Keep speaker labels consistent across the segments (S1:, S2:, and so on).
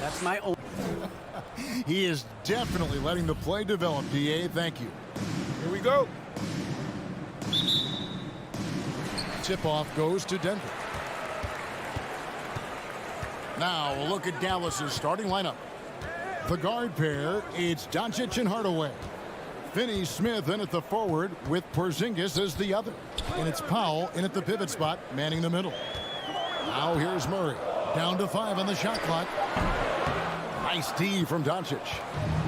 S1: That's my own.
S2: He is definitely letting the play develop, DA. Thank you.
S3: Here we go.
S2: Tip-off goes to Denver. Now a look at Dallas's starting lineup. The guard pair, it's Doncic and Hardaway. Finney-Smith in at the forward with Porzingis as the other. And it's Powell in at the pivot spot, manning the middle. Now here's Murray. Down to 5 on the shot clock. Nice D from Doncic.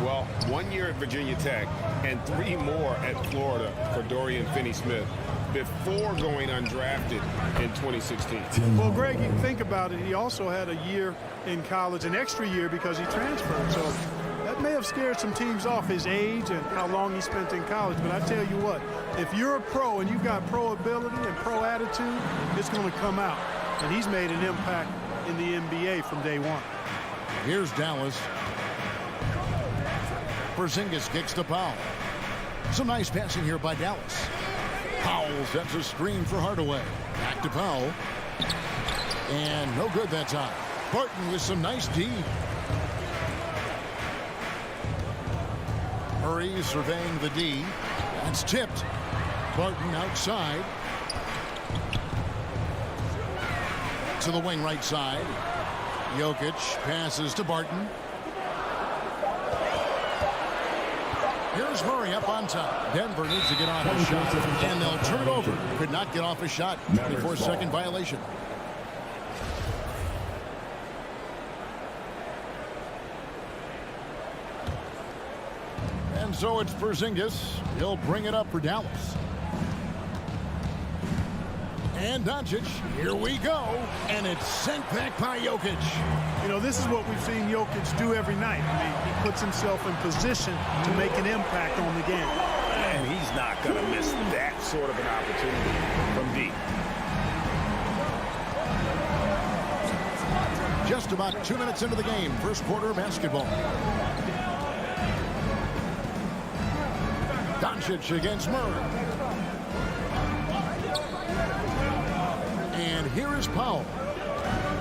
S3: Well, 1 year at Virginia Tech and 3 more at Florida for Dorian Finney-Smith before going undrafted in 2016.
S4: Well, Greg, you think about it. He also had a year in college, an extra year because he transferred. So that may have scared some teams off, his age and how long he spent in college. But I tell you what, if you're a pro and you've got pro ability and pro attitude, it's going to come out. And he's made an impact in the NBA from day one.
S2: Here's Dallas. Porzingis kicks to Powell. Some nice passing here by Dallas. Powell sets a screen for Hardaway. Back to Powell. And no good that time. Barton with some nice D. Murray surveying the D. That's tipped. Barton outside. To the wing right side. Jokic passes to Barton. Here's Murray up on top. Denver needs to get off a shot, and they'll turn it over. Could not get off a shot. 24-second violation. And so it's Porzingis. He'll bring it up for Dallas. And Doncic, here we go. And it's sent back by Jokic.
S4: You know, this is what we've seen Jokic do every night. I mean, he puts himself in position to make an impact on the game.
S3: And he's not going to miss that sort of an opportunity from deep.
S2: Just about 2 minutes into the game, first quarter of basketball. Doncic against Murray. And here is Powell.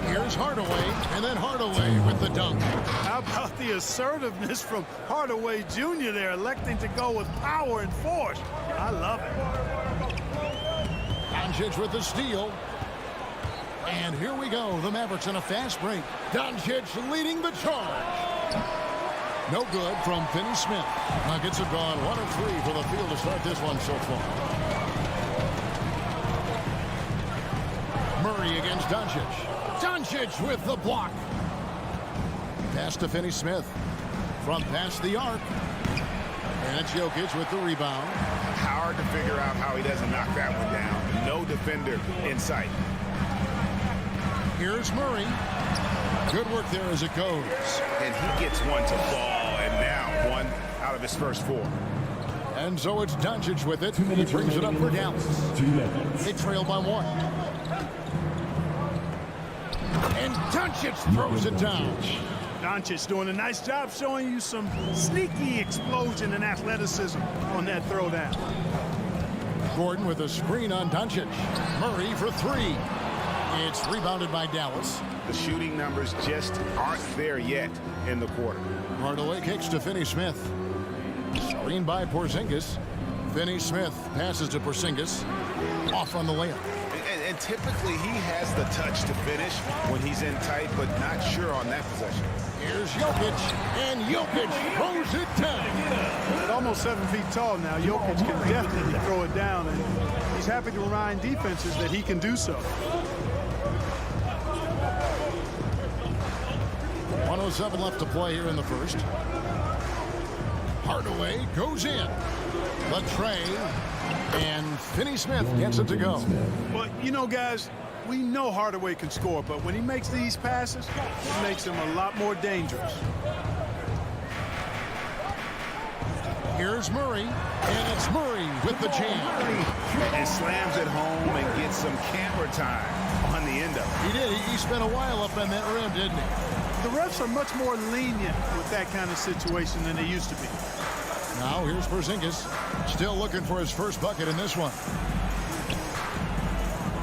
S2: Here's Hardaway, and then Hardaway with the dunk.
S4: How about the assertiveness from Hardaway Jr. there, electing to go with power and force. I love it.
S2: Doncic with the steal. And here we go, the Mavericks in a fast break. Doncic leading the charge. No good from Finney-Smith. Nuggets have gone 1 of 3 for the field to start this one so far. Murray against Doncic. Doncic with the block. Pass to Finney-Smith. From past the arc. And it's Jokic with the rebound.
S3: Hard to figure out how he doesn't knock that one down. No defender in sight.
S2: Here's Murray. Good work there as it goes.
S3: And he gets one to fall, and now 1 out of his first 4.
S2: And so it's Doncic with it. He brings it up for Dallas. They trail by 1. And Doncic throws it down.
S4: Doncic doing a nice job showing you some sneaky explosion and athleticism on that throwdown.
S2: Gordon with a screen on Doncic. Murray for 3. It's rebounded by Dallas.
S3: The shooting numbers just aren't there yet in the quarter.
S2: Hardaway kicks to Finney-Smith. Screen by Porzingis. Finney-Smith passes to Porzingis. Off on the layup.
S3: And typically he has the touch to finish when he's in tight, but not sure on that possession.
S2: Here's Jokic, and Jokic throws it down.
S4: At almost 7 feet tall now, Jokic can definitely throw it down, and he's happy to remind defenses that he can do so.
S2: 1:07 left to play here in the first. Hardaway goes in. The tray, and Finney-Smith gets it to go.
S4: Well, you know, guys, we know Hardaway can score, but when he makes these passes, it makes him a lot more dangerous.
S2: Here's Murray, and it's Murray with the jam.
S3: And slams it home and gets some camera time on the end of it.
S2: He did. He spent a while up in that rim, didn't he?
S4: The refs are much more lenient with that kind of situation than they used to be.
S2: Now here's Porzingis, still looking for his first bucket in this one.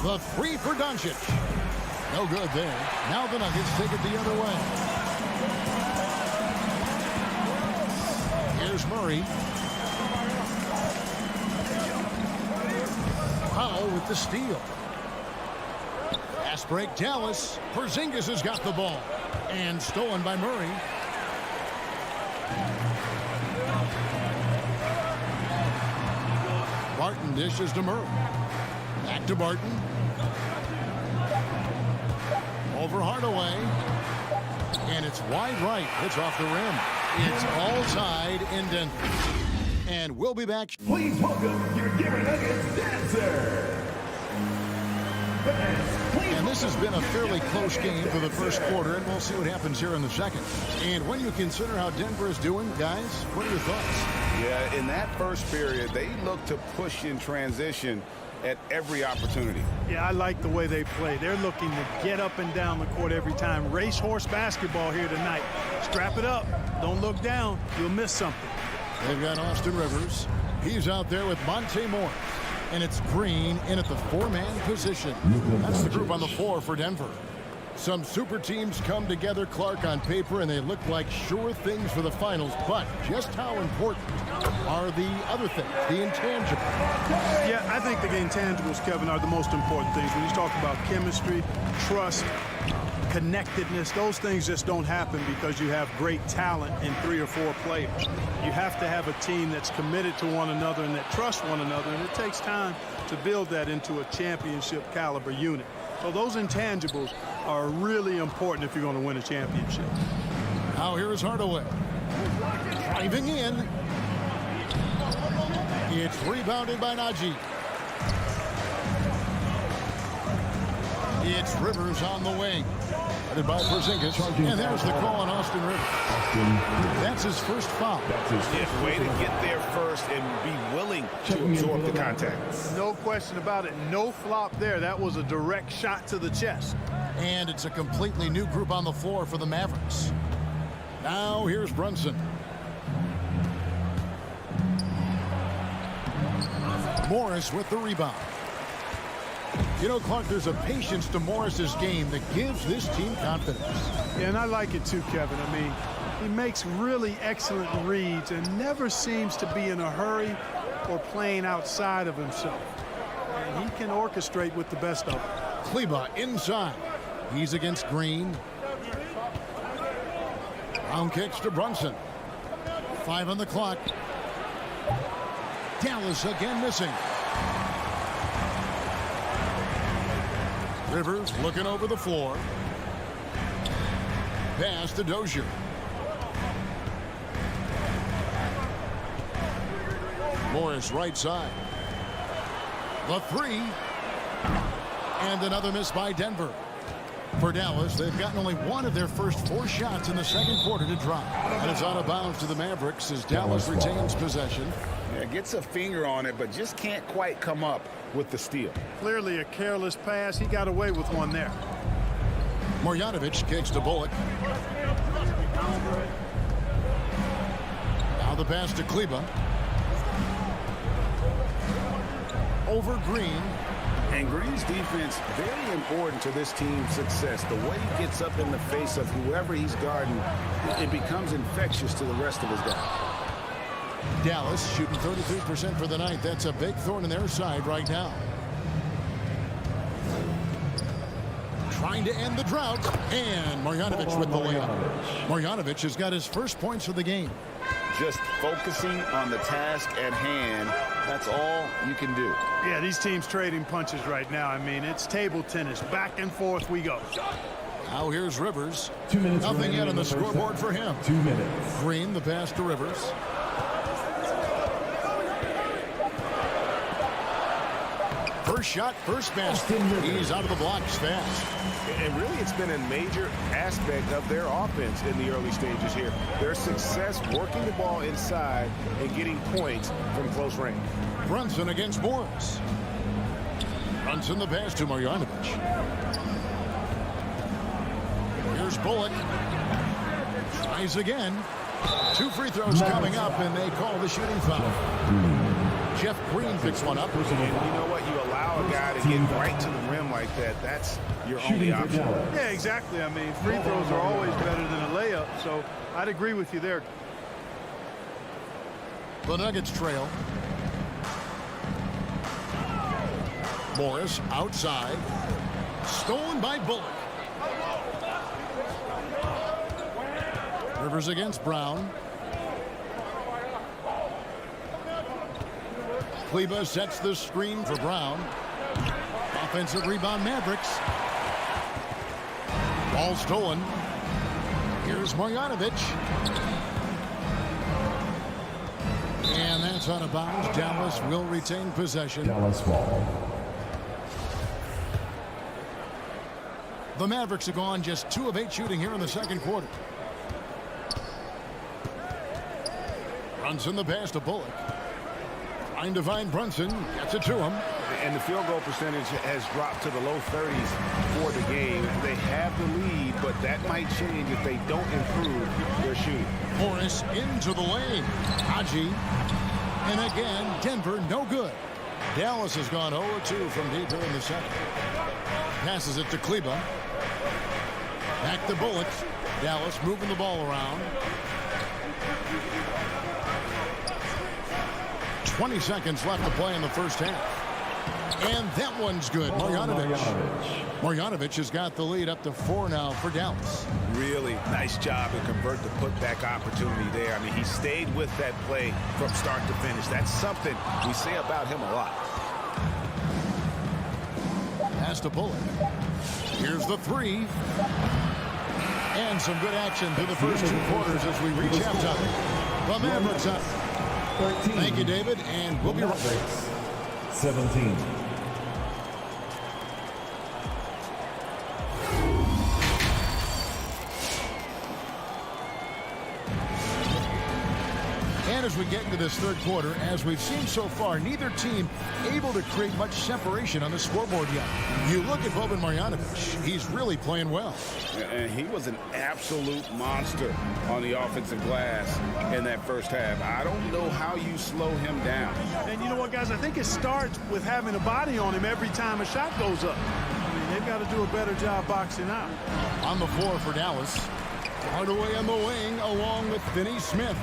S2: The 3 for Doncic. No good there. Now the Nuggets take it the other way. There's Murray. Powell with the steal. Fast break, Dallas. Porzingis has got the ball. And stolen by Murray. Barton dishes to Murray. Back to Barton. Over Hardaway. And it's wide right. It's off the rim. It's all tied in Denver. And we'll be back.
S1: Please welcome your Giving Nuggets dancer.
S2: And this has been a fairly close game for the first quarter, and we'll see what happens here in the second. And when you consider how Denver is doing, guys, what are your thoughts?
S5: Yeah, in that first period, they look to push in transition at every opportunity.
S4: Yeah, I like the way they play. They're looking to get up and down the court every time. Racehorse basketball here tonight. Strap it up. Don't look down. You'll miss something.
S2: They've got Austin Rivers. He's out there with Monte Morris. And it's Green in at the four-man position. That's the group on the floor for Denver. Some super teams come together, Clark, on paper, and they look like sure things for the finals. But just how important are the other things, the intangibles?
S4: Yeah, I think the intangibles, Kevin, are the most important things. When you talk about chemistry, trust, connectedness, those things just don't happen because you have great talent in 3 or 4 players. You have to have a team that's committed to one another and that trusts one another, and it takes time to build that into a championship caliber unit. So those intangibles are really important if you're going to win a championship.
S2: Now here is Hardaway. Driving in. It's rebounded by Najee. It's Rivers on the wing. Headed by Porzingis. And there's the call on Austin Rivers. That's his first foul.
S3: Yeah, way to get there first and be willing to absorb the contact.
S4: No question about it. No flop there. That was a direct shot to the chest.
S2: And it's a completely new group on the floor for the Mavericks. Now here's Brunson. Morris with the rebound. You know, Clark, there's a patience to Morris's game that gives this team confidence.
S4: Yeah, and I like it too, Kevin. I mean, he makes really excellent reads and never seems to be in a hurry or playing outside of himself. And he can orchestrate with the best of them.
S2: Kleba inside. He's against Green. Round kicks to Brunson. 5 on the clock. Dallas again missing. Rivers looking over the floor. Pass to Dozier. Morris right side. The three. And another miss by Denver. For Dallas, they've gotten only one of their first 4 shots in the second quarter to drop. And it's out of bounds to the Mavericks as Dallas retains possession.
S5: Yeah, gets a finger on it, but just can't quite come up with the steal.
S4: Clearly a careless pass. He got away with one there.
S2: Marjanovic kicks to Bullock. Now the pass to Kleba. Over Green.
S5: And Green's defense, very important to this team's success. The way he gets up in the face of whoever he's guarding, it becomes infectious to the rest of his guys.
S2: Dallas shooting 33% for the night. That's a big thorn in their side right now. Trying to end the drought. And Marjanovic with the layup. Marjanovic has got his first points of the game.
S5: Just focusing on the task at hand, that's all you can do.
S4: Yeah, these teams trading punches right now. I mean, it's table tennis. Back and forth we go.
S2: Now here's Rivers.
S1: 2 minutes.
S2: Nothing yet on the scoreboard for him.
S1: 2 minutes.
S2: Green, the pass to Rivers. First shot, first basket. He's out of the blocks fast.
S3: And really, it's been a major aspect of their offense in the early stages here. Their success working the ball inside and getting points from close range.
S2: Brunson against Morris. Brunson the pass to Marjanovic. Here's Bullock. Tries again. 2 free throws coming up, and they call the shooting foul. Jeff Green picks one up.
S3: And you know what? You allow a guy to get right to the rim like that. That's your only option.
S4: Yeah, exactly. I mean, free throws are always better than a layup, so I'd agree with you there.
S2: The Nuggets trail. Morris outside. Stolen by Bullock. Rivers against Brown. Kleber sets the screen for Brown. Offensive rebound, Mavericks. Ball stolen. Here's Marjanovic. And that's out of bounds. Dallas will retain possession.
S1: Dallas ball.
S2: The Mavericks have gone just 2 of 8 shooting here in the second quarter. Brunson the pass to Bullock. Trying to find Brunson. Gets it to him.
S5: And the field goal percentage has dropped to the low 30s for the game. They have the lead, but that might change if they don't improve their shooting.
S2: Morris into the lane. Haji. And again, Denver no good. Dallas has gone 0-2 from deep here in the second. Passes it to Kleber. Back to Bullock. Dallas moving the ball around. 20 seconds left to play in the first half. And that one's good. Marjanovic has got the lead up to 4 now for Dallas.
S5: Really nice job to convert the putback opportunity there. I mean, he stayed with that play from start to finish. That's something we say about him a lot.
S2: Pass to Bullock. Here's the 3. And some good action through the first 2 quarters as we reach halftime. The Mavericks up. Thank you, David, and we'll be right back.
S1: 17.
S2: And as we get into this third quarter, as we've seen so far, neither team able to create much separation on the scoreboard yet. You look at Boban Marjanovic, he's really playing well.
S5: And he was an absolute monster on the offensive glass in that first half. I don't know how you slow him down.
S4: And you know what, guys? I think it starts with having a body on him every time a shot goes up. I mean, they've got to do a better job boxing out.
S2: On the floor for Dallas. Hardaway on the wing along with Finney Smith.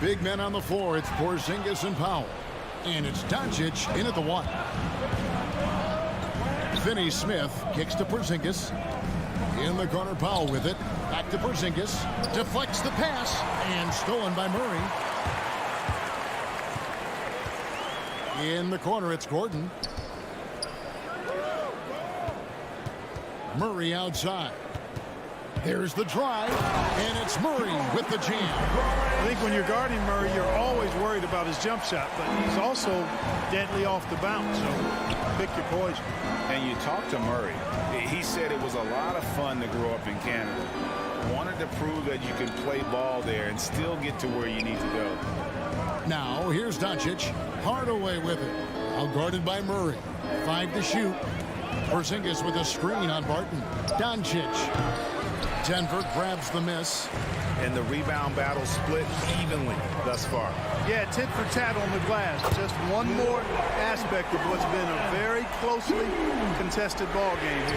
S2: Big men on the floor. It's Porzingis and Powell. And it's Doncic in at the 1. Finney Smith kicks to Porzingis. In the corner, Powell with it. Back to Porzingis. Deflects the pass. And stolen by Murray. In the corner, it's Gordon. Murray outside. There's the drive. And it's Murray with the jam.
S4: I think when you're guarding Murray, you're always worried about his jump shot, but he's also deadly off the bounce, so pick your poison.
S5: And you talk to Murray. He said it was a lot of fun to grow up in Canada. Wanted to prove that you can play ball there and still get to where you need to go.
S2: Now, here's Doncic. Hardaway with it. Outguarded by Murray. 5 to shoot. Porzingis with a screen on Barton. Doncic. Denver grabs the miss.
S5: And the rebound battle split evenly thus far.
S4: Yeah, tit for tat on the glass. Just one more aspect of what's been a very closely contested ball game here.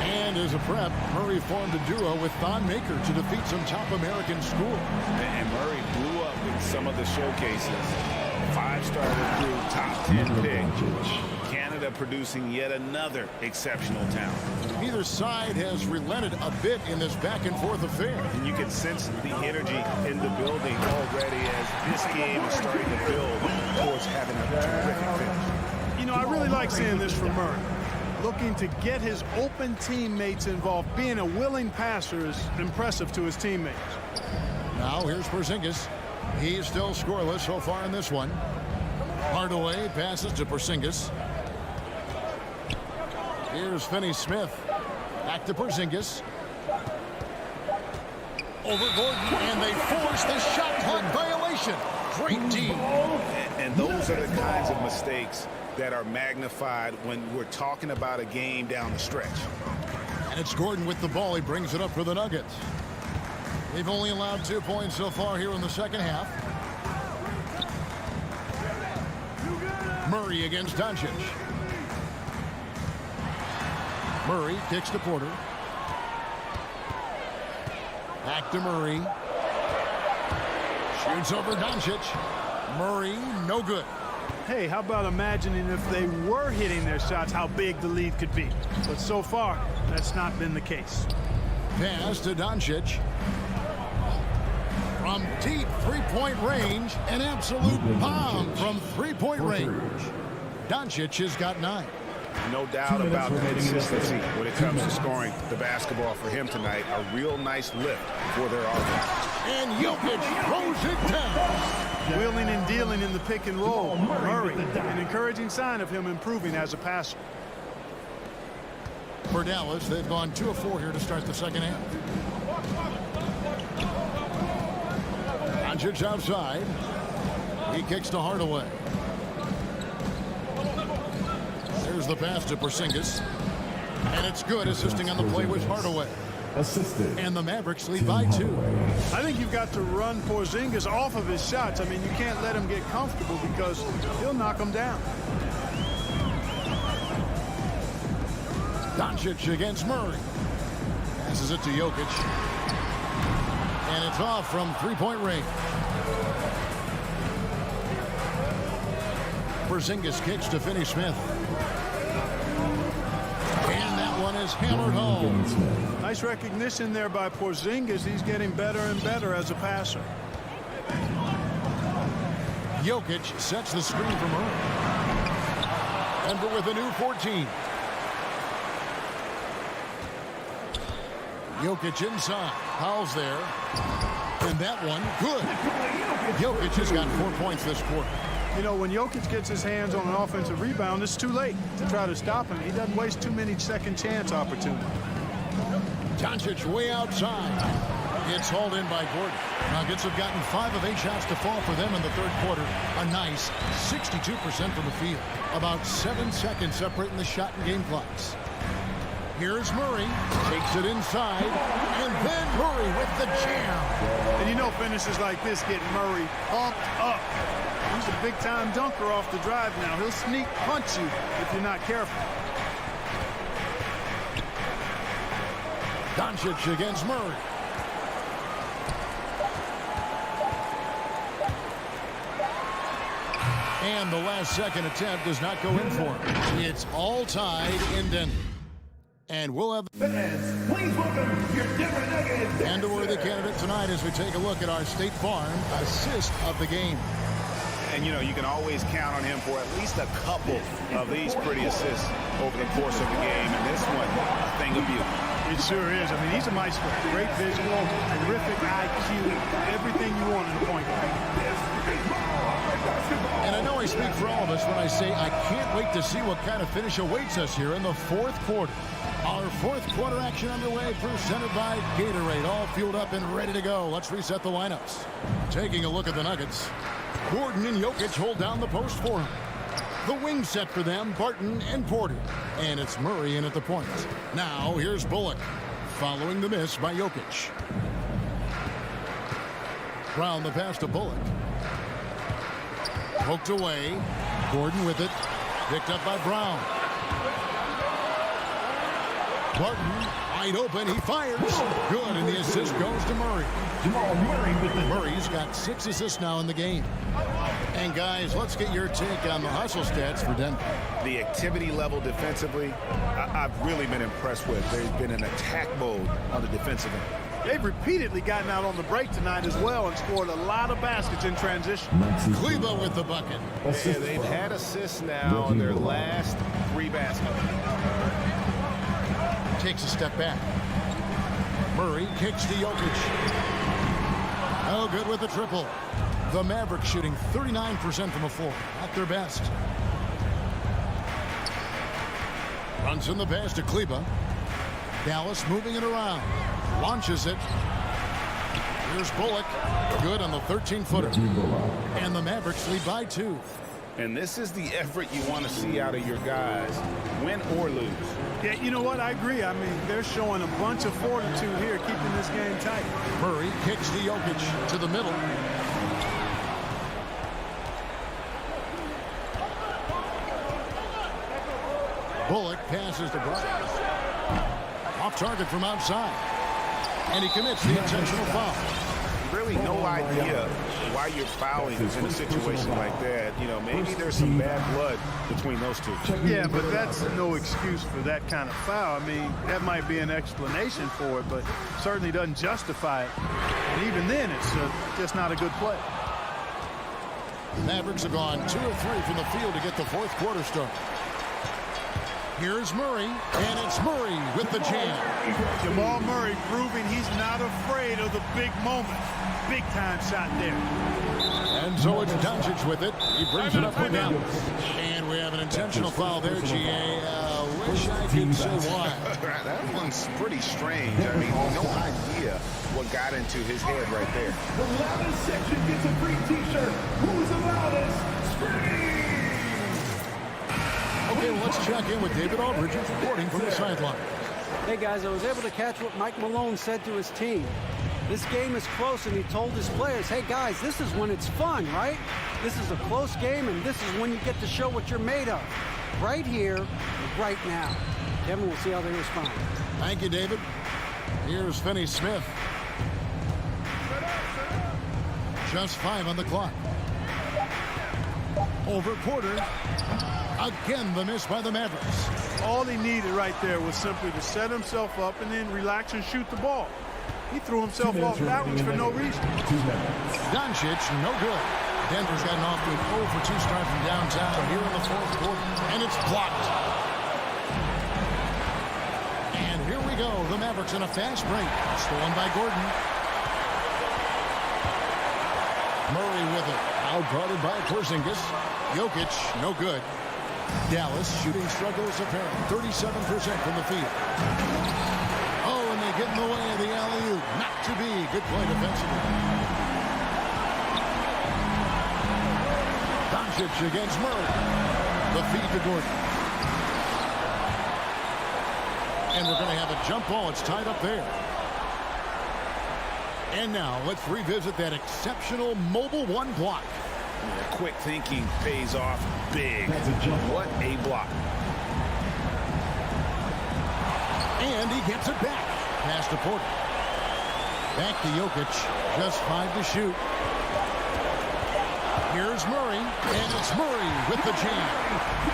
S2: And as a prep, Murray formed a duo with Thon Maker to defeat some top American schools.
S5: And Murray blew up in some of the showcases. 5-star recruit, top 10 pick. Canada producing yet another exceptional talent.
S2: Neither side has relented a bit in this back-and-forth affair.
S5: And you can sense the energy in the building already as this game is starting to build towards having a terrific finish.
S4: You know, I really like seeing this from Murray. Looking to get his open teammates involved. Being a willing passer is impressive to his teammates.
S2: Now here's Porzingis. He's still scoreless so far in this one. Hardaway passes to Porzingis. Here's Finney Smith. Back to Porzingis. Over Gordon, and they force the shot clock violation. Great D.
S5: And those are the kinds of mistakes that are magnified when we're talking about a game down the stretch.
S2: And it's Gordon with the ball. He brings it up for the Nuggets. They've only allowed 2 points so far here in the second half. Murray against Doncic. Murray kicks to Porter. Back to Murray. Shoots over Doncic. Murray, no good.
S4: Hey, how about imagining if they were hitting their shots, how big the lead could be. But so far, that's not been the case.
S2: Pass to Doncic. From deep three-point range, an absolute bomb from three-point range. Doncic has got 9.
S5: No doubt about the consistency when it comes to scoring the basketball for him tonight. A real nice lift for their offense.
S2: And Jokic throws it down.
S4: Wheeling and dealing in the pick and roll. Murray, an encouraging sign of him improving as a passer.
S2: For Dallas, they've gone 2 of 4 here to start the second half. Doncic outside. He kicks to Hardaway. There's the pass to Porzingis. And it's good. Assisting on the play was Hardaway.
S1: Assisted.
S2: And the Mavericks lead by 2.
S4: I think you've got to run Porzingis off of his shots. I mean, you can't let him get comfortable because he'll knock him down.
S2: Doncic against Murray. Passes it to Jokic. And it's off from three-point range. Porzingis kicks to Finney Smith. And that one is hammered home.
S4: Nice recognition there by Porzingis. He's getting better and better as a passer.
S2: Jokic sets the screen for Murray. Denver with a new 14. Jokic inside. Fouls there. And that one, good. Jokic has got 4 points this quarter.
S4: You know, when Jokic gets his hands on an offensive rebound, it's too late to try to stop him. He doesn't waste too many second chance opportunities.
S2: Doncic way outside. It's hauled in by Gordon. Nuggets have gotten 5 of 8 shots to fall for them in the third quarter. A nice 62% from the field. About 7 seconds separating the shot and game clocks. Here's Murray. Takes it inside. And then Murray with the jam.
S4: And you know finishes like this get Murray pumped up. He's a big-time dunker off the drive now. He'll sneak punch you if you're not careful.
S2: Doncic against Murray. And the last-second attempt does not go in for him. It's all tied in Denver. And we'll have
S1: Fans, please welcome your Denver Nuggets.
S2: and a worthy candidate tonight as we take a look at our State Farm assist of the game.
S5: And, you know, you can always count on him for at least a couple of these pretty assists over the course of the game. And this one, a thing of beauty.
S4: It sure is. I mean, he's a maestro. Great visual, terrific IQ, everything you want in a point guard.
S2: And I know I speak for all of us when I say I can't wait to see what kind of finish awaits us here in the fourth quarter. Our fourth quarter action underway, presented by Gatorade, all fueled up and ready to go. Let's reset the lineups. Taking a look at the Nuggets. Gordon and Jokic hold down the post for him. The wing set for them, Barton and Porter. And it's Murray in at the point. Now, here's Bullock, following the miss by Jokic. Brown the pass to Bullock. Poked away. Gordon with it. Picked up by Brown. Barton, wide open. He fires. Good, and the assist goes to Murray. Murray's got 6 assists now in the game. And, guys, let's get your take on the hustle stats for Denver.
S5: The activity level defensively, I've really been impressed with. There's been an attack mode on the defensive end.
S4: They've repeatedly gotten out on the break tonight as well and scored a lot of baskets in transition.
S2: Kleba with the bucket.
S5: Yeah, they've had assists now on their last 3 baskets.
S2: Takes a step back. Murray kicks to Jokic. Oh, good with the triple. The Mavericks shooting 39% from the floor. At their best. Runs in the pass to Kleba. Dallas moving it around. Launches it. Here's Bullock. Good on the 13-footer. And the Mavericks lead by 2.
S5: And this is the effort you want to see out of your guys, win or lose.
S4: Yeah, you know what? I agree. I mean, they're showing a bunch of fortitude here, keeping this game tight.
S2: Murray kicks to Jokic to the middle. Bullock passes to Bryant. Off target from outside. And he commits the intentional foul.
S5: really no idea why you're fouling in a situation like that. You know, maybe there's some bad blood between those two.
S4: Yeah, but that's no excuse for that kind of foul. I mean, that might be an explanation for it, but certainly doesn't justify it. And even then, it's just not a good play.
S2: Mavericks have gone 2 of 3 from the field to get the fourth quarter started. Here's Murray, and it's Murray with the jam.
S4: Jamal Murray proving he's not afraid of the big moment. Big time shot there.
S2: And so it's Doncic with it. He brings it up for Dallas. And we have an intentional foul there, GA. Wish I could say why.
S5: That one's pretty strange. I mean, no idea what got into his head right there.
S1: The loudest section gets a free t-shirt. Who's the loudest? Scream!
S2: Okay, well, let's check in with David Aldridge reporting from the sideline.
S6: Hey, guys, I was able to catch what Mike Malone said to his team. This game is close, and he told his players, hey, guys, this is when it's fun, right? This is a close game, and this is when you get to show what you're made of. Right here, right now. Kevin, we'll see how they respond.
S2: Thank you, David. Here's Finney Smith. Just 5 on the clock. Over Porter. Again, the miss by the Mavericks.
S4: All he needed right there was simply to set himself up and then relax and shoot the ball. He threw himself off balance for no reason.
S2: Doncic, no good. Denver's gotten off to an 0 for 2 start from downtown here in the fourth quarter, and it's blocked. And here we go. The Mavericks in a fast break. Stolen by Gordon. Murray with it. Out guarded by Porzingis. Jokic, no good. Dallas shooting struggles apparent. 37% from the field. Oh, and they get in the way of the alley-oop. Not to be. Good play defensively. Doncic against Murray. The feed to Gordon. And we're going to have a jump ball. It's tied up there. And now let's revisit that exceptional mobile one block.
S5: Quick thinking pays off big. What a block.
S2: And he gets it back. Pass to Porter. Back to Jokic. Just 5 to shoot. Here's Murray. And it's Murray with the jam.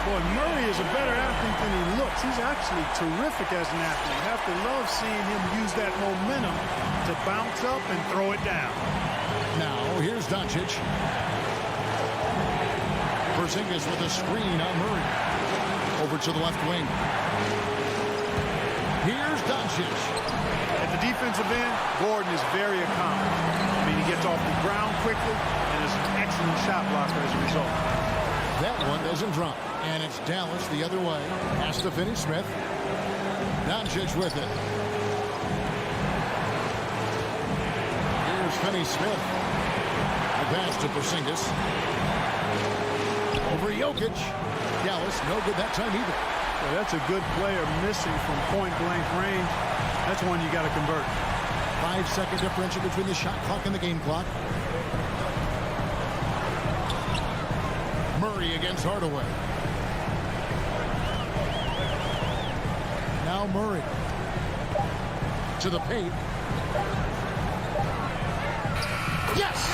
S4: Boy, Murray is a better athlete than he looks. He's actually terrific as an athlete. You have to love seeing him use that momentum to bounce up and throw it down.
S2: Now, here's Doncic. Porzingis with a screen on Murray. Over to the left wing. Here's Doncic.
S4: At the defensive end, Gordon is very accomplished. I mean, he gets off the ground quickly and is an excellent shot blocker as a result.
S2: That one doesn't drop. And it's Dallas the other way. Pass to Finney Smith. Doncic with it. Here's Finney Smith. The pass to Porzingis. Over Jokic. Dallas, no good that time either.
S4: Well, that's a good player missing from point-blank range. That's one you got to convert.
S2: 5-second differential between the shot clock and the game clock. Murray against Hardaway. Now Murray. To the paint. Yes!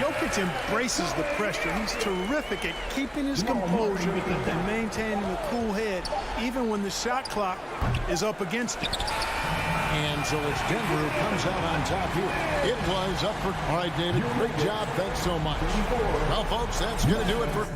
S4: Jokic embraces the pressure. He's terrific at keeping his composure and maintaining a cool head, even when the shot clock is up against him.
S2: And so it's Denver who comes out on top here. It was up for... All right, David, great job. Thanks so much. Well, folks, that's going to do it for...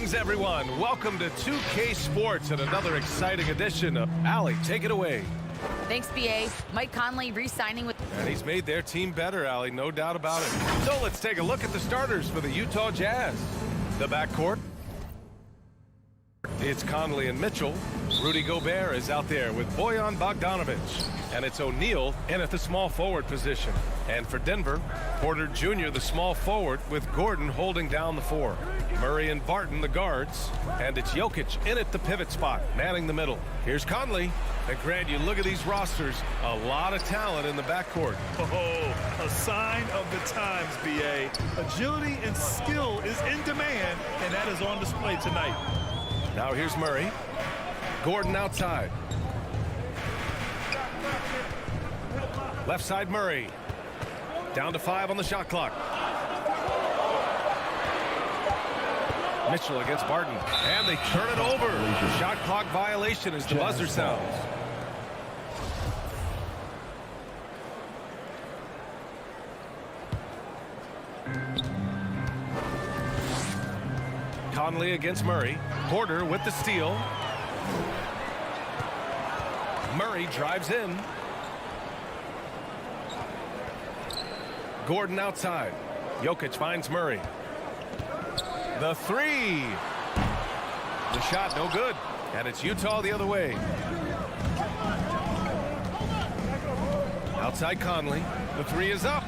S7: Greetings, everyone. Welcome to 2K Sports and another exciting edition of Allie. Take it away.
S8: Thanks, BA. Mike Conley re-signing with...
S7: And he's made their team better, Allie, no doubt about it. So let's take a look at the starters for the Utah Jazz. The backcourt. It's Conley and Mitchell. Rudy Gobert is out there with Bojan Bogdanovic. And it's O'Neal in at the small forward position. And for Denver, Porter Jr., the small forward, with Gordon holding down the 4. Murray and Barton, the guards. And it's Jokic in at the pivot spot, manning the middle. Here's Conley. And Grant, you look at these rosters, a lot of talent in the backcourt.
S1: Oh, a sign of the times, BA. Agility and skill is in demand, and that is on display tonight.
S7: Now here's Murray. Gordon outside. Left side Murray. Down to 5 on the shot clock. Mitchell against Barton. And they turn it over. Shot clock violation as the buzzer sounds. Conley against Murray. Porter with the steal. Murray drives in. Gordon outside. Jokic finds Murray. The 3. The shot no good. And it's Utah the other way. Outside Conley. The 3 is up.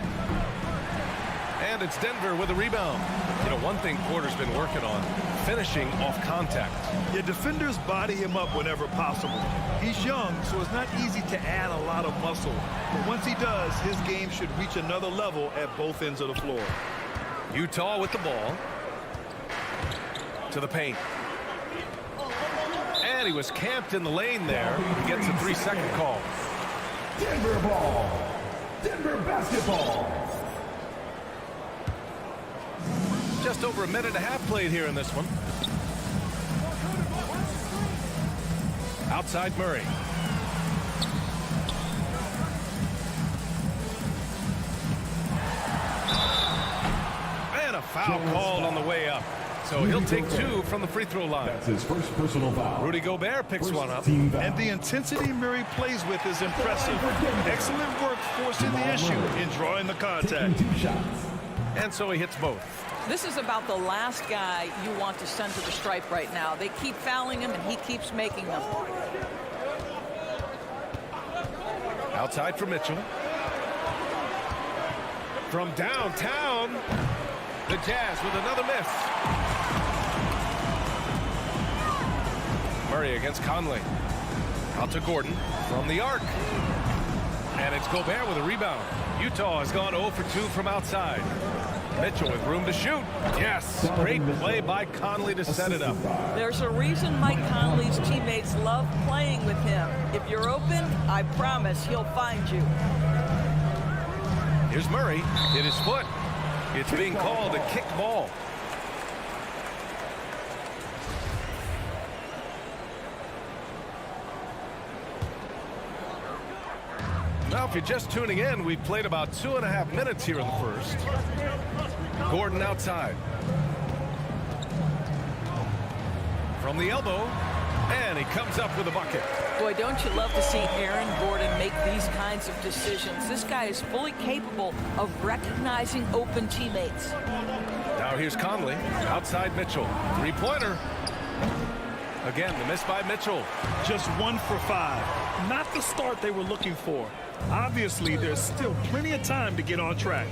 S7: And it's Denver with a rebound. You know, one thing Porter's been working on, finishing off contact.
S1: Your defenders body him up whenever possible. He's young, so it's not easy to add a lot of muscle. But once he does, his game should reach another level at both ends of the floor.
S7: Utah with the ball. To the paint. And he was camped in the lane there. He gets a 3-second call.
S1: Denver ball. Denver basketball.
S7: Just over a minute and a half played here in this one. Outside Murray. And a foul called on the way up. So he'll take 2 from the free throw line.
S1: That's his first personal foul.
S7: Rudy Gobert picks one up.
S1: And the intensity Murray plays with is impressive. Excellent work forcing the issue in drawing the contact.
S7: And so he hits both.
S9: This is about the last guy you want to send to the stripe right now. They keep fouling him, and he keeps making them.
S7: Outside for Mitchell. From downtown, the Jazz with another miss. Murray against Conley. Out to Gordon from the arc. And it's Gobert with a rebound. Utah has gone 0 for 2 from outside. Mitchell with room to shoot. Yes, great play by Conley to set it up.
S9: There's a reason Mike Conley's teammates love playing with him. If you're open, I promise he'll find you.
S7: Here's Murray. Hit his foot. It's being called a kick ball. Now, if you're just tuning in, we've played about 2.5 minutes here in the first. Gordon outside. From the elbow, and he comes up with a bucket.
S9: Boy, don't you love to see Aaron Gordon make these kinds of decisions. This guy is fully capable of recognizing open teammates.
S7: Now here's Conley. Outside Mitchell. 3-pointer. Again, the miss by Mitchell.
S1: Just 1 for 5. Not the start they were looking for. Obviously, there's still plenty of time to get on track.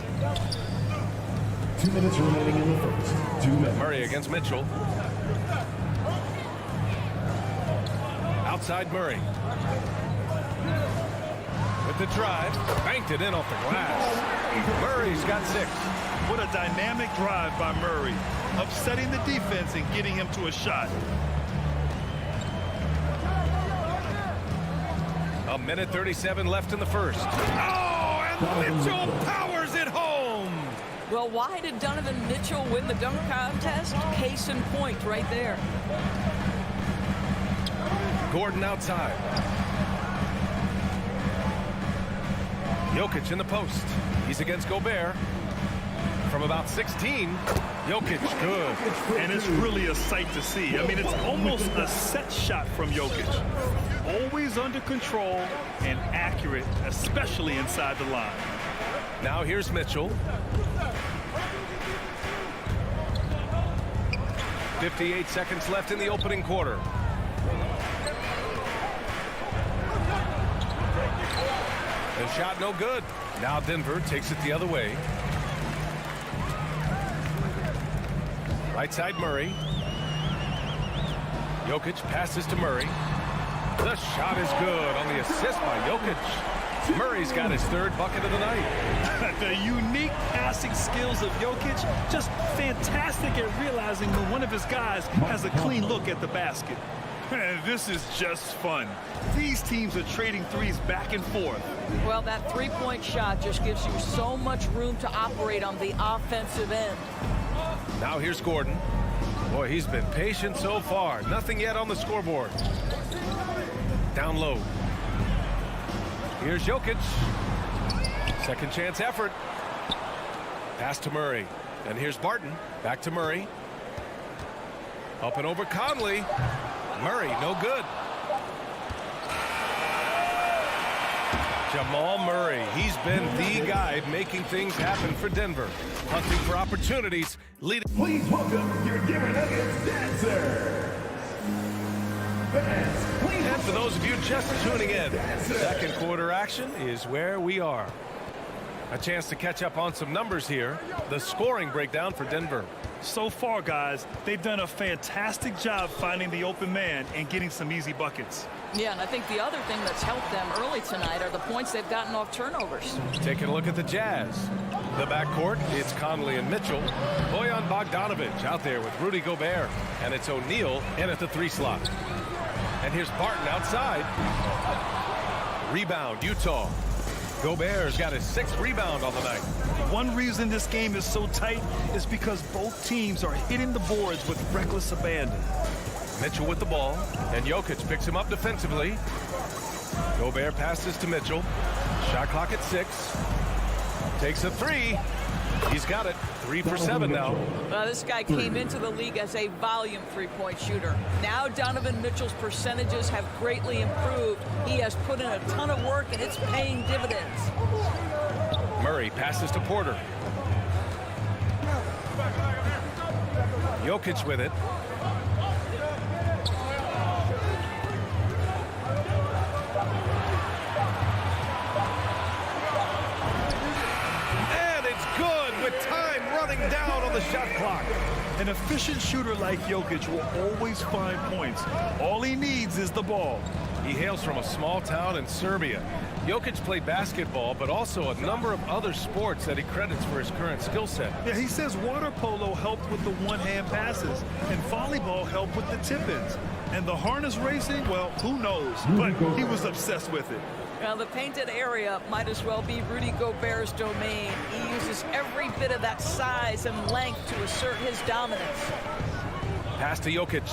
S10: 2 minutes remaining in the first. 2 minutes.
S7: Murray against Mitchell. Outside Murray. With the drive. Banked it in off the glass. Murray's got 6.
S1: What a dynamic drive by Murray. Upsetting the defense and getting him to a shot.
S7: A minute 37 left in the first. Oh, and Mitchell powers it home.
S9: Well, why did Donovan Mitchell win the dunk contest? Case in point right there.
S7: Gordon outside. Jokic in the post. He's against Gobert. from about 16. Jokic, good.
S1: And it's really a sight to see. I mean, it's almost a set shot from Jokic. Always under control and accurate, especially inside the line.
S7: Now here's Mitchell. 58 seconds left in the opening quarter. The shot no good. Now Denver takes it the other way. Right side Murray. Jokic passes to Murray. The shot is good on the assist by Jokic. Murray's got his third bucket of the night.
S1: The unique passing skills of Jokic, just fantastic at realizing when one of his guys has a clean look at the basket. This is just fun. These teams are trading threes back and forth.
S9: Well, that three-point shot just gives you so much room to operate on the offensive end.
S7: Now here's Gordon. Boy, he's been patient so far. Nothing yet on the scoreboard. Down low. Here's Jokic. Second chance effort. Pass to Murray. And here's Barton. Back to Murray. Up and over Conley. Murray, no good. Jamal Murray, he's been the guy making things happen for Denver. Hunting for opportunities. Leading.
S10: Please welcome your Denver Nuggets dancer.
S7: And for those of you just tuning in, second quarter action is where we are. A chance to catch up on some numbers here. The scoring breakdown for Denver.
S1: So far, guys, they've done a fantastic job finding the open man and getting some easy buckets.
S9: Yeah, and I think the other thing that's helped them early tonight are the points they've gotten off turnovers.
S7: Taking a look at the Jazz. The backcourt, it's Conley and Mitchell. Bojan Bogdanovic out there with Rudy Gobert. And it's O'Neal in at the 3 slot. And here's Barton outside. Rebound, Utah. Gobert's got his 6th rebound on the night.
S1: One reason this game is so tight is because both teams are hitting the boards with reckless abandon.
S7: Mitchell with the ball, and Jokic picks him up defensively. Gobert passes to Mitchell. Shot clock at 6. Takes a 3. He's got it. 3 for 7 now.
S9: Well, this guy came into the league as a volume three-point shooter. Now Donovan Mitchell's percentages have greatly improved. He has put in a ton of work, and it's paying dividends.
S7: Murray passes to Porter. Jokic with it. Down on the shot clock.
S1: An efficient shooter like Jokic will always find points. All he needs is the ball.
S7: He hails from a small town in Serbia. Jokic played basketball, but also a number of other sports that he credits for his current skill set.
S1: Yeah, he says water polo helped with the one-hand passes, and volleyball helped with the tip-ins. And the harness racing, well, who knows? But he was obsessed with it.
S9: Now, the painted area might as well be Rudy Gobert's domain. He uses every bit of that size and length to assert his dominance.
S7: Pass to Jokic.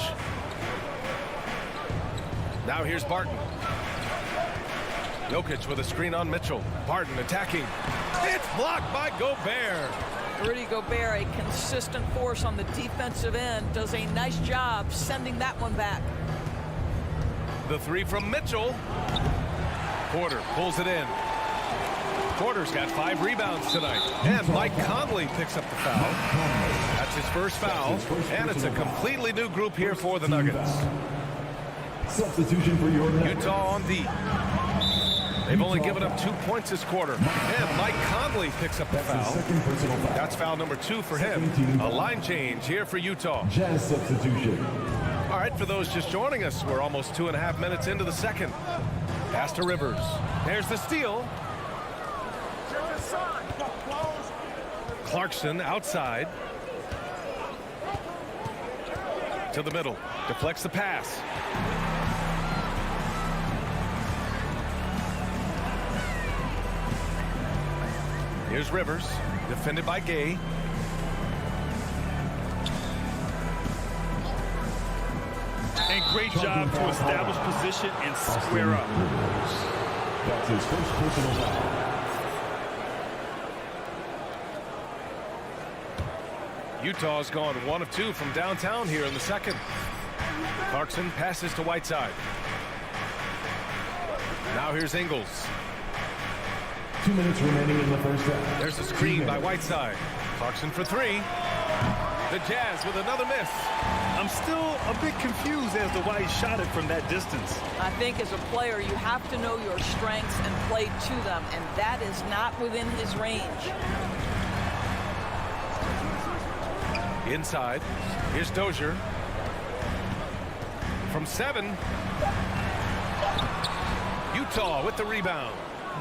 S7: Now here's Barton. Jokic with a screen on Mitchell. Barton attacking. It's blocked by Gobert.
S9: Rudy Gobert, a consistent force on the defensive end, does a nice job sending that one back.
S7: The 3 from Mitchell. Porter pulls it in. Porter's got 5 rebounds tonight. And Mike Conley picks up the foul. That's his first foul. And it's a completely new group here for the Nuggets.
S10: Substitution for your
S7: Utah on D. They've only given up 2 points this quarter. And Mike Conley picks up the foul. That's foul number 2 for him. A line change here for Utah.
S10: Jazz substitution.
S7: All right, for those just joining us, we're almost 2.5 minutes into the second. Pass to Rivers. There's the steal. Clarkson outside. To the middle. Deflects the pass. Here's Rivers. Defended by Gay.
S1: And great job to establish position and square up.
S10: That's his first personal foul.
S7: Utah's gone 1 of 2 from downtown here in the second. Clarkson passes to Whiteside. Now here's Ingles.
S10: 2 minutes remaining in the first half.
S7: There's a screen by Whiteside. Clarkson for 3. The Jazz with another miss.
S1: I'm still a bit confused as to why he shot it from that distance.
S9: I think as a player, you have to know your strengths and play to them, and that is not within his range.
S7: Inside. Here's Dozier. From 7. Utah with the rebound.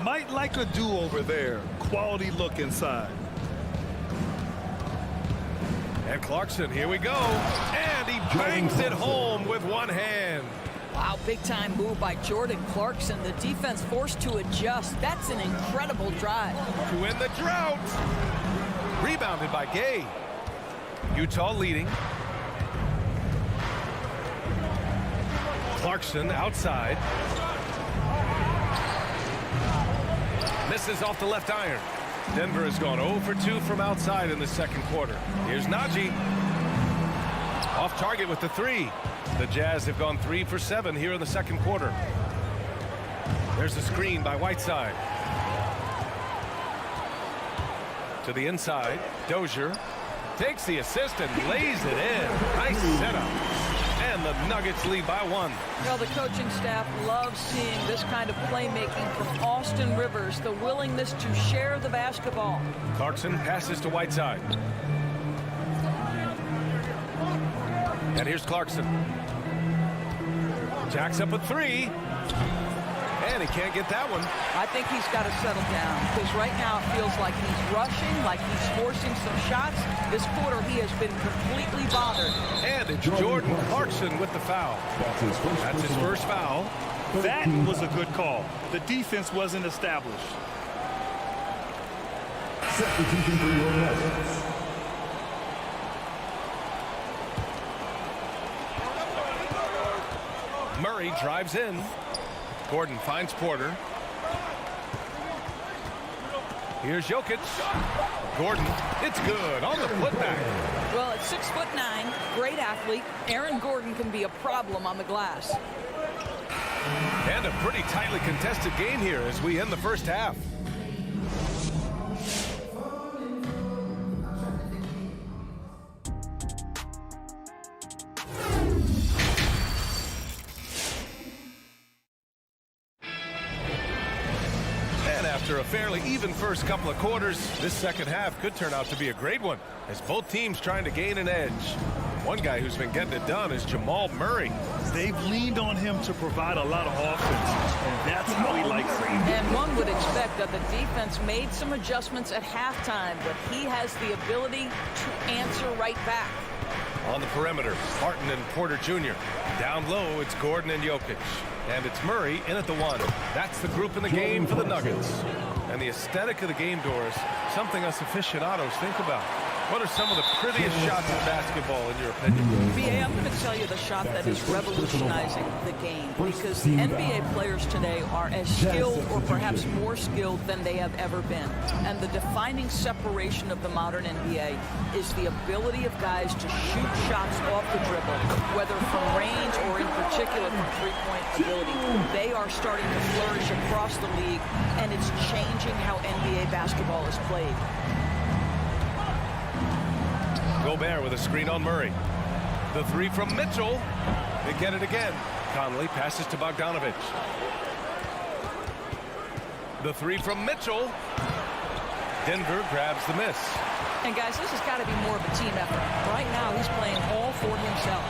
S1: Might like a do-over there. Quality look inside.
S7: And Clarkson, here we go. And he bangs it home with one hand.
S9: Wow, big-time move by Jordan Clarkson. The defense forced to adjust. That's an incredible drive.
S7: To win the drought. Rebounded by Gay. Utah leading. Clarkson outside. Misses off the left iron. Denver has gone 0 for 2 from outside in the second quarter. Here's Najee. Off target with the 3. The Jazz have gone 3 for 7 here in the second quarter. There's a screen by Whiteside. To the inside. Dozier takes the assist and lays it in. Nice setup. And the Nuggets lead by 1.
S9: Well, the coaching staff loves seeing this kind of playmaking from Austin Rivers, the willingness to share the basketball.
S7: Clarkson passes to Whiteside. And here's Clarkson. Jacks up a 3. And he can't get that one.
S9: I think he's got to settle down because right now it feels like he's rushing, like he's forcing some shots. This quarter he has been completely bothered.
S7: And it's Jordan Clarkson with the foul. That's his first foul.
S1: That was a good call. The defense wasn't established.
S10: Substitution for your Nuggets.
S7: Murray drives in. Gordon finds Porter. Here's Jokic. Gordon, it's good on the putback.
S9: Well, at 6'9", great athlete, Aaron Gordon can be a problem on the glass.
S7: And a pretty tightly contested game here as we end the first half. After a fairly even first couple of quarters, this second half could turn out to be a great one as both teams trying to gain an edge. One guy who's been getting it done is Jamal Murray.
S1: They've leaned on him to provide a lot of offense, and that's how he likes it.
S9: And one would expect that the defense made some adjustments at halftime, but he has the ability to answer right back.
S7: On the perimeter, Martin and Porter Jr. Down low, it's Gordon and Jokic. And it's Murray in at the 1. That's the group in the game for the Nuggets. And the aesthetic of the game, Doris, something us aficionados think about. What are some of the prettiest shots in basketball, in your opinion?
S9: BA, I'm going to tell you the shot that is revolutionizing the game because the NBA players today are as skilled or perhaps more skilled than they have ever been. And the defining separation of the modern NBA is the ability of guys to shoot shots off the dribble, whether from range or in particular from three-point ability. They are starting to flourish across the league, and it's changing how NBA basketball is played.
S7: Gobert with a screen on Murray. The 3 from Mitchell. They get it again. Conley passes to Bogdanovich. The 3 from Mitchell. Denver grabs the miss.
S9: And guys, this has got to be more of a team effort. Right now, he's playing all for himself.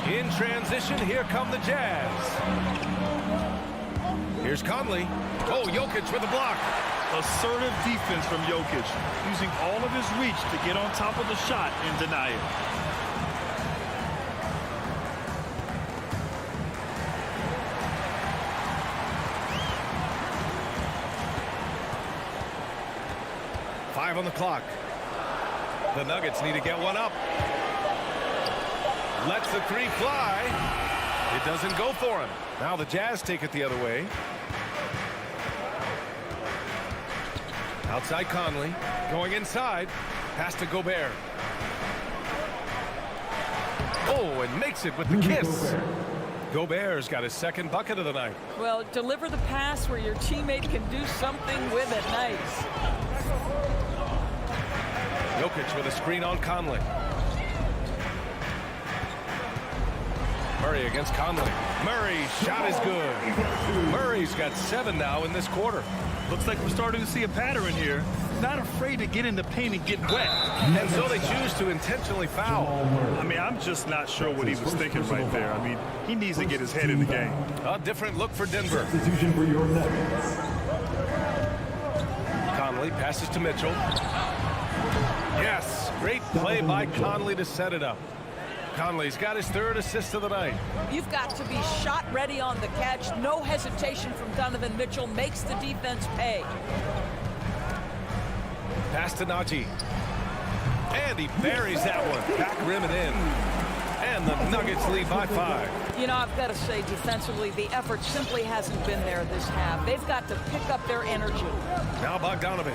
S7: In transition, here come the Jazz. Here's Conley. Oh, Jokic with a block.
S1: Assertive defense from Jokic, using all of his reach to get on top of the shot and deny it.
S7: Five on the clock. The Nuggets need to get one up. Lets the 3 fly. It doesn't go for him. Now the Jazz take it the other way. Outside Conley, going inside, Pass to Gobert. Oh, and makes it with the kiss. Gobert's got his second bucket of the night.
S9: Well, deliver the pass where your teammate can do something with it. Nice.
S7: Jokic with a screen on Conley. Murray against Conley. Murray's shot is good. Murray's got 7 now in this quarter.
S1: Looks like we're starting to see a pattern here. Not afraid to get in the paint and get wet.
S7: And so they choose to intentionally foul.
S1: I mean, I'm just not sure what he was thinking right there. I mean, he needs to get his head in the game.
S7: A different look for Denver.
S10: Substitution for your Nuggets.
S7: Conley passes to Mitchell. Yes, great play by Conley to set it up. Conley's got his 3rd assist of the night.
S9: You've got to be shot ready on the catch. No hesitation from Donovan Mitchell. Makes the defense pay.
S7: Pass to Najee. And he buries that one. Back rim and in. And the Nuggets lead by 5.
S9: You know, I've got to say, defensively, the effort simply hasn't been there this half. They've got to pick up their energy.
S7: Now Bogdanovich.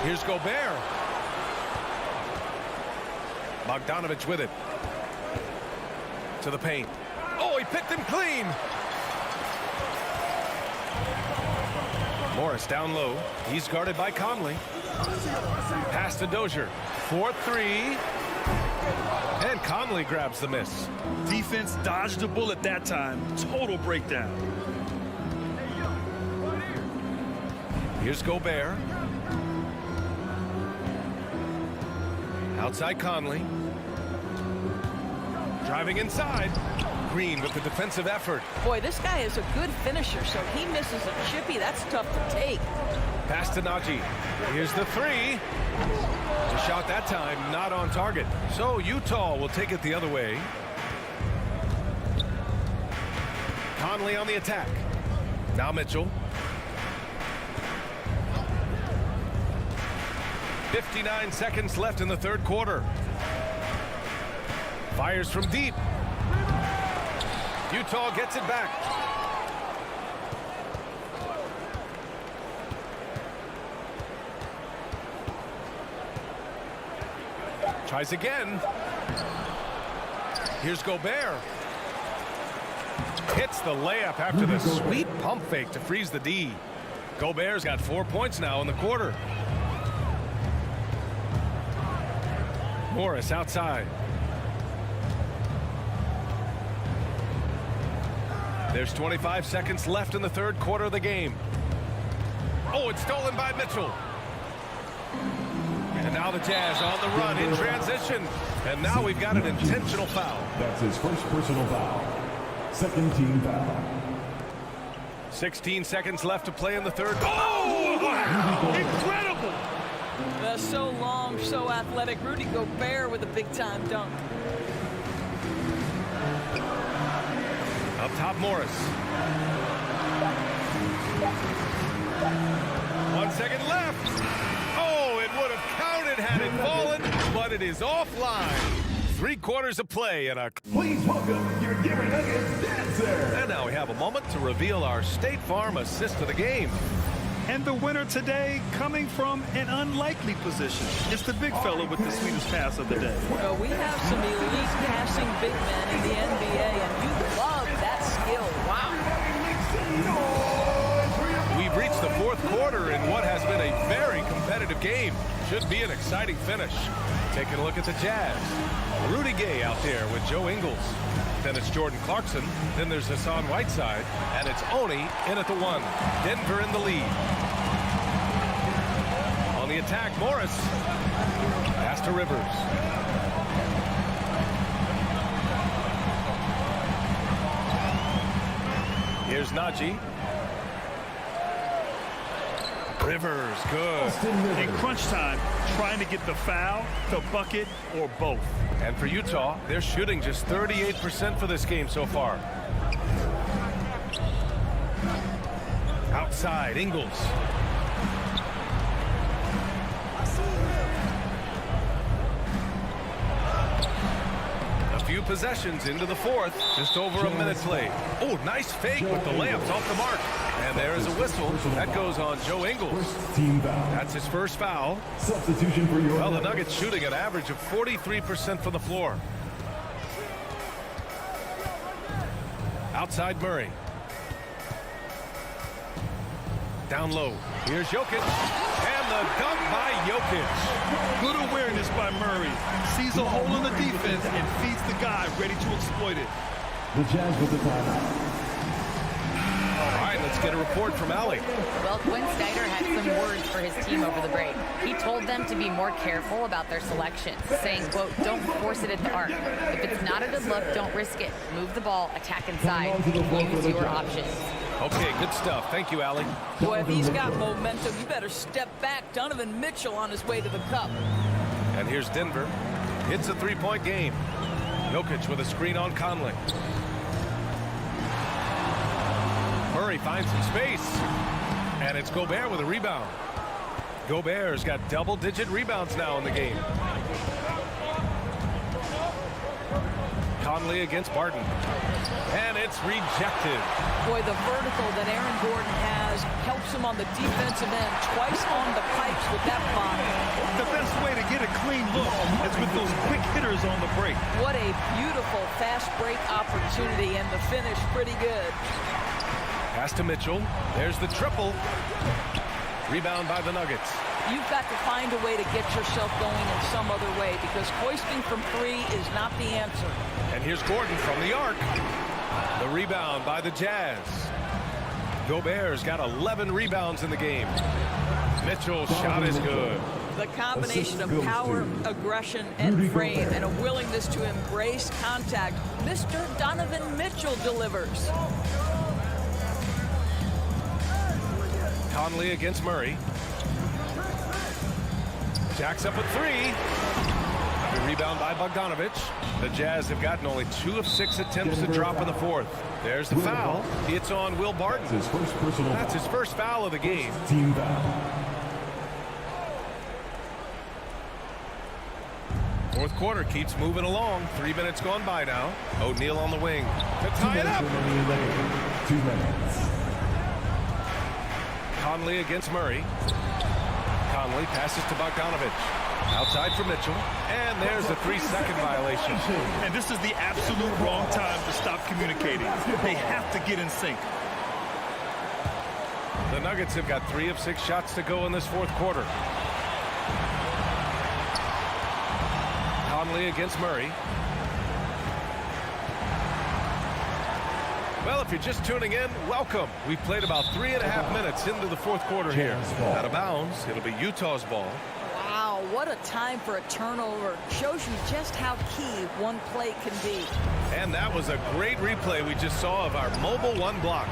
S7: Here's Gobert. Bogdanovich with it. To the paint. Oh, he picked him clean. Morris down low. He's guarded by Conley. Pass to Dozier. 4-3. And Conley grabs the miss.
S1: Defense dodged a bullet that time. Total breakdown.
S7: Here's Gobert. Outside Conley. Driving inside. Green with the defensive effort.
S9: Boy, this guy is a good finisher, so he misses a chippy. That's tough to take.
S7: Pass to Najee. Here's the 3. The shot that time not on target. So Utah will take it the other way. Conley on the attack. Now Mitchell. 59 seconds left in the 3rd quarter. Fires from deep. Utah gets it back. Tries again. Here's Gobert. Hits the layup after the sweet pump fake to freeze the D. Gobert's got 4 points now in the quarter. Morris outside. There's 25 seconds left in the 3rd quarter of the game. Oh, it's stolen by Mitchell. And now the Jazz on the run in transition. And now we've got an intentional foul.
S10: That's his first personal foul. 2nd team foul.
S7: 16 seconds left to play in the 3rd.
S1: Oh! Incredible!
S9: So long, so athletic. Rudy Gobert with a big-time dunk.
S7: Up top, Morris. 1 second left. Oh, it would have counted had it fallen, but it is offline. 3 quarters of play and a...
S10: Please welcome your Denver Nuggets dancer.
S7: And now we have a moment to reveal our State Farm assist of the game.
S1: And the winner today coming from an unlikely position. It's the big fella with the sweetest pass of the day.
S9: Well, we have some elite passing big men in the NBA, and you love that skill. Wow.
S7: We've reached the 4th quarter in what has been a very competitive game. Should be an exciting finish. Taking a look at the Jazz. Rudy Gay out there with Joe Ingles. Then it's Jordan Clarkson. Then there's Hassan Whiteside. And it's Oni in at the 1. Denver in the lead. On the attack, Morris. Pass to Rivers. Here's Najee. Rivers, good.
S1: In crunch time, trying to get the foul, the bucket, or both.
S7: And for Utah, they're shooting just 38% for this game so far. Outside, Ingles. A few possessions into the fourth. Just over a minute played. Oh, nice fake with the layups off the mark. And there is a whistle. That goes on Joe Ingles. That's his first foul.
S10: Substitution for your
S7: Well, the Nuggets shooting an average of 43% from the floor. Outside Murray. Down low. Here's Jokic. And the dunk by Jokic.
S1: Good awareness by Murray. Sees a hole in the defense and feeds the guy ready to exploit it.
S10: The Jazz with the timeout.
S7: All right, let's get a report from Allie.
S8: Well, Quinn Snyder had some words for his team over the break. He told them to be more careful about their selections, saying, quote, don't force it at the arc. If it's not a good look, don't risk it. Move the ball, attack inside, use your options.
S7: Okay, good stuff. Thank you, Allie.
S9: Boy, if he's got momentum, you better step back. Donovan Mitchell on his way to the cup.
S7: And here's Denver. It's a three-point game. Jokic with a screen on Conley. Murray finds some space. And it's Gobert with a rebound. Gobert's got double-digit rebounds now in the game. Conley against Barton. And it's rejected.
S9: Boy, the vertical that Aaron Gordon has helps him on the defensive end. Twice on the pipes with that body.
S1: The best way to get a clean look is with those quick hitters on the break.
S9: What a beautiful fast break opportunity, and the finish pretty good.
S7: Pass to Mitchell. There's the triple. Rebound by the Nuggets.
S9: You've got to find a way to get yourself going in some other way, because hoisting from three is not the answer.
S7: And here's Gordon from the arc. The rebound by the Jazz. Gobert's got 11 rebounds in the game. Mitchell's shot is good.
S9: The combination of power, aggression, and frame, and a willingness to embrace contact. Mr. Donovan Mitchell delivers.
S7: Conley against Murray. Jacks up a three. The rebound by Bogdanovich. The Jazz have gotten only 2 of 6 attempts to drop in the fourth. There's the foul. It's on Will Barton. That's his first foul of the game.
S10: Team foul.
S7: Fourth quarter keeps moving along. 3 minutes gone by now. O'Neal on the wing to tie it up.
S10: 2 minutes.
S7: Conley against Murray. Conley passes to Bogdanovich. Outside for Mitchell. And there's a 3-second violation.
S1: And this is the absolute wrong time to stop communicating. They have to get in sync.
S7: The Nuggets have got 3 of 6 shots to go in this fourth quarter. Conley against Murray. Well, if you're just tuning in, welcome. We've played about 3.5 minutes into the fourth quarter here. Out of bounds, it'll be Utah's ball.
S9: Wow, what a time for a turnover. Shows you just how key one play can be.
S7: And that was a great replay we just saw of our mobile one block.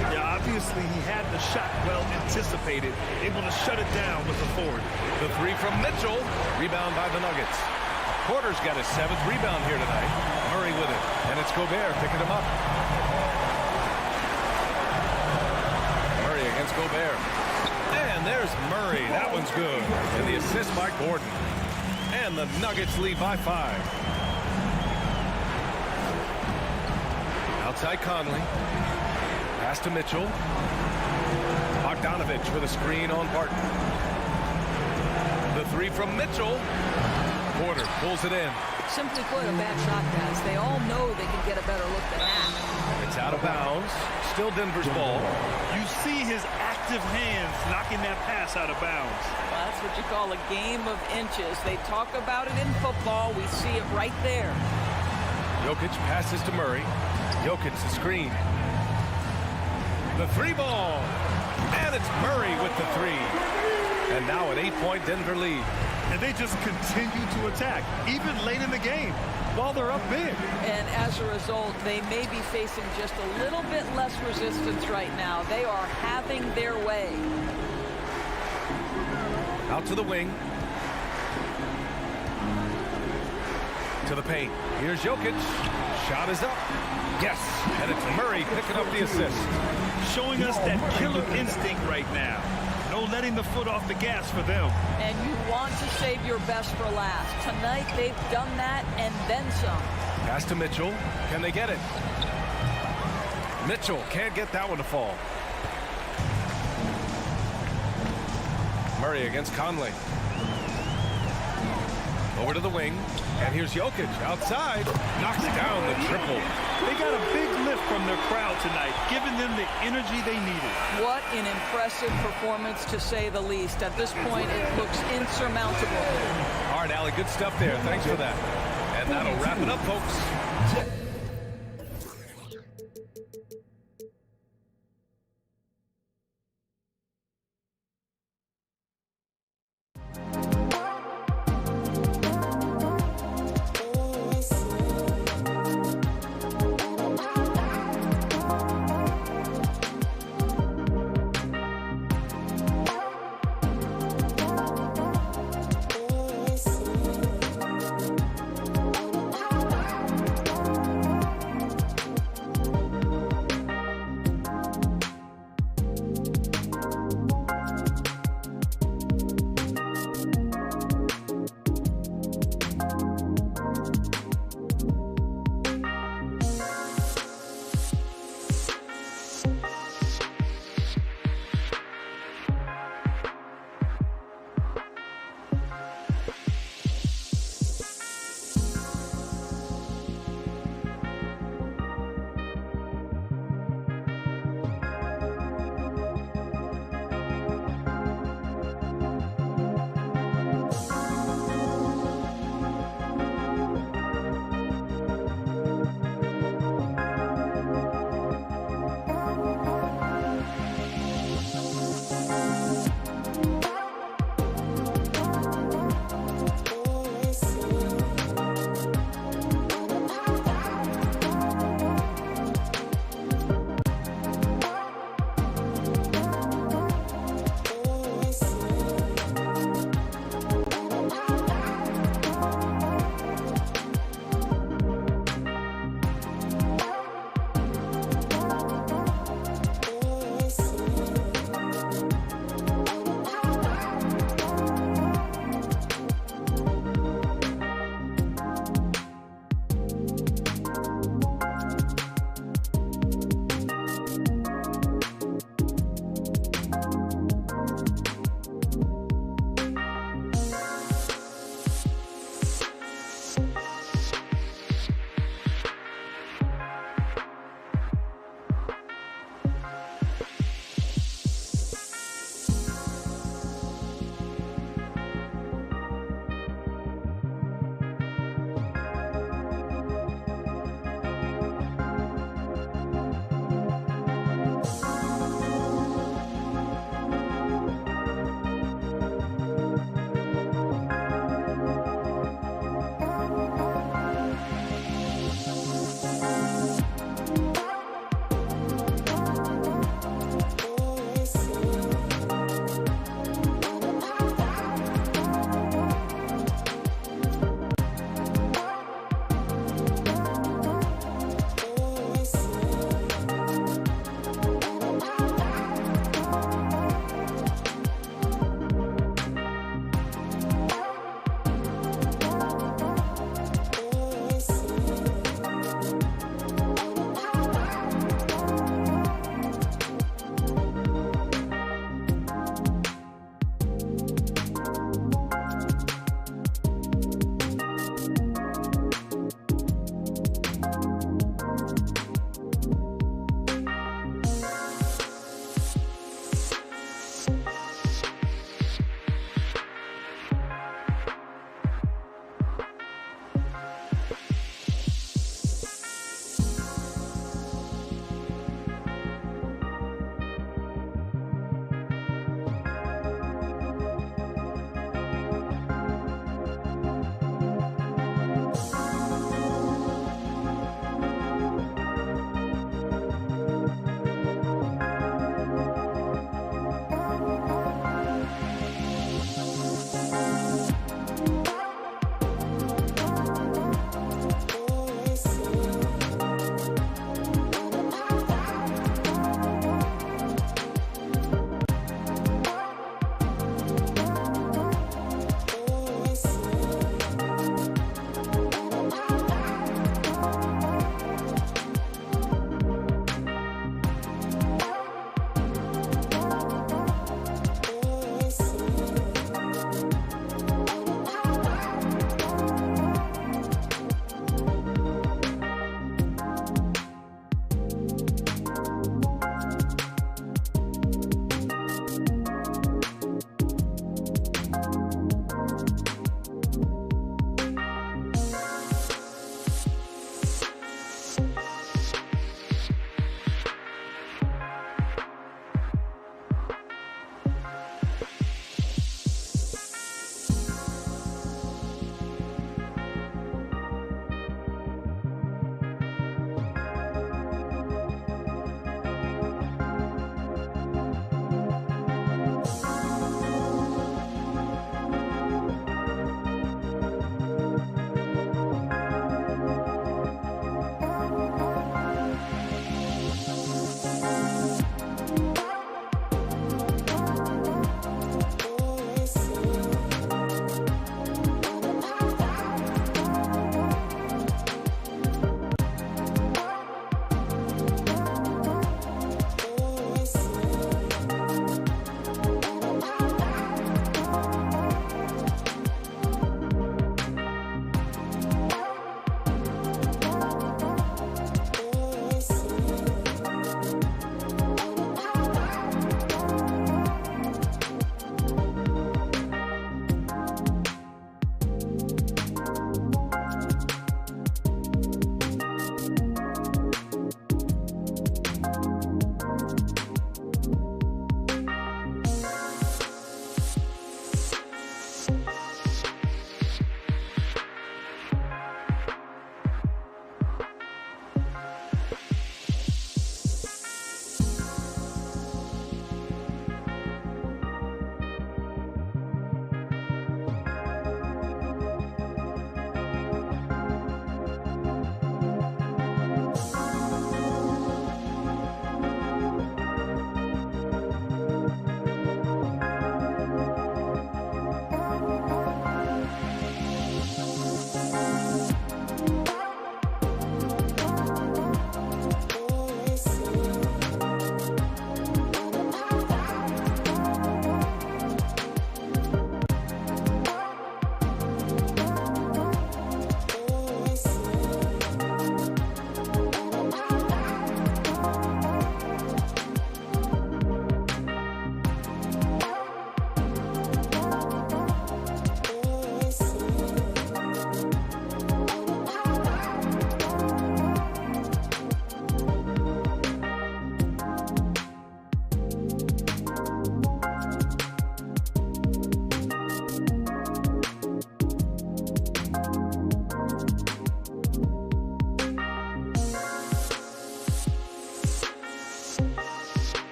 S1: Yeah, obviously he had the shot well anticipated, able to shut it down with the forward.
S7: The three from Mitchell, rebound by the Nuggets. Porter's got his 7th rebound here tonight. Murray with it, and it's Gobert picking him up. Murray against Gobert. And there's Murray. That one's good. And the assist by Gordon. And the Nuggets lead by 5. Outside Conley. Pass to Mitchell. Bogdanovich with a screen on Barton. The three from Mitchell. Porter pulls it in.
S9: Simply put, a bad shot, guys. They all know they can get a better look than that.
S7: It's out of bounds. Still Denver's ball.
S1: You see his active hands knocking that pass out of bounds.
S9: Well, that's what you call a game of inches. They talk about it in football. We see it right there.
S7: Jokic passes to Murray. Jokic the screen. The 3 ball. And it's Murray with the 3. And now an 8-point Denver lead.
S1: And they just continue to attack, even late in the game, while they're up big.
S9: And as a result, they may be facing just a little bit less resistance right now. They are having their way.
S7: Out to the wing. To the paint. Here's Jokic. Shot is up. Yes. And it's Murray picking up the assist.
S1: Showing us that killer instinct right now. No letting the foot off the gas for them.
S9: And you want to save your best for last. Tonight, they've done that and then some.
S7: Pass to Mitchell. Can they get it? Mitchell can't get that one to fall. Murray against Conley. Over to the wing. And here's Jokic outside. Knocks down the triple.
S1: They got a big lift from their crowd tonight, giving them the energy they needed.
S9: What an impressive performance, to say the least. At this point, it looks insurmountable.
S7: All right, Allie, good stuff there. Thanks for that. And that'll wrap it up, folks.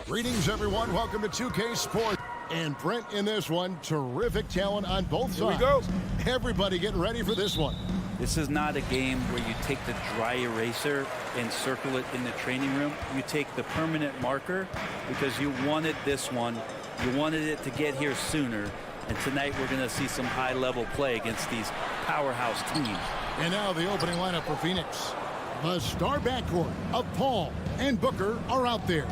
S2: Greetings, everyone. Welcome to 2K Sports. And Brent in this one, terrific talent on both sides.
S3: Here we go.
S2: Everybody getting ready for this one.
S11: This is not a game where you take the dry eraser and circle it in the training room. You take the permanent marker because you wanted this one. You wanted it to get here sooner. And tonight we're going to see some high-level play against these powerhouse teams.
S2: And now the opening lineup for Phoenix. The star backcourt of Paul and Booker are out there.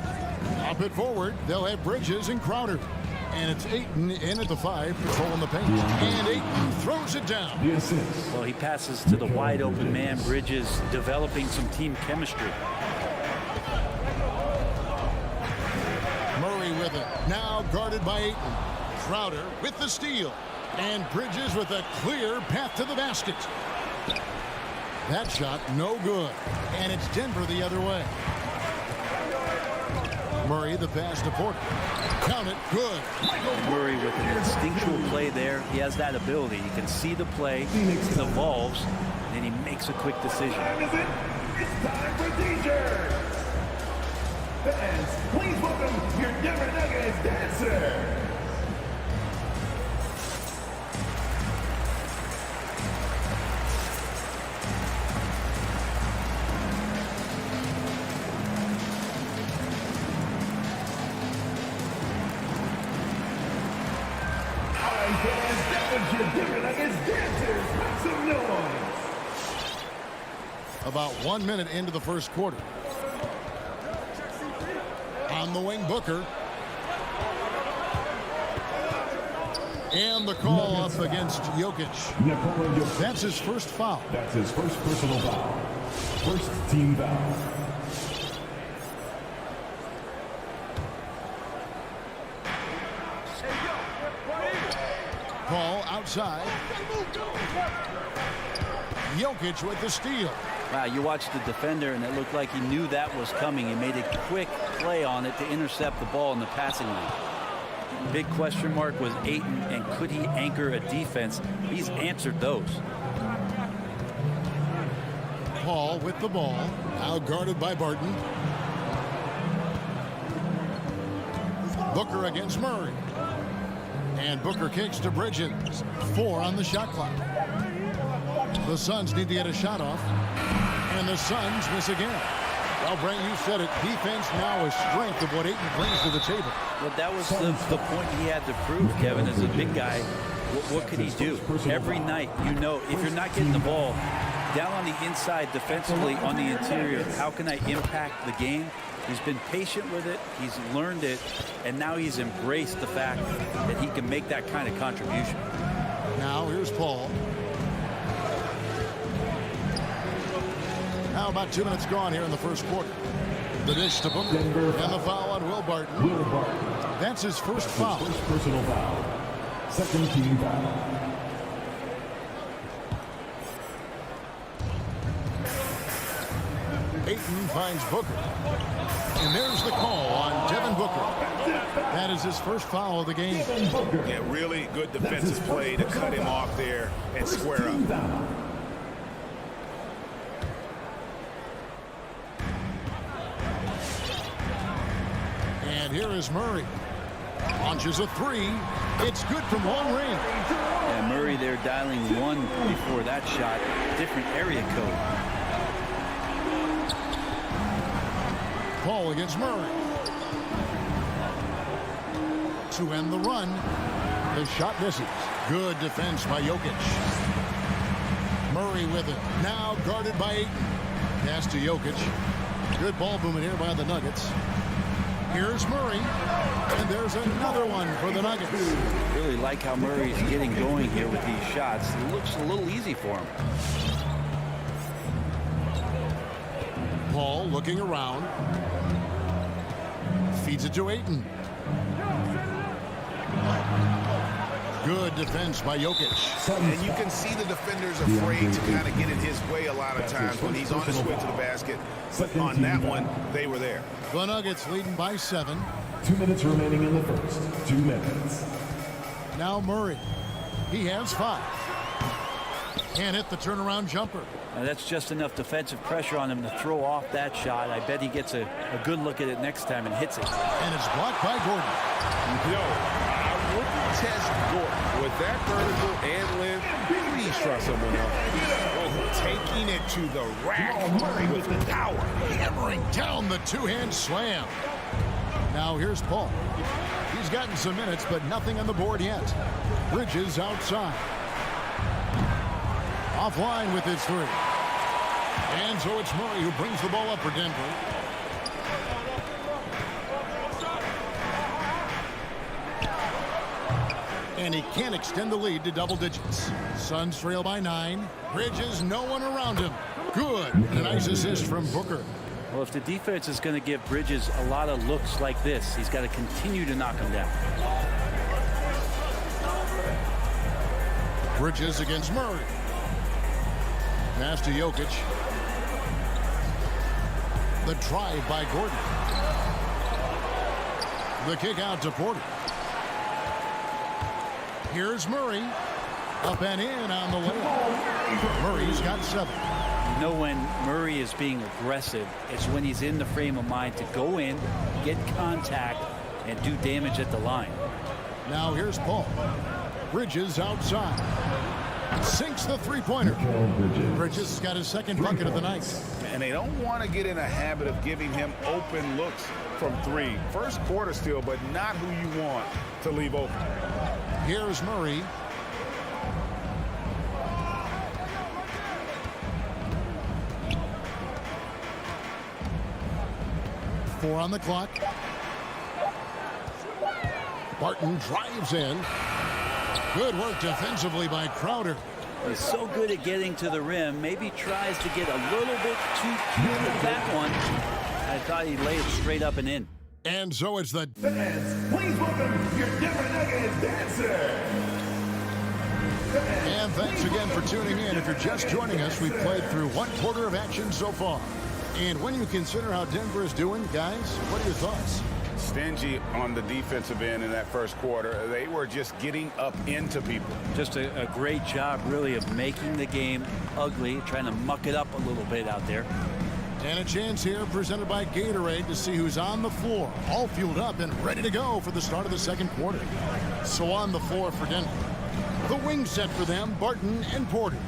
S2: Up at forward, they'll have Bridges and Crowder. And it's Ayton in at the 5, controlling the paint. And Ayton throws it down.
S11: Well, he passes to the wide-open man. Bridges developing some team chemistry.
S2: Murray with it. Now guarded by Ayton. Crowder with the steal. And Bridges with a clear path to the basket. That shot no good. And it's Denver the other way. Murray the pass to Porter. Count it. Good.
S11: Murray with an instinctual play there. He has that ability. He can see the play. He evolves. And then he makes a quick decision.
S10: It's time for DJ. Fans, please welcome your Denver Nuggets dancer.
S2: About 1 minute into the first quarter. On the wing, Booker. And the call up against Jokic. That's his first foul.
S10: That's his first personal foul. First team foul.
S2: Paul outside. Jokic with the steal.
S11: Wow, you watched the defender, and it looked like he knew that was coming. He made a quick play on it to intercept the ball in the passing lane. Big question mark was Ayton, and could he anchor a defense? He's answered those.
S2: Paul with the ball. Now guarded by Barton. Booker against Murray. And Booker kicks to Bridges. 4 on the shot clock. The Suns need to get a shot off. And the Suns miss again. Well, Brent, you said it. Defense now a strength of what Ayton brings to the table.
S11: Well, that was the point he had to prove, Kevin, as a big guy. What could he do? Every night, you know, if you're not getting the ball down on the inside defensively on the interior, how can I impact the game? He's been patient with it. He's learned it. And now he's embraced the fact that he can make that kind of contribution.
S2: Now here's Paul. Now about 2 minutes gone here in the first quarter. The dish to Booker. And the foul on Will Barton. That's his first foul.
S10: First personal foul. Second team foul.
S2: Ayton finds Booker. And there's the call on Devin Booker. That is his first foul of the game.
S3: Yeah, really good defensive play to cut him off there and square up.
S2: And here is Murray. Launches a 3. It's good from long range.
S11: Yeah, Murray there dialing 1 before that shot. Different area code.
S2: Paul against Murray. To end the run. The shot misses. Good defense by Jokic. Murray with it. Now guarded by Ayton. Pass to Jokic. Good ball movement here by the Nuggets. Here's Murray. And there's another one for the Nuggets.
S11: Really like how Murray's getting going here with these shots. It looks a little easy for him.
S2: Paul looking around. Feeds it to Ayton. Good defense by Jokic.
S3: And you can see the defenders afraid to kind of get in his way a lot of times when he's on his way to the basket. But on that one, they were there.
S2: The Nuggets leading by 7.
S10: 2 minutes remaining in the first. 2 minutes.
S2: Now Murray. He has 5. Can't hit the turnaround jumper.
S11: That's just enough defensive pressure on him to throw off that shot. I bet he gets a good look at it next time and hits it.
S2: And it's blocked by Gordon.
S3: Yo, I wouldn't test Gordon with that vertical and length. Please try someone else. Oh, taking it to the rack with power.
S2: Hammering down the two-hand slam. Now here's Paul. He's gotten some minutes, but nothing on the board yet. Bridges outside. Offline with his three. And so it's Murray who brings the ball up for Denver. And he can't extend the lead to double digits. Suns trail by 9. Bridges, no one around him. Good. And a nice assist from Booker.
S11: Well, if the defense is going to give Bridges a lot of looks like this, he's got to continue to knock him down.
S2: Bridges against Murray. Pass to Jokic. The drive by Gordon. The kick out to Porter. Here's Murray. Up and in on the layup. Murray's got 7.
S11: You know when Murray is being aggressive, it's when he's in the frame of mind to go in, get contact, and do damage at the line.
S2: Now here's Paul. Bridges outside. Sinks the three-pointer. Bridges has got his second bucket of the night.
S5: And they don't want to get in a habit of giving him open looks from 3. First quarter still, but not who you want to leave open.
S2: Here's Murray. Four on the clock. Barton drives in. Good work defensively by Crowder.
S11: He's so good at getting to the rim. Maybe tries to get a little bit too cute with that one. I thought he laid it straight up and in.
S2: And so it's the
S10: fans. Please welcome your Denver Nuggets dancer.
S2: And thanks again for tuning in. If you're just joining us, we've played through 1 quarter of action so far. And when you consider how Denver is doing, guys, what are your thoughts?
S5: Stingy on the defensive end in that first quarter. They were just getting up into people.
S11: Just a great job, really, of making the game ugly, trying to muck it up a little bit out there.
S2: And a chance here presented by Gatorade to see who's on the floor, all fueled up and ready to go for the start of the second quarter. So on the floor for Denver. The wing set for them, Barton and Porter.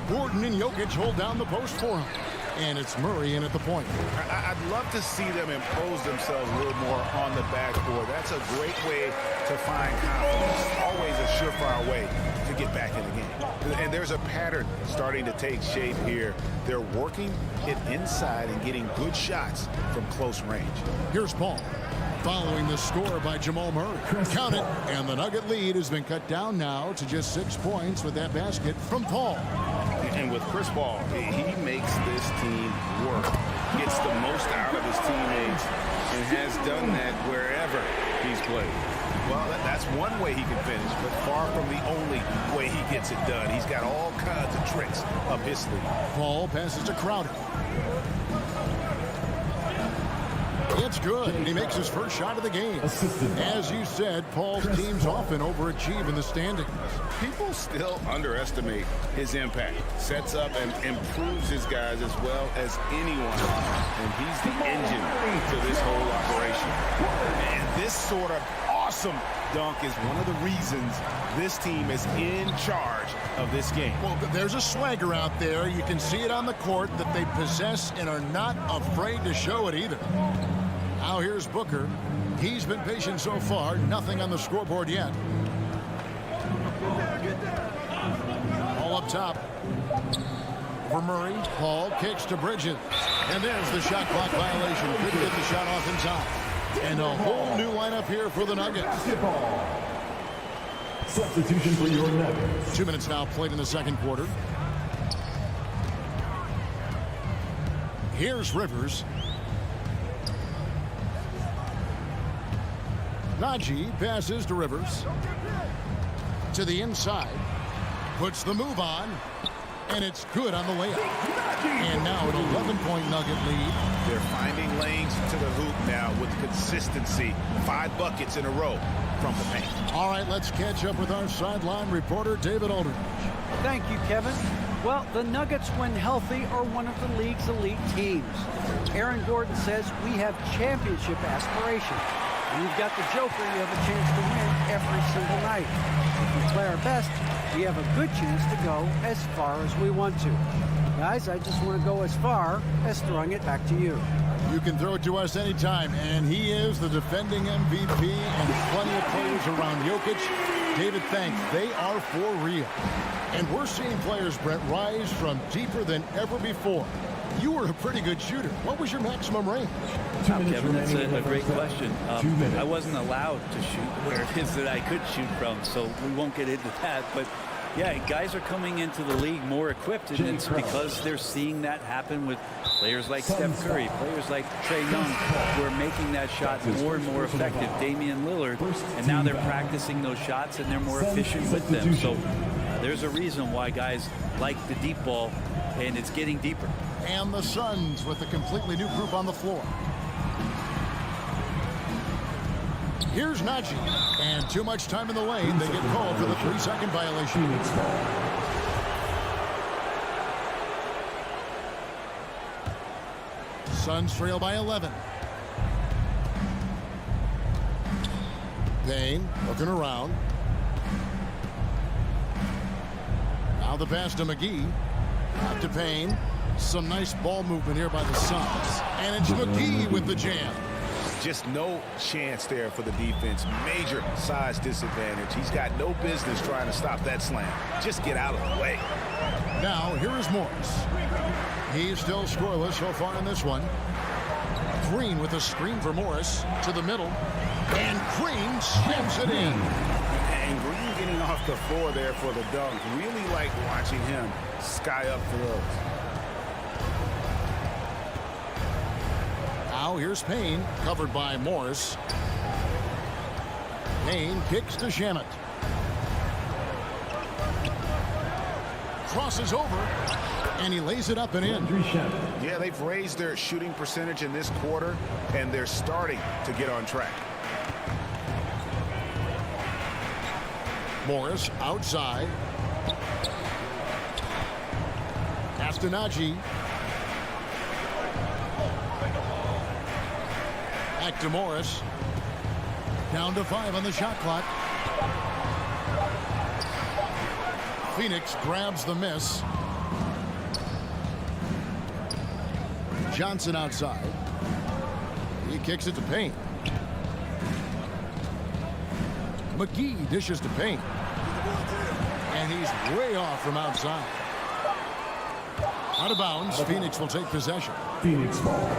S2: Gordon and Jokic hold down the post for him. And it's Murray in at the point.
S5: I'd love to see them impose themselves a little more on the backboard. That's a great way to find confidence. Always a surefire way to get back in the game. And there's a pattern starting to take shape here. They're working it inside and getting good shots from close range.
S2: Here's Paul. Following the score by Jamal Murray. Count it. And the Nugget lead has been cut down now to just 6 points with that basket from Paul.
S5: And with Chris Paul, he makes this team work, gets the most out of his teammates, and has done that wherever he's played. Well, that's one way he can finish, but far from the only way he gets it done. He's got all kinds of tricks up his sleeve.
S2: Paul passes to Crowder. It's good. He makes his first shot of the game. As you said, Paul's teams often overachieve in the standings.
S3: People still underestimate his impact. Sets up and improves his guys as well as anyone. And he's the engine to this whole operation.
S5: And this sort of awesome dunk is one of the reasons this team is in charge of this game.
S2: Well, there's a swagger out there. You can see it on the court that they possess and are not afraid to show it either. Now here's Booker. He's been patient so far. Nothing on the scoreboard yet. All up top. For Murray. Paul kicks to Bridges. And there's the shot clock violation. Couldn't get the shot off in time. And a whole new lineup here for the Nuggets.
S10: Substitution for your Nuggets.
S2: 2 minutes now played in the second quarter. Here's Rivers. Najee passes to Rivers. To the inside. Puts the move on. And it's good on the layup. And now an 11-point Nugget lead.
S5: They're finding lanes to the hoop now with consistency. 5 buckets in a row from the paint.
S2: All right, let's catch up with our sideline reporter, David Aldridge.
S6: Thank you, Kevin. Well, the Nuggets, when healthy, are one of the league's elite teams. Aaron Gordon says we have championship aspirations. When you've got the Joker, you have a chance to win every single night. If we play our best, we have a good chance to go as far as we want to. Guys, I just want to go as far as throwing it back to you.
S2: You can throw it to us anytime, and he is the defending MVP and plenty of players around Jokic. David, thanks. They are for real. And we're seeing players, Brett, rise from deeper than ever before. You were a pretty good shooter. What was your maximum range?
S11: Kevin, that's a great question. I wasn't allowed to shoot where it is that I could shoot from, so we won't get into that. But yeah, guys are coming into the league more equipped, and it's because they're seeing that happen with players like Steph Curry, players like Trae Young, who are making that shot more and more effective. Damian Lillard, and now they're practicing those shots, and they're more efficient with them. So there's a reason why guys like the deep ball, and it's getting deeper.
S2: And the Suns with a completely new group on the floor. Here's Najee, and too much time in the lane. They get called for the 3-second violation. Suns trail by 11. Payne looking around. Now the pass to McGee. Out to Payne. Some nice ball movement here by the Suns. And it's McGee with the jam.
S5: Just no chance there for the defense. Major size disadvantage. He's got no business trying to stop that slam. Just get out of the way.
S2: Now, here is Morris. He's still scoreless so far in this one. Green with a screen for Morris to the middle. And Green slams it in.
S5: And Green getting off the floor there for the dunk. Really like watching him sky up for those.
S2: Now here's Payne, covered by Morris. Payne kicks to Shamet. Crosses over, and he lays it up and in.
S5: Yeah, they've raised their shooting percentage in this quarter, and they're starting to get on track.
S2: Morris outside. Pass to Najee. Back to Morris. Down to 5 on the shot clock. Phoenix grabs the miss. Johnson outside. He kicks it to Payne. McGee dishes to Payne. And he's way off from outside. Out of bounds. Phoenix will take possession.
S10: Phoenix ball.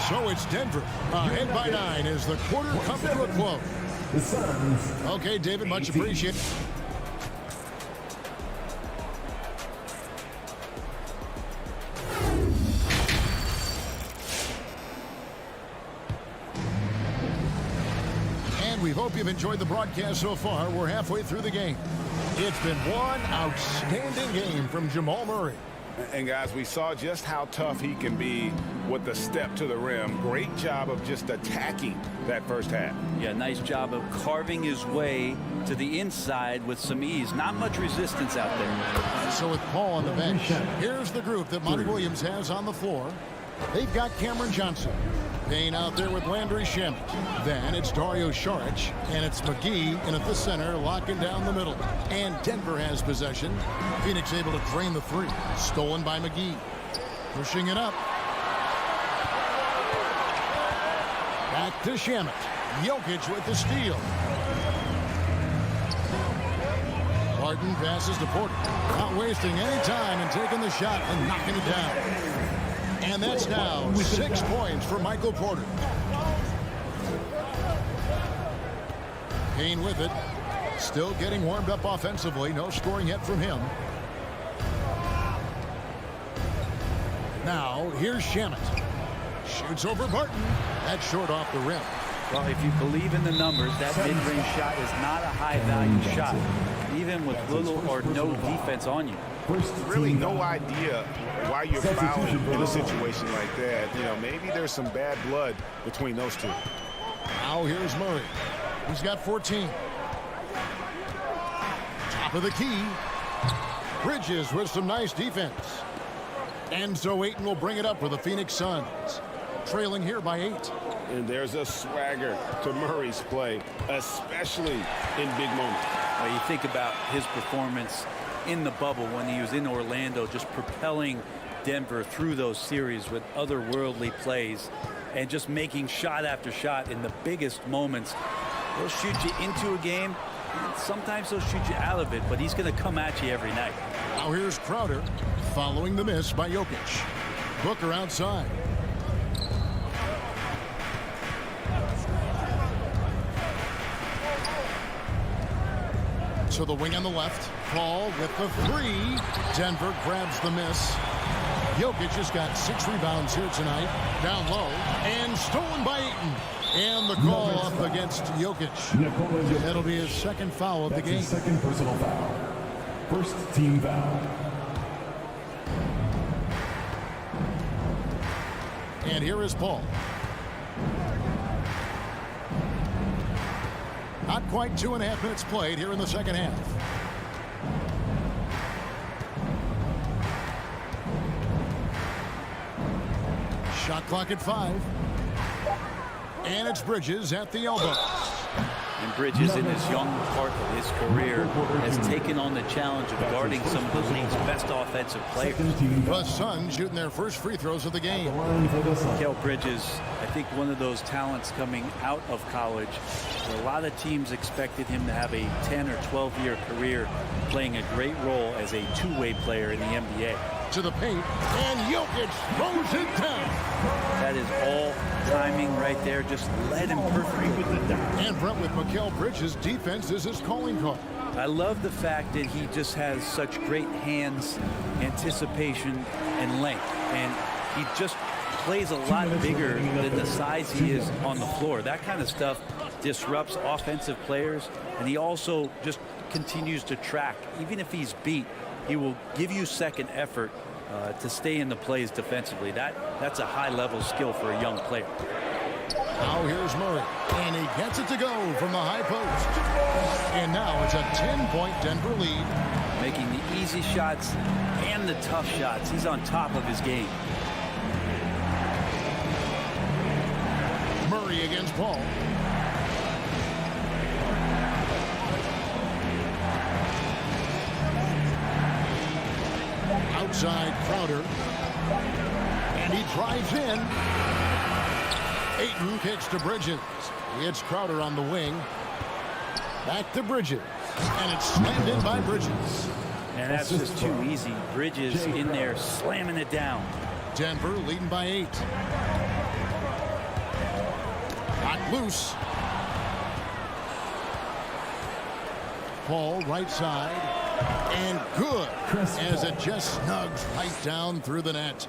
S2: So it's Denver ahead by 9 as the quarter comes to a close. Okay, David, much appreciated. And we hope you've enjoyed the broadcast so far. We're halfway through the game. It's been one outstanding game from Jamal Murray.
S5: And guys, we saw just how tough he can be with the step to the rim. Great job of just attacking that first half.
S11: Yeah, nice job of carving his way to the inside with some ease. Not much resistance out there.
S2: So with Paul on the bench, here's the group that Monty Williams has on the floor. They've got Cameron Johnson. Payne out there with Landry Shamet. Then it's Dario Saric, and it's McGee in at the center, locking down the middle. And Denver has possession. Phoenix able to drain the 3. Stolen by McGee. Pushing it up. Back to Shamet. Jokic with the steal. Barton passes to Porter. Not wasting any time and taking the shot and knocking it down. And that's now 6 points for Michael Porter. Payne with it. Still getting warmed up offensively. No scoring yet from him. Now, here's Shamet. Shoots over Barton. That's short off the rim.
S11: Well, if you believe in the numbers, that mid-range shot is not a high-value shot, even with little or no defense on you.
S5: Really no idea why you're fouling in a situation like that. You know, maybe there's some bad blood between those two.
S2: Now here's Murray. He's got 14. Top of the key. Bridges with some nice defense. And so Ayton will bring it up for the Phoenix Suns. Trailing here by 8.
S3: And there's a swagger to Murray's play, especially in big moments.
S11: Well, you think about his performance in the bubble when he was in Orlando, just propelling Denver through those series with otherworldly plays and just making shot after shot in the biggest moments. They'll shoot you into a game. Sometimes they'll shoot you out of it, but he's going to come at you every night.
S2: Now here's Crowder following the miss by Jokic. Booker outside. To the wing on the left. Paul with the 3. Denver grabs the miss. Jokic has got 6 rebounds here tonight. Down low and stolen by Ayton. And the call up against Jokic. That'll be his second foul of the game.
S10: Second personal foul. First team foul.
S2: And here is Paul. Not quite 2.5 minutes played here in the second half. Shot clock at 5. And it's Bridges at the elbow.
S11: And Bridges, in his young part of his career, has taken on the challenge of guarding some of the league's best offensive players.
S2: The Suns shooting their first free throws of the game.
S11: Mikal Bridges, I think one of those talents coming out of college. A lot of teams expected him to have a 10 or 12-year career playing a great role as a two-way player in the NBA.
S2: To the paint, and Jokic throws it down.
S11: That is all timing right there. Just led him perfectly.
S2: And Brett, with Mikal Bridges' defense is his calling card.
S11: I love the fact that he just has such great hands, anticipation, and length. And he just plays a lot bigger than the size he is on the floor. That kind of stuff disrupts offensive players, and he also just continues to track. Even if he's beat, he will give you second effort to stay in the plays defensively. That's a high-level skill for a young player.
S2: Now here's Murray, and he gets it to go from the high post. And now it's a 10-point Denver lead.
S11: Making the easy shots and the tough shots. He's on top of his game.
S2: Murray against Paul. Outside Crowder. And he drives in. Ayton kicks to Bridges. It's Crowder on the wing. Back to Bridges. And it's slammed in by Bridges.
S11: And that's just too easy. Bridges in there slamming it down.
S2: Denver leading by 8. Not loose. Paul right side. And good as it just snugs right down through the net.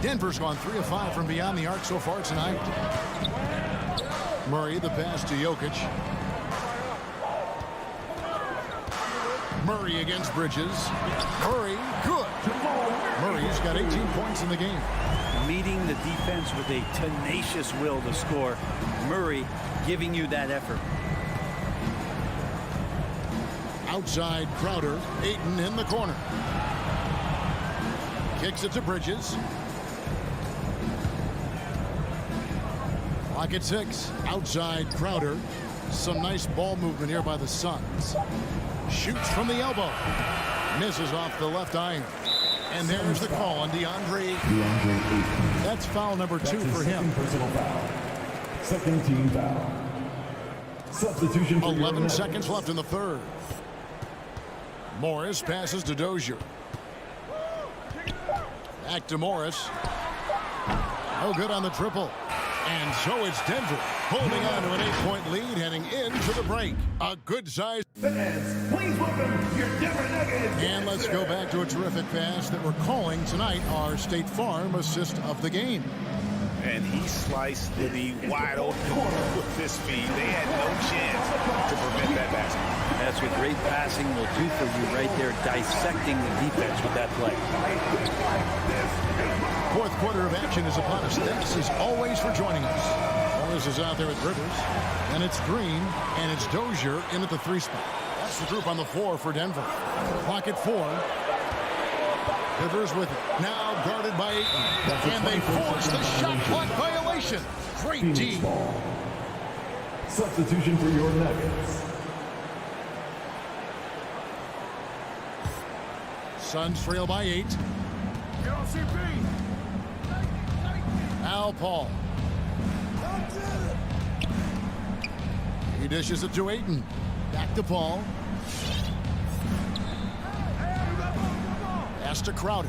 S2: Denver's gone 3 of 5 from beyond the arc so far tonight. Murray the pass to Jokic. Murray against Bridges. Murray, good. Murray's got 18 points in the game.
S11: Meeting the defense with a tenacious will to score. Murray giving you that effort.
S2: Outside Crowder. Ayton in the corner. Kicks it to Bridges. Clock at 6. Outside Crowder. Some nice ball movement here by the Suns. Shoots from the elbow. Misses off the left iron. And there's the call on DeAndre Ayton. That's foul number 2 for him.
S10: Personal foul. Second team foul. Substitution for
S2: 11 seconds left in the third. Morris passes to Dozier. Back to Morris. No good on the triple. And so it's Denver holding on to an 8-point lead heading into the break. A good size.
S10: Fans, please welcome your Denver Nuggets.
S2: And let's go back to a terrific pass that we're calling tonight our State Farm assist of the game.
S5: And he sliced the wide open with his feet. They had no chance to prevent that basket.
S11: That's what great passing will do for you right there, dissecting the defense with that play.
S2: Fourth quarter of action is upon us. Thanks as always for joining us. Dallas is out there with Rivers. And it's Green. And it's Dozier in at the 3 spot. That's the group on the floor for Denver. Clock at 4. Rivers with it. Now guarded by Ayton. And they force the shot clock violation. Great D.
S10: Substitution for your Nuggets.
S2: Suns trail by 8. Al Paul. He dishes it to Ayton. Back to Paul. Pass to Crowder.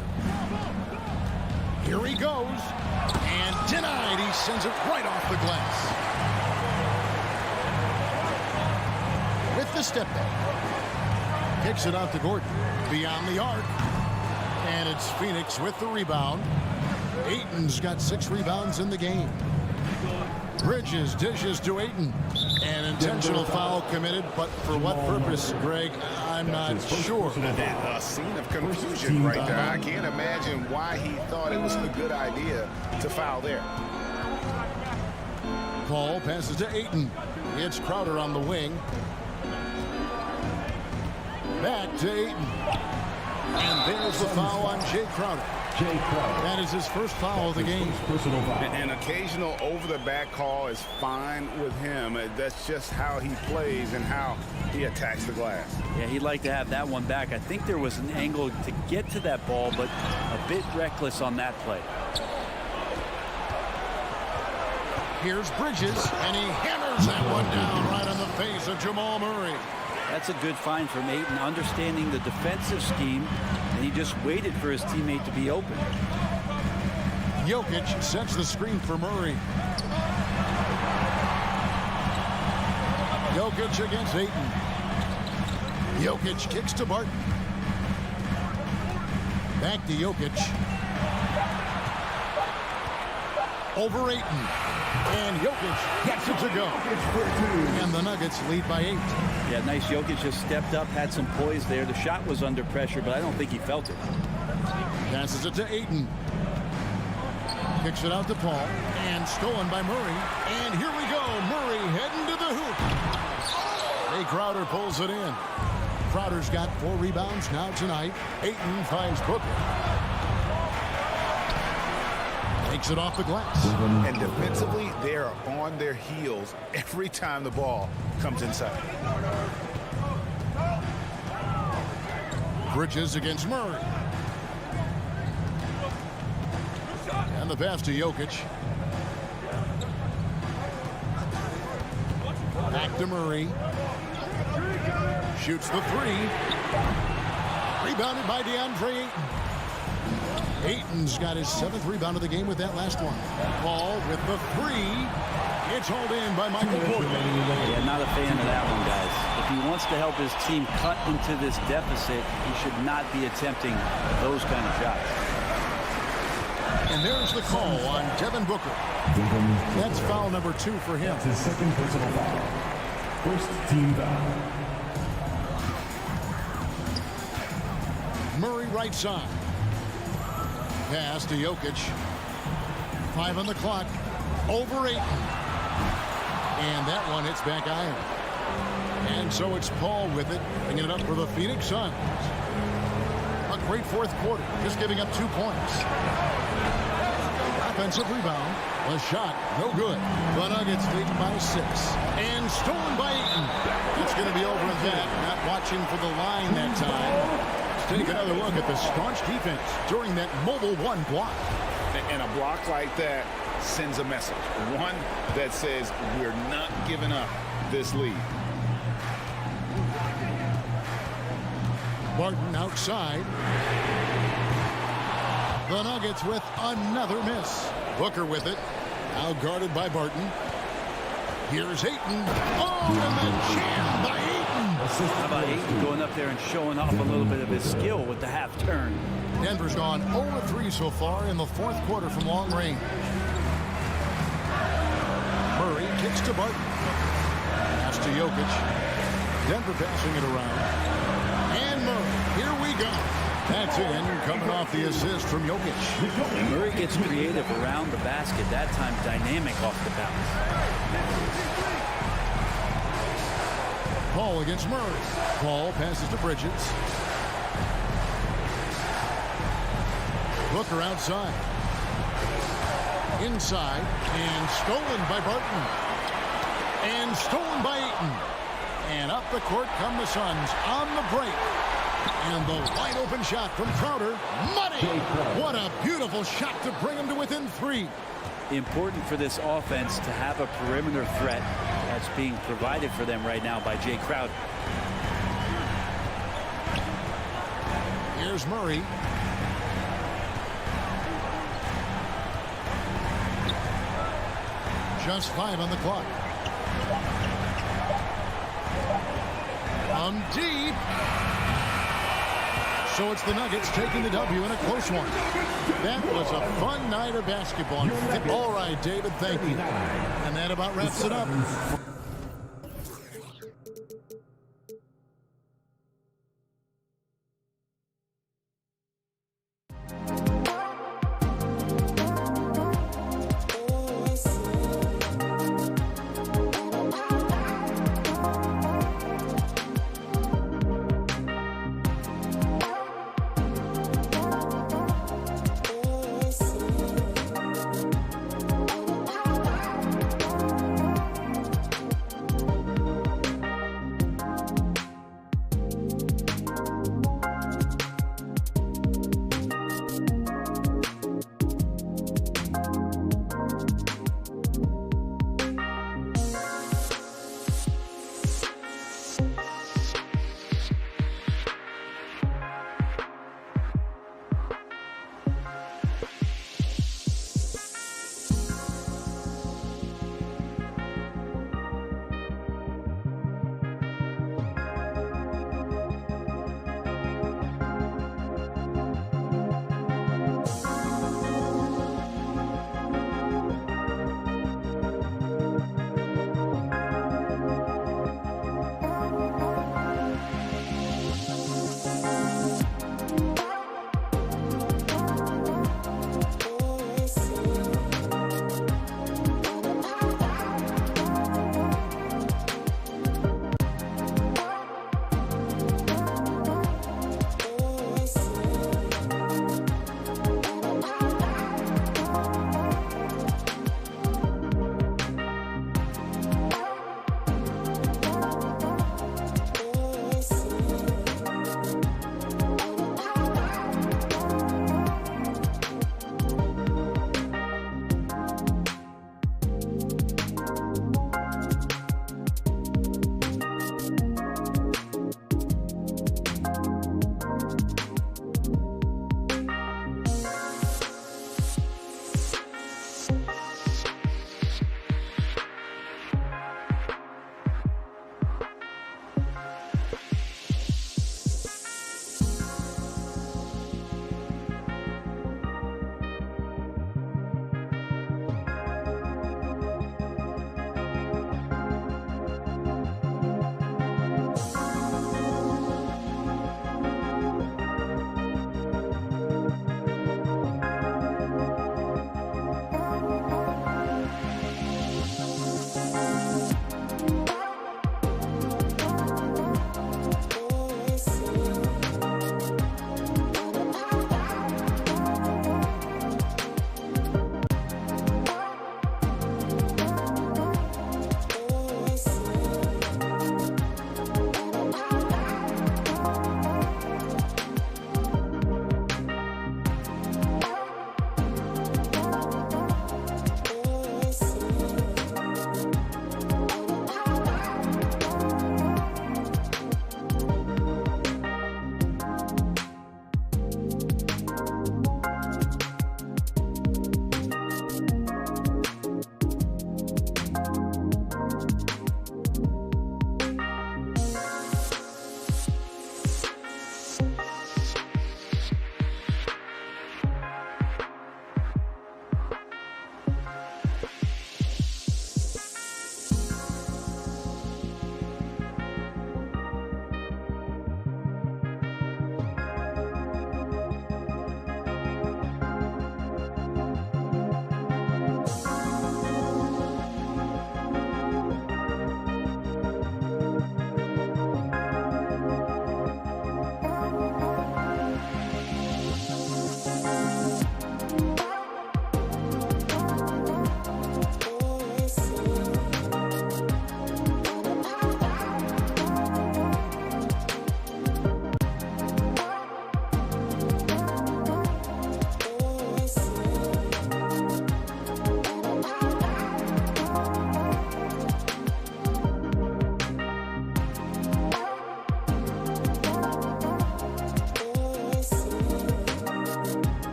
S2: Here he goes. And denied. He sends it right off the glass. With the step back. Kicks it out to Gordon. Beyond the arc. And it's Phoenix with the rebound. Ayton's got 6 rebounds in the game. Bridges dishes to Ayton. An intentional foul committed, but for what purpose, Greg? I'm not sure.
S5: A scene of confusion right there. I can't imagine why he thought it was a good idea to foul there.
S2: Paul passes to Ayton. It's Crowder on the wing. Back to Ayton. And there's the foul on Jay Crowder. That is his first foul of the game.
S5: An occasional over-the-back call is fine with him. That's just how he plays and how he attacks the glass.
S11: Yeah, he'd like to have that one back. I think there was an angle to get to that ball, but a bit reckless on that play.
S2: Here's Bridges, and he hammers that one down right on the face of Jamal Murray.
S11: That's a good find from Ayton, understanding the defensive scheme, and he just waited for his teammate to be open.
S2: Jokic sets the screen for Murray. Jokic against Ayton. Jokic kicks to Barton. Back to Jokic. Over Ayton. And Jokic gets it to go. And the Nuggets lead by 8.
S11: Yeah, nice. Jokic just stepped up, had some poise there. The shot was under pressure, but I don't think he felt it.
S2: Passes it to Ayton. Kicks it out to Paul. And stolen by Murray. And here we go. Murray heading to the hoop. Jay Crowder pulls it in. Crowder's got 4 rebounds now tonight. Ayton finds Booker. Takes it off the glass.
S5: And defensively, they are on their heels every time the ball comes inside.
S2: Bridges against Murray. And the pass to Jokic. Back to Murray. Shoots the 3. Rebounded by DeAndre Ayton. Ayton's got his 7th rebound of the game with that last one. Paul with the 3. It's hauled in by Michael Porter.
S11: Yeah, not a fan of that one, guys. If he wants to help his team cut into this deficit, he should not be attempting those kind of shots.
S2: And there's the call on Devin Booker. That's foul number 2 for him.
S10: His second personal foul. First team foul.
S2: Murray right side. Pass to Jokic. 5 on the clock. Over 8. And that one hits back iron. And so it's Paul with it, bringing it up for the Phoenix Suns. A great 4th quarter, just giving up 2 points. Offensive rebound. A shot, no good. The Nuggets lead by 6. And stolen by Ayton. It's going to be over in that. Not watching for the line that time. Take another look at the staunch defense during that mobile 1 block.
S5: And a block like that sends a message. One that says we're not giving up this lead.
S2: Barton outside. The Nuggets with another miss. Booker with it. Now guarded by Barton. Here's Ayton. Oh, and the jam by Ayton.
S11: How about Ayton going up there and showing off a little bit of his skill with the half turn?
S2: Denver's gone 0-3 so far in the 4th quarter from long range. Murray kicks to Barton. Pass to Jokic. Denver passing it around. And Murray, here we go. That's in, coming off the assist from Jokic.
S11: Murray gets creative around the basket. That time, dynamic off the bounce.
S2: Paul against Murray. Paul passes to Bridges. Booker outside. Inside, and stolen by Barton. And stolen by Ayton. And up the court come the Suns on the break. And the wide open shot from Crowder. Money! What a beautiful shot to bring him to within 3.
S11: Important for this offense to have a perimeter threat that's being provided for them right now by Jay Crowder.
S2: Here's Murray. Just 5 on the clock. From deep. So it's the Nuggets taking the W in a close one. That was a fun night of basketball. All right, David, thank you. And that about wraps it up.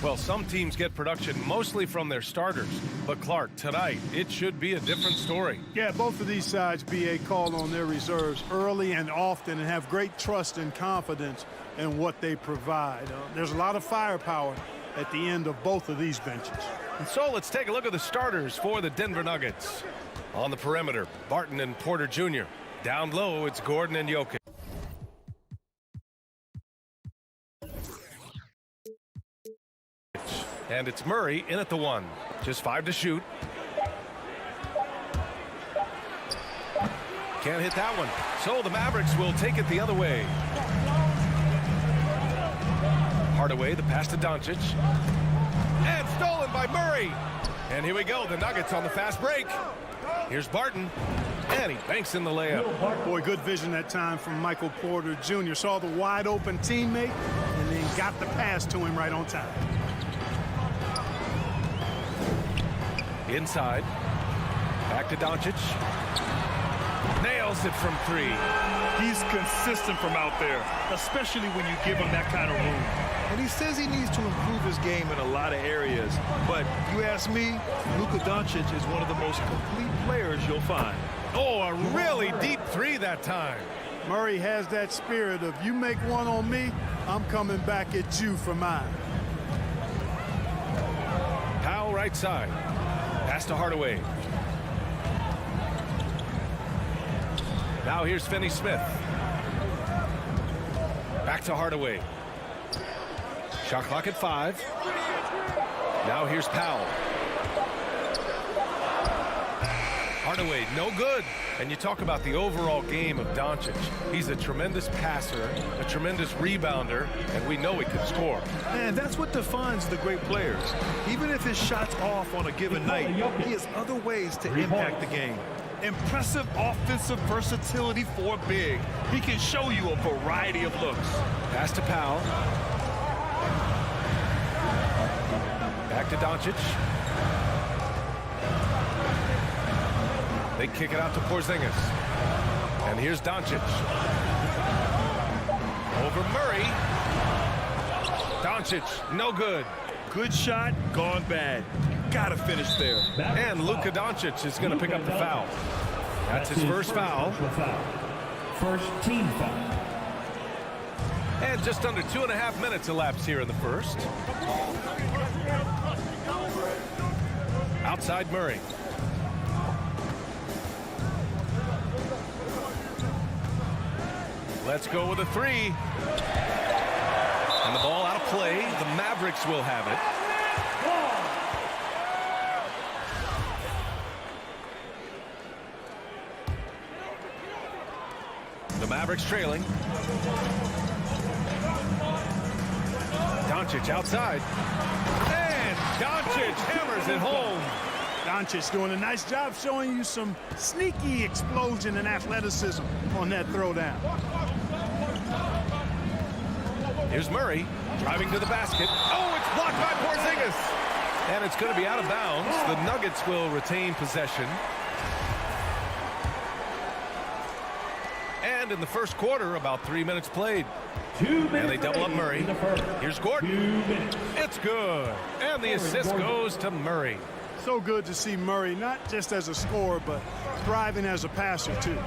S7: Well, some teams get production mostly from their starters. But, Clark, tonight, it should be a different story.
S4: Yeah, both of these sides, BA, call on their reserves early and often and have great trust and confidence in what they provide. There's a lot of firepower at the end of both of these benches.
S7: And so let's take a look at the starters for the Denver Nuggets. On the perimeter, Barton and Porter Jr. Down low, it's Gordon and Jokic. And it's Murray in at the 1. Just 5 to shoot. Can't hit that one. So the Mavericks will take it the other way. Hardaway, the pass to Doncic. And stolen by Murray. And here we go, the Nuggets on the fast break. Here's Barton. And he banks in the layup.
S4: Boy, good vision that time from Michael Porter Jr. Saw the wide open teammate and then got the pass to him right on time.
S7: Inside. Back to Doncic. Nails it from 3.
S1: He's consistent from out there, especially when you give him that kind of room. And he says he needs to improve his game in a lot of areas. But if you ask me, Luka Doncic is one of the most complete players you'll find.
S7: Oh, a really deep 3 that time.
S4: Murray has that spirit of you make one on me, I'm coming back at you for mine.
S7: Powell right side. Pass to Hardaway. Now here's Finney-Smith. Back to Hardaway. Shot clock at 5. Now here's Powell. Hardaway, no good. And you talk about the overall game of Doncic. He's a tremendous passer, a tremendous rebounder, and we know he can score.
S1: And that's what defines the great players. Even if his shot's off on a given night, he has other ways to impact the game. Impressive offensive versatility for a big. He can show you a variety of looks.
S7: Pass to Powell. Back to Doncic. They kick it out to Porzingis. And here's Doncic. Over Murray. Doncic, no good.
S1: Good shot, gone bad. Gotta finish there.
S7: And Luka Doncic is going to pick up the foul. That's his first foul.
S10: First team foul.
S7: And just under 2.5 minutes elapsed here in the first. Outside Murray. Let's go with a 3. And the ball out of play. The Mavericks will have it. The Mavericks trailing. Doncic outside. And Doncic hammers it home.
S4: Doncic doing a nice job showing you some sneaky explosion and athleticism on that throwdown.
S7: Here's Murray driving to the basket. Oh, it's blocked by Porzingis. And it's going to be out of bounds. The Nuggets will retain possession. And in the first quarter, about 3 minutes played. And they double up Murray. Here's Gordon. It's good. And the assist goes to Murray.
S4: So good to see Murray, not just as a scorer, but thriving as a passer, too.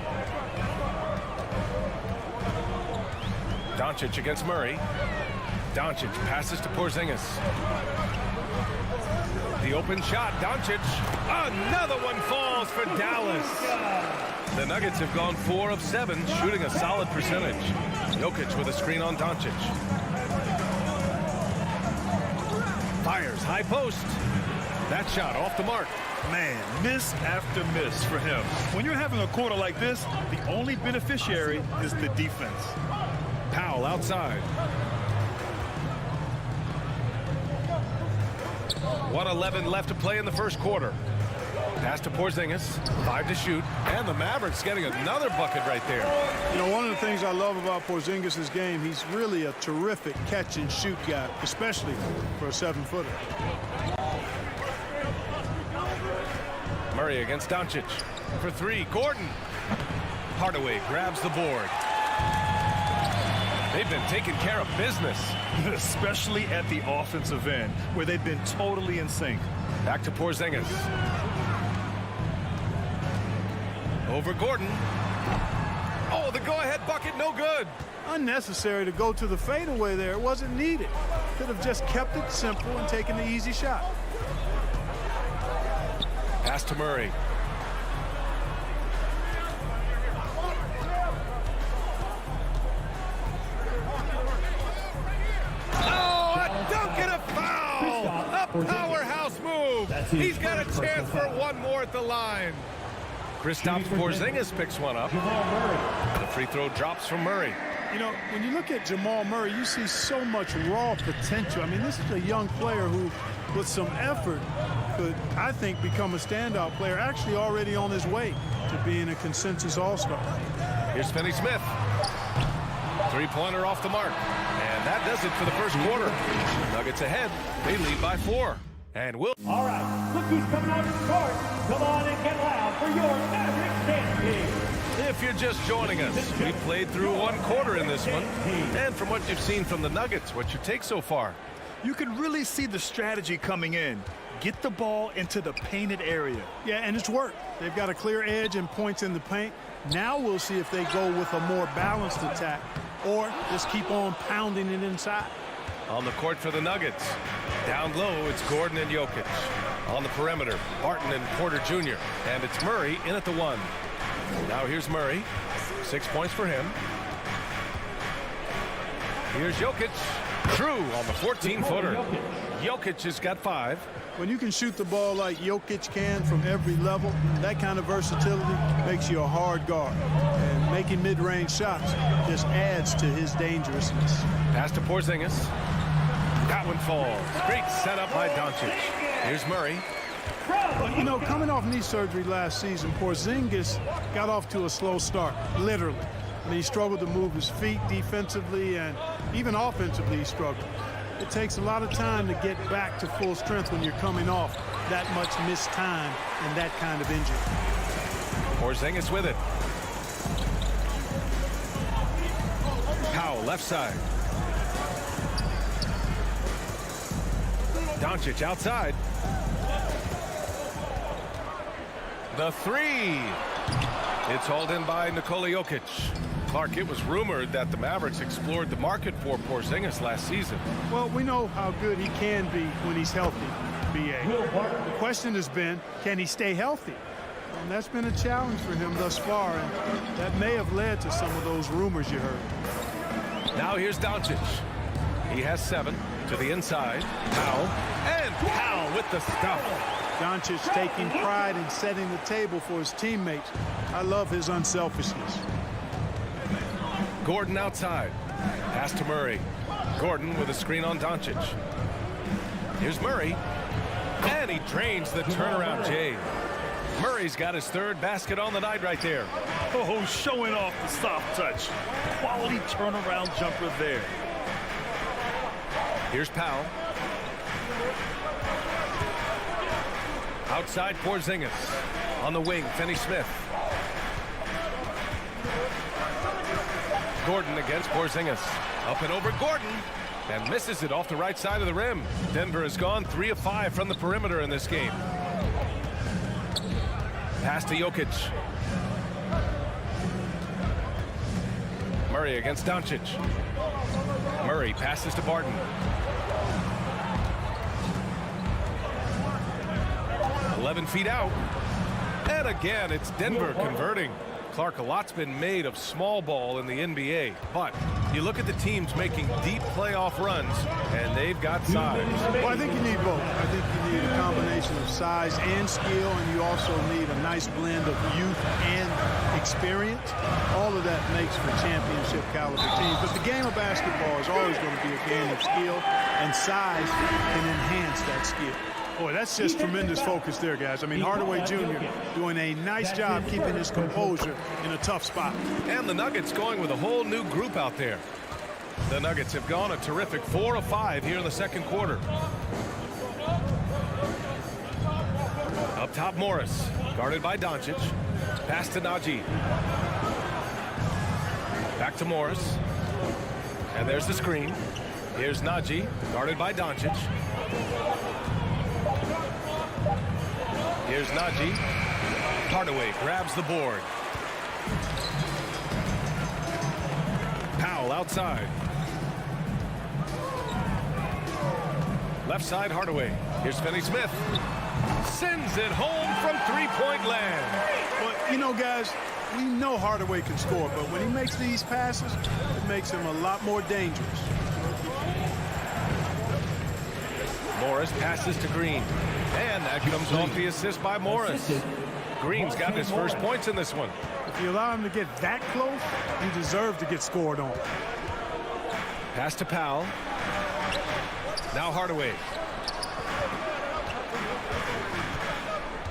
S7: Doncic against Murray. Doncic passes to Porzingis. The open shot, Doncic. Another one falls for Dallas. The Nuggets have gone 4 of 7, shooting a solid percentage. Jokic with a screen on Doncic. Fires, high post. That shot off the mark.
S1: Man, miss after miss for him. When you're having a quarter like this, the only beneficiary is the defense.
S7: Powell outside. 1:11 left to play in the first quarter. Pass to Porzingis, 5 to shoot, and the Mavericks getting another bucket right there.
S4: You know, one of the things I love about Porzingis' game, he's really a terrific catch and shoot guy, especially for a 7-footer.
S7: Murray against Doncic for 3. Gordon. Hardaway grabs the board. They've been taking care of business.
S1: Especially at the offensive end, where they've been totally in sync.
S7: Back to Porzingis. Over Gordon. Oh, the go-ahead bucket, no good.
S4: Unnecessary to go to the fadeaway there. It wasn't needed. Could have just kept it simple and taken the easy shot.
S7: Pass to Murray. Oh, a dunk and a foul! A powerhouse move! He's got a chance for one more at the line. Kristaps Porzingis picks one up. The free throw drops from Murray.
S4: You know, when you look at Jamal Murray, you see so much raw potential. I mean, this is a young player who, with some effort, could, I think, become a standout player, actually already on his way to being a consensus all-star.
S7: Here's Finney Smith. Three-pointer off the mark. And that does it for the first quarter. Nuggets ahead. They lead by 4. And we'll...
S10: All right, look who's coming out to start. Come on and get loud for your Mavericks dance team.
S7: If you're just joining us, we played through one quarter in this one. And from what you've seen from the Nuggets, what's your take so far?
S1: You can really see the strategy coming in. Get the ball into the painted area.
S4: Yeah, and it's worked. They've got a clear edge and points in the paint. Now we'll see if they go with a more balanced attack or just keep on pounding it inside.
S7: On the court for the Nuggets. Down low, it's Gordon and Jokic. On the perimeter, Barton and Porter Jr. And it's Murray in at the 1. Now here's Murray. 6 points for him. Here's Jokic. True on the 14-footer. Jokic has got 5.
S4: When you can shoot the ball like Jokic can from every level, that kind of versatility makes you a hard guard. And making mid-range shots just adds to his dangerousness.
S7: Pass to Porzingis. That one falls. Great setup by Doncic. Here's Murray.
S4: Well, you know, coming off knee surgery last season, Porzingis got off to a slow start, literally. I mean, he struggled to move his feet defensively, and even offensively he struggled. It takes a lot of time to get back to full strength when you're coming off that much missed time and that kind of injury.
S7: Porzingis with it. Powell left side. Doncic outside. The 3. It's hauled in by Nikola Jokic. Clark, it was rumored that the Mavericks explored the market for Porzingis last season.
S4: Well, we know how good he can be when he's healthy, B.A. The question has been, can he stay healthy? And that's been a challenge for him thus far, and that may have led to some of those rumors you heard.
S7: Now here's Doncic. He has 7 to the inside. Powell. And Powell with the stuff.
S4: Doncic taking pride in setting the table for his teammates. I love his unselfishness.
S7: Gordon outside. Pass to Murray. Gordon with a screen on Doncic. Here's Murray. And he drains the turnaround J. Murray's got his 3rd basket on the night right there.
S1: Oh, showing off the soft touch. Quality turnaround jumper there.
S7: Here's Powell. Outside Porzingis. On the wing, Finney Smith. Gordon against Porzingis. Up and over Gordon. And misses it off the right side of the rim. Denver has gone 3 of 5 from the perimeter in this game. Pass to Jokic. Murray against Doncic. Murray passes to Barton. 11 feet out. And again, it's Denver converting. Clark, a lot's been made of small ball in the NBA, but you look at the teams making deep playoff runs, and they've got size.
S4: Well, I think you need both. I think you need a combination of size and skill, and you also need a nice blend of youth and experience. All of that makes for championship caliber teams. But the game of basketball is always going to be a game of skill, and size can enhance that skill. Boy, that's just tremendous focus there, guys. I mean, Hardaway Jr. doing a nice job keeping his composure in a tough spot.
S7: And the Nuggets going with a whole new group out there. The Nuggets have gone a terrific 4 of 5 here in the second quarter. Up top, Morris, guarded by Doncic. Pass to Najee. Back to Morris. And there's the screen. Here's Najee, guarded by Doncic. Here's Najee. Hardaway grabs the board. Powell outside. Left side, Hardaway. Here's Finney-Smith. Sends it home from three-point land.
S4: Well, you know, guys, we know Hardaway can score, but when he makes these passes, it makes him a lot more dangerous.
S7: Morris passes to Green. And that comes off the assist by Morris. Green's gotten his first points in this one.
S4: If you allow him to get that close, you deserve to get scored on.
S7: Pass to Powell. Now Hardaway.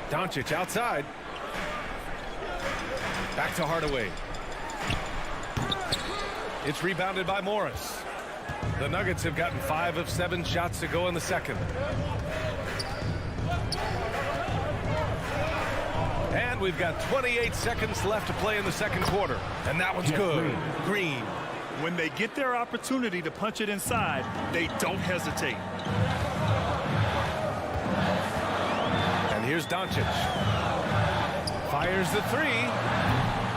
S7: Doncic outside. Back to Hardaway. It's rebounded by Morris. The Nuggets have gotten 5 of 7 shots to go in the second. And we've got 28 seconds left to play in the second quarter. And that one's good. Green.
S1: When they get their opportunity to punch it inside, they don't hesitate.
S7: And here's Doncic. Fires the three.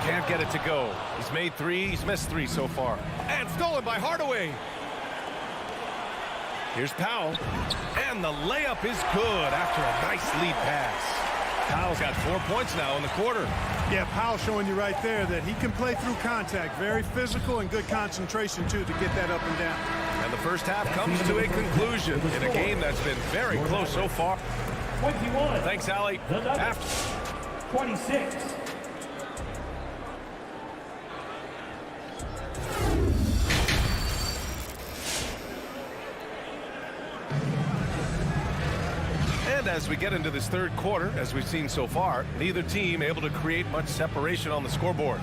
S7: Can't get it to go. He's made 3. He's missed 3 so far. And stolen by Hardaway. Here's Powell. And the layup is good after a nice lead pass. Powell's got 4 points now in the quarter.
S4: Yeah, Powell showing you right there that he can play through contact. Very physical and good concentration, too, to get that up and down.
S7: And the first half comes to a conclusion in a game that's been very close so far.
S10: 21.
S7: Thanks, Allie.
S10: The Nuggets.
S7: After
S10: 26.
S7: And as we get into this third quarter, as we've seen so far, neither team able to create much separation on the scoreboard.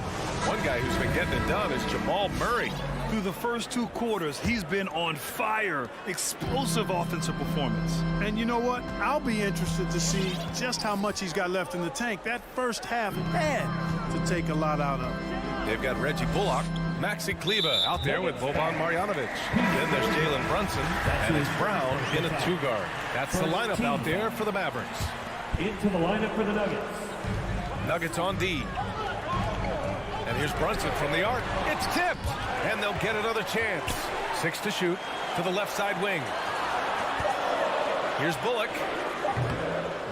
S7: One guy who's been getting it done is Jamal Murray.
S1: Through the first 2 quarters, he's been on fire. Explosive offensive performance.
S4: And you know what? I'll be interested to see just how much he's got left in the tank. That first half had to take a lot out of it.
S7: They've got Reggie Bullock, Maxi Kleber out there with Boban Marjanovic. Then there's Jalen Brunson, and it's Brown in a 2-guard. That's the lineup out there for the Mavericks.
S10: Into the lineup for the Nuggets.
S7: Nuggets on D. And here's Brunson from the arc. It's tipped, and they'll get another chance. 6 to shoot to the left side wing. Here's Bullock.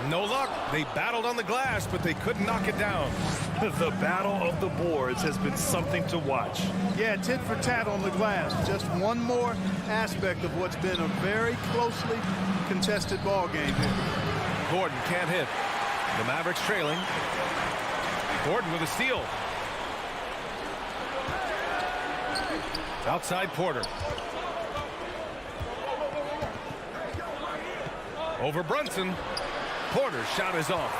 S7: No luck. They battled on the glass, but they couldn't knock it down.
S1: The battle of the boards has been something to watch.
S4: Yeah, tit for tat on the glass. Just one more aspect of what's been a very closely contested ball game here.
S7: Gordon can't hit. The Mavericks trailing. Gordon with a steal. Outside Porter. Over Brunson. Porter's shot is off.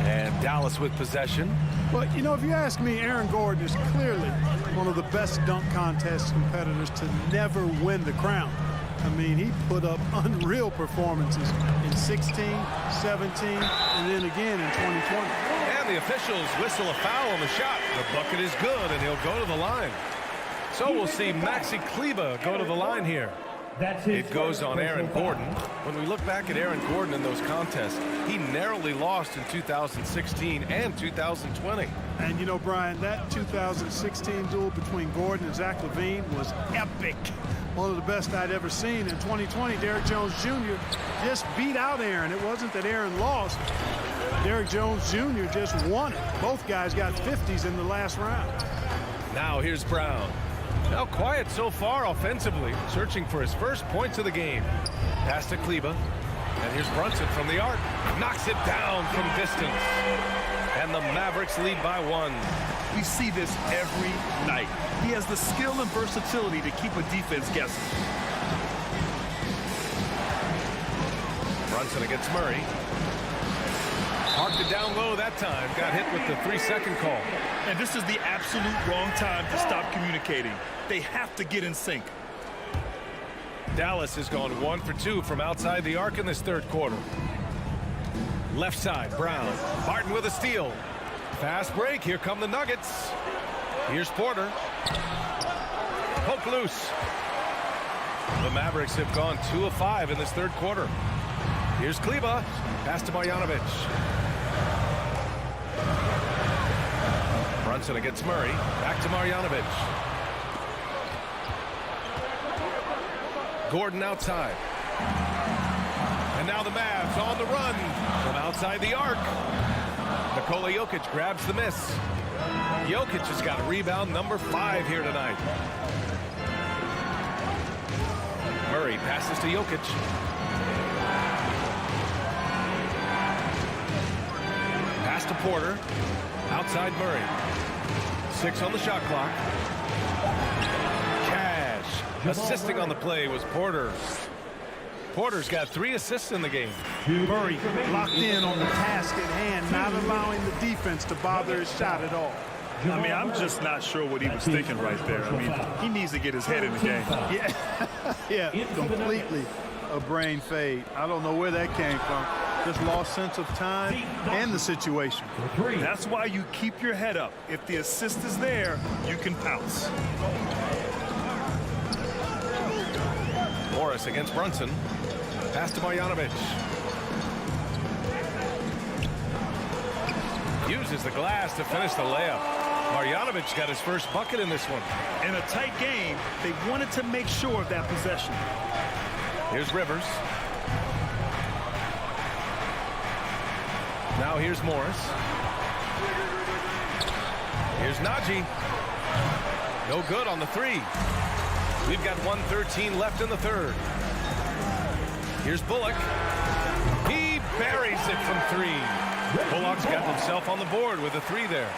S7: And Dallas with possession.
S4: Well, you know, if you ask me, Aaron Gordon is clearly one of the best dunk contest competitors to never win the crown. I mean, he put up unreal performances in 16, 17, and then again in 2020.
S7: And the officials whistle a foul on the shot. The bucket is good, and he'll go to the line. So we'll see Maxi Kleber go to the line here. It goes on Aaron Gordon. When we look back at Aaron Gordon in those contests, he narrowly lost in 2016 and 2020.
S4: And you know, Brian, that 2016 duel between Gordon and Zach LaVine was epic. One of the best I'd ever seen. In 2020, Derrick Jones Jr. just beat out Aaron. It wasn't that Aaron lost. Derrick Jones Jr. just won it. Both guys got 50s in the last round.
S7: Now here's Brown. Now quiet so far offensively, searching for his first points of the game. Pass to Kleber. And here's Brunson from the arc. Knocks it down from distance. And the Mavericks lead by 1.
S1: We see this every night. He has the skill and versatility to keep a defense guessing.
S7: Brunson against Murray. Parked it down low that time. Got hit with the 3-second call.
S1: And this is the absolute wrong time to stop communicating. They have to get in sync.
S7: Dallas has gone 1 for 2 from outside the arc in this third quarter. Left side, Brown. Martin with a steal. Fast break. Here come the Nuggets. Here's Porter. Poke loose. The Mavericks have gone 2 of 5 in this third quarter. Here's Kleba. Pass to Marjanovic. Brunson against Murray. Back to Marjanovic. Gordon outside. And now the Mavs on the run from outside the arc. Nikola Jokic grabs the miss. Jokic has got rebound number 5 here tonight. Murray passes to Jokic. Pass to Porter. Outside Murray. 6 on the shot clock. Cash. Assisting on the play was Porter. Porter's got 3 assists in the game.
S4: Murray locked in on the task at hand, not allowing the defense to bother his shot at all.
S1: I mean, I'm just not sure what he was thinking right there. I mean, he needs to get his head in the game.
S4: Yeah, completely a brain fade. I don't know where that came from. Just lost sense of time and the situation.
S1: That's why you keep your head up. If the assist is there, you can pounce.
S7: Morris against Brunson. Pass to Marjanovic. Uses the glass to finish the layup. Marjanovic got his first bucket in this one.
S1: In a tight game, they wanted to make sure of that possession.
S7: Here's Rivers. Now here's Morris. Here's Najee. No good on the 3. We've got 1:13 left in the third. Here's Bullock. He buries it from 3. Bullock's got himself on the board with a 3 there.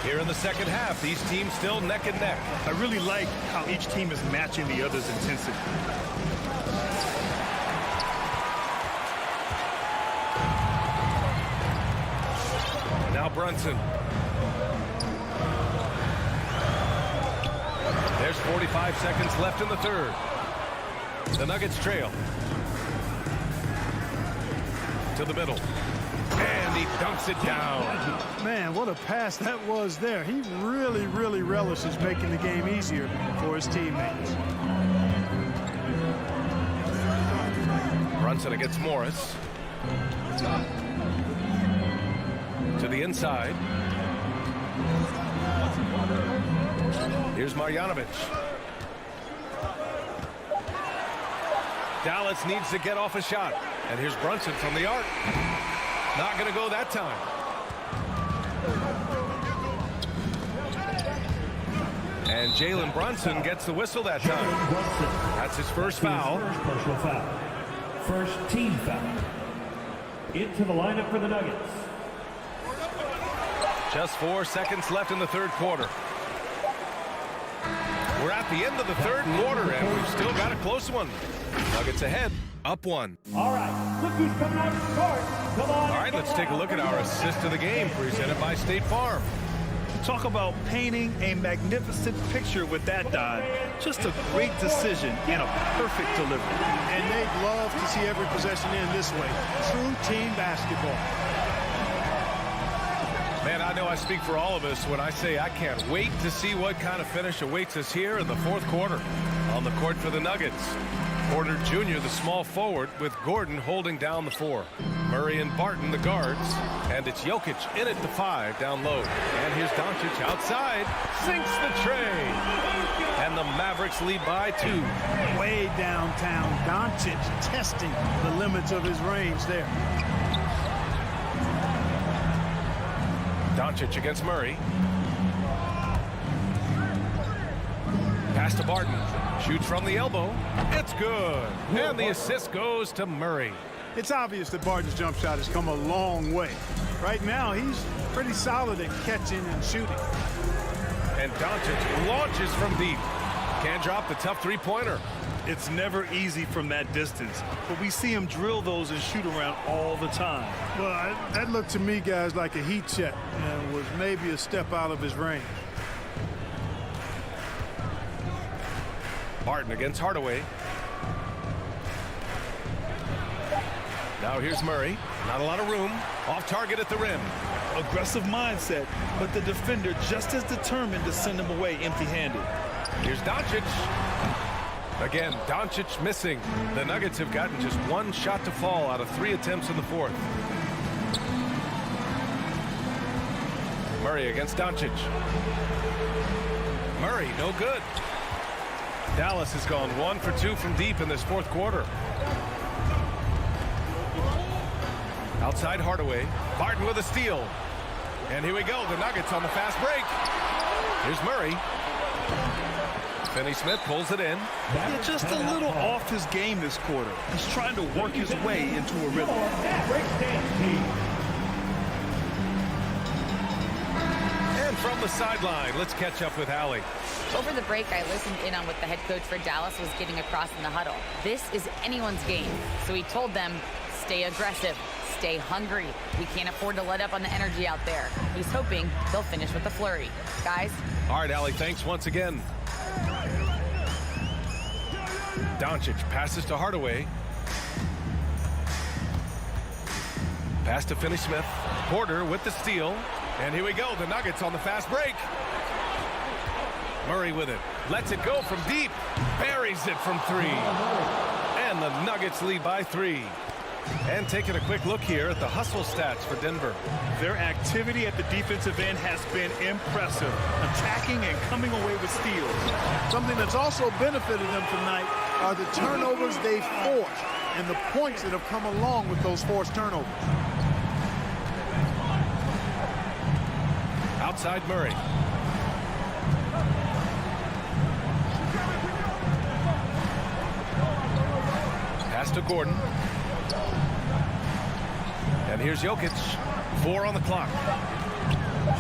S7: Here in the second half, these teams still neck and neck.
S1: I really like how each team is matching the other's intensity.
S7: Now Brunson. There's 45 seconds left in the third. The Nuggets trail. To the middle. And he dunks it down.
S4: Man, what a pass that was there. He really, really relishes making the game easier for his teammates.
S7: Brunson against Morris. To the inside. Here's Marjanovic. Dallas needs to get off a shot. And here's Brunson from the arc. Not going to go that time. And Jalen Brunson gets the whistle that time. That's his first foul.
S10: First personal foul. First team foul. Into the lineup for the Nuggets.
S7: Just 4 seconds left in the third quarter. We're at the end of the third quarter, and we've still got a close one. Nuggets ahead, up 1.
S10: All right, look who's coming out to court. Come on.
S7: All right, let's take a look at our assist of the game presented by State Farm.
S1: Talk about painting a magnificent picture with that dive. Just a great decision and a perfect delivery.
S4: And they'd love to see every possession end this way. True team basketball.
S7: Man, I know I speak for all of us when I say I can't wait to see what kind of finish awaits us here in the fourth quarter. On the court for the Nuggets, Porter Jr., the small forward, with Gordon holding down the 4. Murray and Barton, the guards. And it's Jokic in at the 5 down low. And here's Doncic outside. Sinks the tray. And the Mavericks lead by 2.
S4: Way downtown. Doncic testing the limits of his range there.
S7: Doncic against Murray. Pass to Barton. Shoots from the elbow. It's good. And the assist goes to Murray.
S4: It's obvious that Barton's jump shot has come a long way. Right now, he's pretty solid at catching and shooting.
S7: And Doncic launches from deep. Can't drop the tough three-pointer.
S1: It's never easy from that distance, but we see him drill those and shoot around all the time.
S4: Well, that looked to me, guys, like a heat check and was maybe a step out of his range.
S7: Barton against Hardaway. Now here's Murray. Not a lot of room. Off target at the rim.
S1: Aggressive mindset, but the defender just as determined to send him away empty-handed.
S7: Here's Doncic. Again, Doncic missing. The Nuggets have gotten just one shot to fall out of 3 attempts in the fourth. Murray against Doncic. Murray, no good. Dallas has gone 1 for 2 from deep in this fourth quarter. Outside Hardaway. Barton with a steal. And here we go. The Nuggets on the fast break. Here's Murray. Finney-Smith pulls it in.
S1: Yeah, just a little off his game this quarter. He's trying to work his way into a rhythm.
S7: And from the sideline, let's catch up with Allie.
S8: Over the break, I listened in on what the head coach for Dallas was getting across in the huddle. This is anyone's game. So he told them, stay aggressive, stay hungry. We can't afford to let up on the energy out there. He's hoping they'll finish with a flurry. Guys?
S7: All right, Allie, thanks once again. Doncic passes to Hardaway. Pass to Finney-Smith. Porter with the steal. And here we go, the Nuggets on the fast break. Murray with it. Lets it go from deep. Buries it from 3. And the Nuggets lead by 3. And taking a quick look here at the hustle stats for Denver.
S1: Their activity at the defensive end has been impressive, attacking and coming away with steals.
S4: Something that's also benefited them tonight are the turnovers they've forced and the points that have come along with those forced turnovers.
S7: Outside Murray. Pass to Gordon. And here's Jokic. 4 on the clock.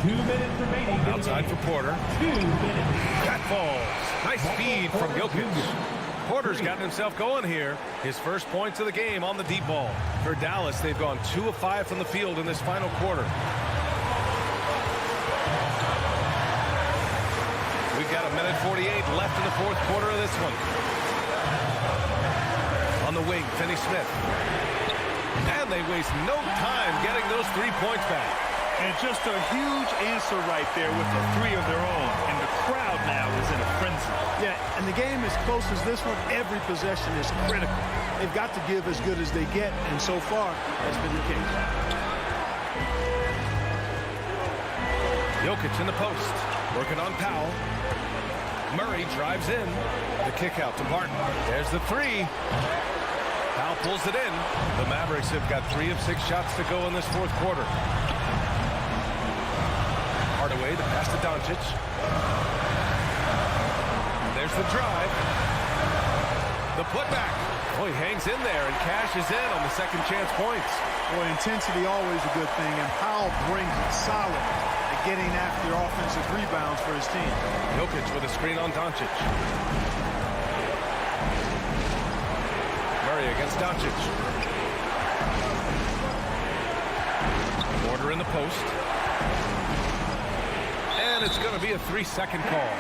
S10: 2 minutes remaining.
S7: Outside for Porter.
S10: 2 minutes.
S7: That falls. Nice speed from Jokic. Porter's gotten himself going here. His first points of the game on the deep ball. For Dallas, they've gone 2 of 5 from the field in this final quarter. We've got 1:48 left in the fourth quarter of this one. On the wing, Finney-Smith. And they waste no time getting those 3 points back.
S1: And just a huge answer right there with the 3 of their own. And the crowd now is in a frenzy.
S4: Yeah, and the game as close as this one, every possession is critical. They've got to give as good as they get, and so far, that's been the case.
S7: Jokic in the post. Working on Powell. Murray drives in. The kick out to Barton. There's the 3. Powell pulls it in. The Mavericks have got 3 of 6 shots to go in this fourth quarter. Hardaway, the pass to Doncic. There's the drive. The putback. Oh, he hangs in there and cashes in on the second chance points.
S4: Boy, intensity always a good thing, and Powell brings it solid at getting after offensive rebounds for his team.
S7: Jokic with a screen on Doncic. Murray against Doncic. Porter in the post. And it's going to be a 3-second call.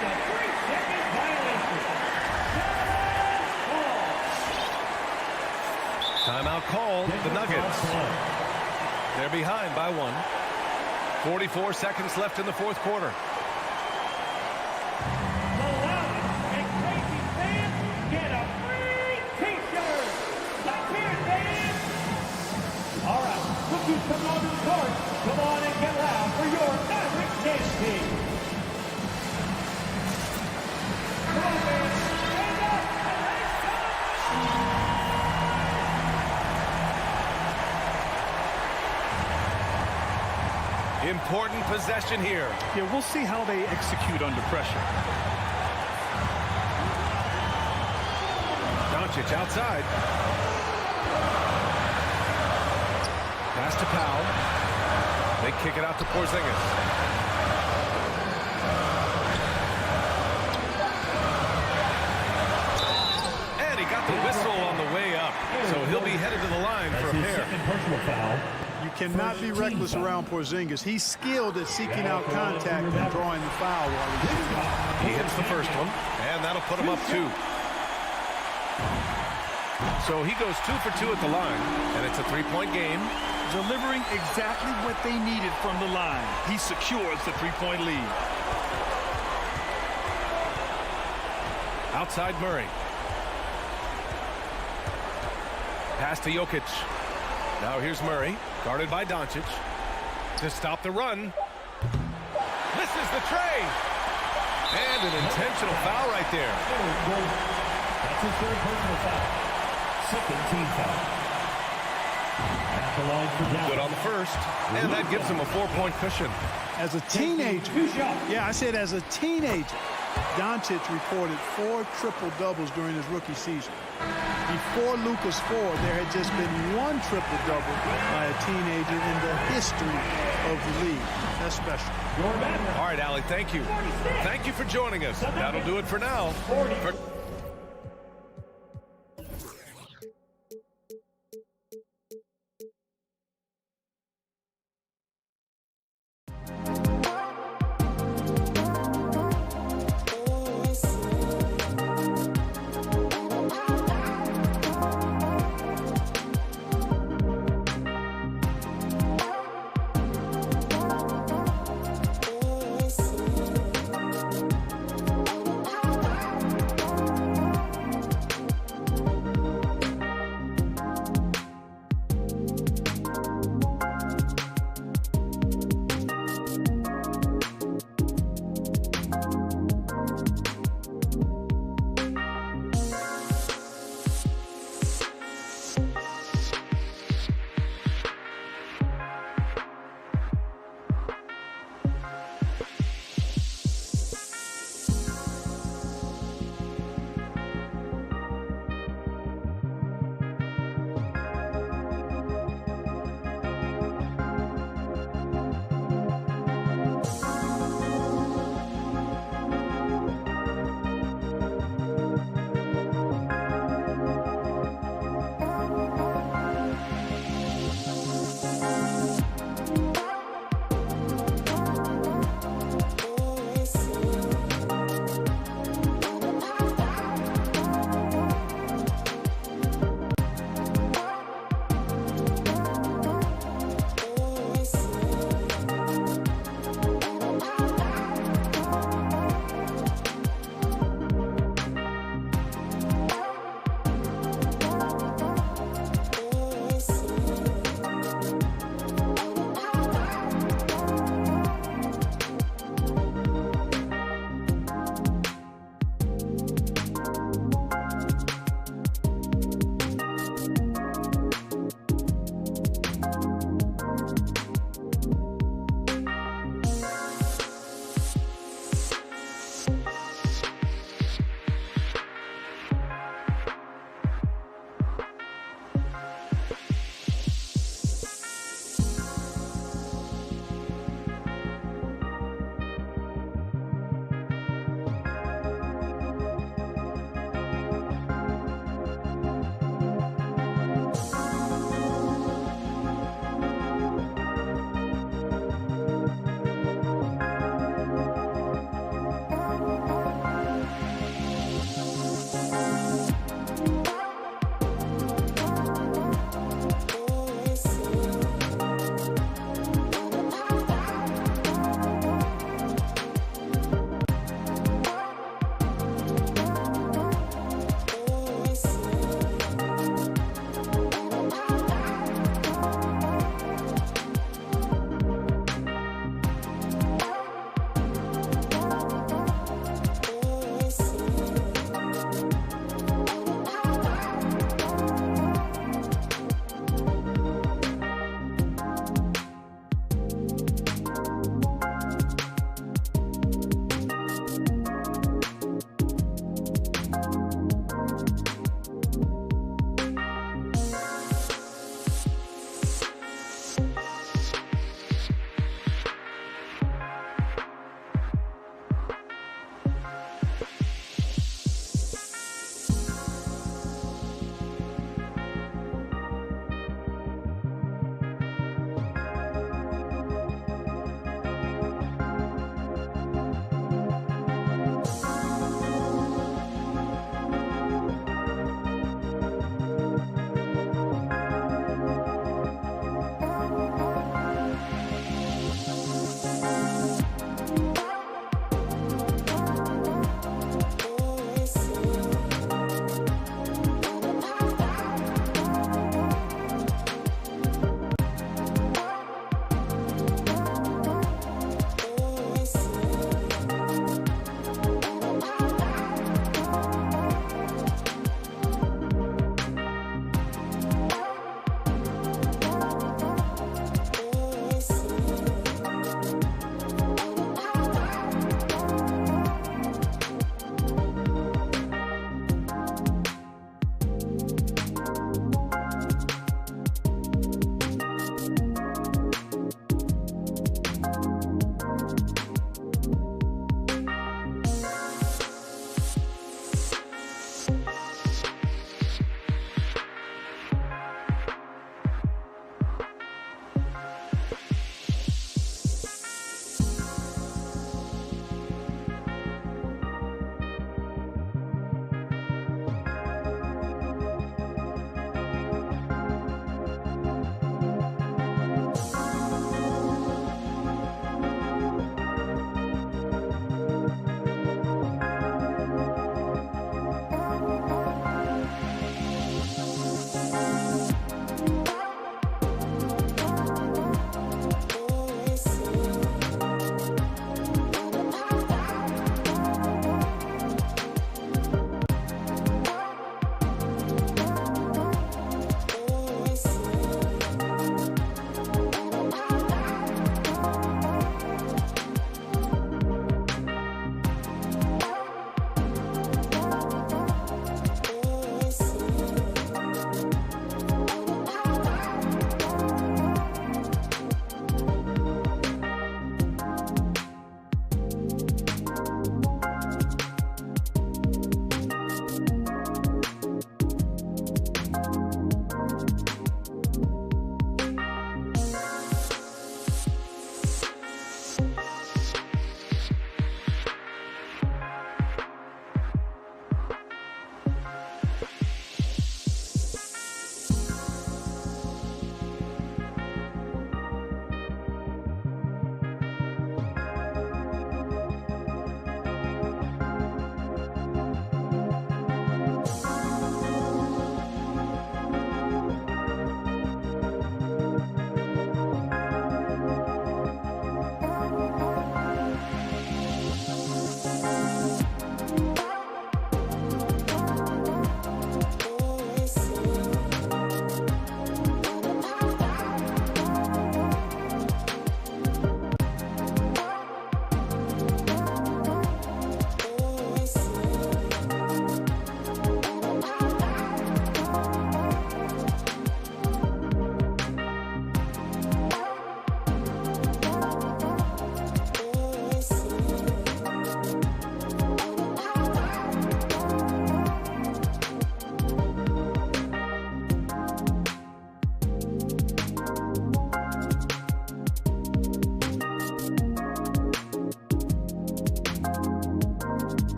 S7: Timeout call, the Nuggets. They're behind by 1. 44 seconds left in the fourth quarter.
S10: Come on to the court. Come on and get loud for your Mavericks dance team. Come on, man. Stand up.
S7: Important possession here.
S1: Yeah, we'll see how they execute under pressure.
S7: Doncic outside. Pass to Powell. They kick it out to Porzingis. And he got the whistle on the way up. So he'll be headed to the line for a pair.
S10: Personal foul.
S4: You cannot be reckless around Porzingis. He's skilled at seeking out contact and drawing the foul while he's doing it.
S7: He hits the first one, and that'll put him up 2. So he goes 2 for 2 at the line, and it's a 3-point game.
S1: delivering exactly what they needed from the line. He secures the three-point lead.
S7: Outside Murray. Pass to Jokic. Now here's Murray, guarded by Doncic. To stop the run. Misses the tray. And an intentional foul right there.
S10: That's his third personal foul. Second team foul. At the line for Dallas.
S7: Good on the first. And that gives him a 4-point cushion.
S4: As a teenager, yeah, I said as a teenager, Doncic recorded 4 triple-doubles during his rookie season. Before Luka's 4, there had just been 1 triple-double by a teenager in the history of the league. That's special.
S7: All right, Allie, thank you. Thank you for joining us. That'll do it for now.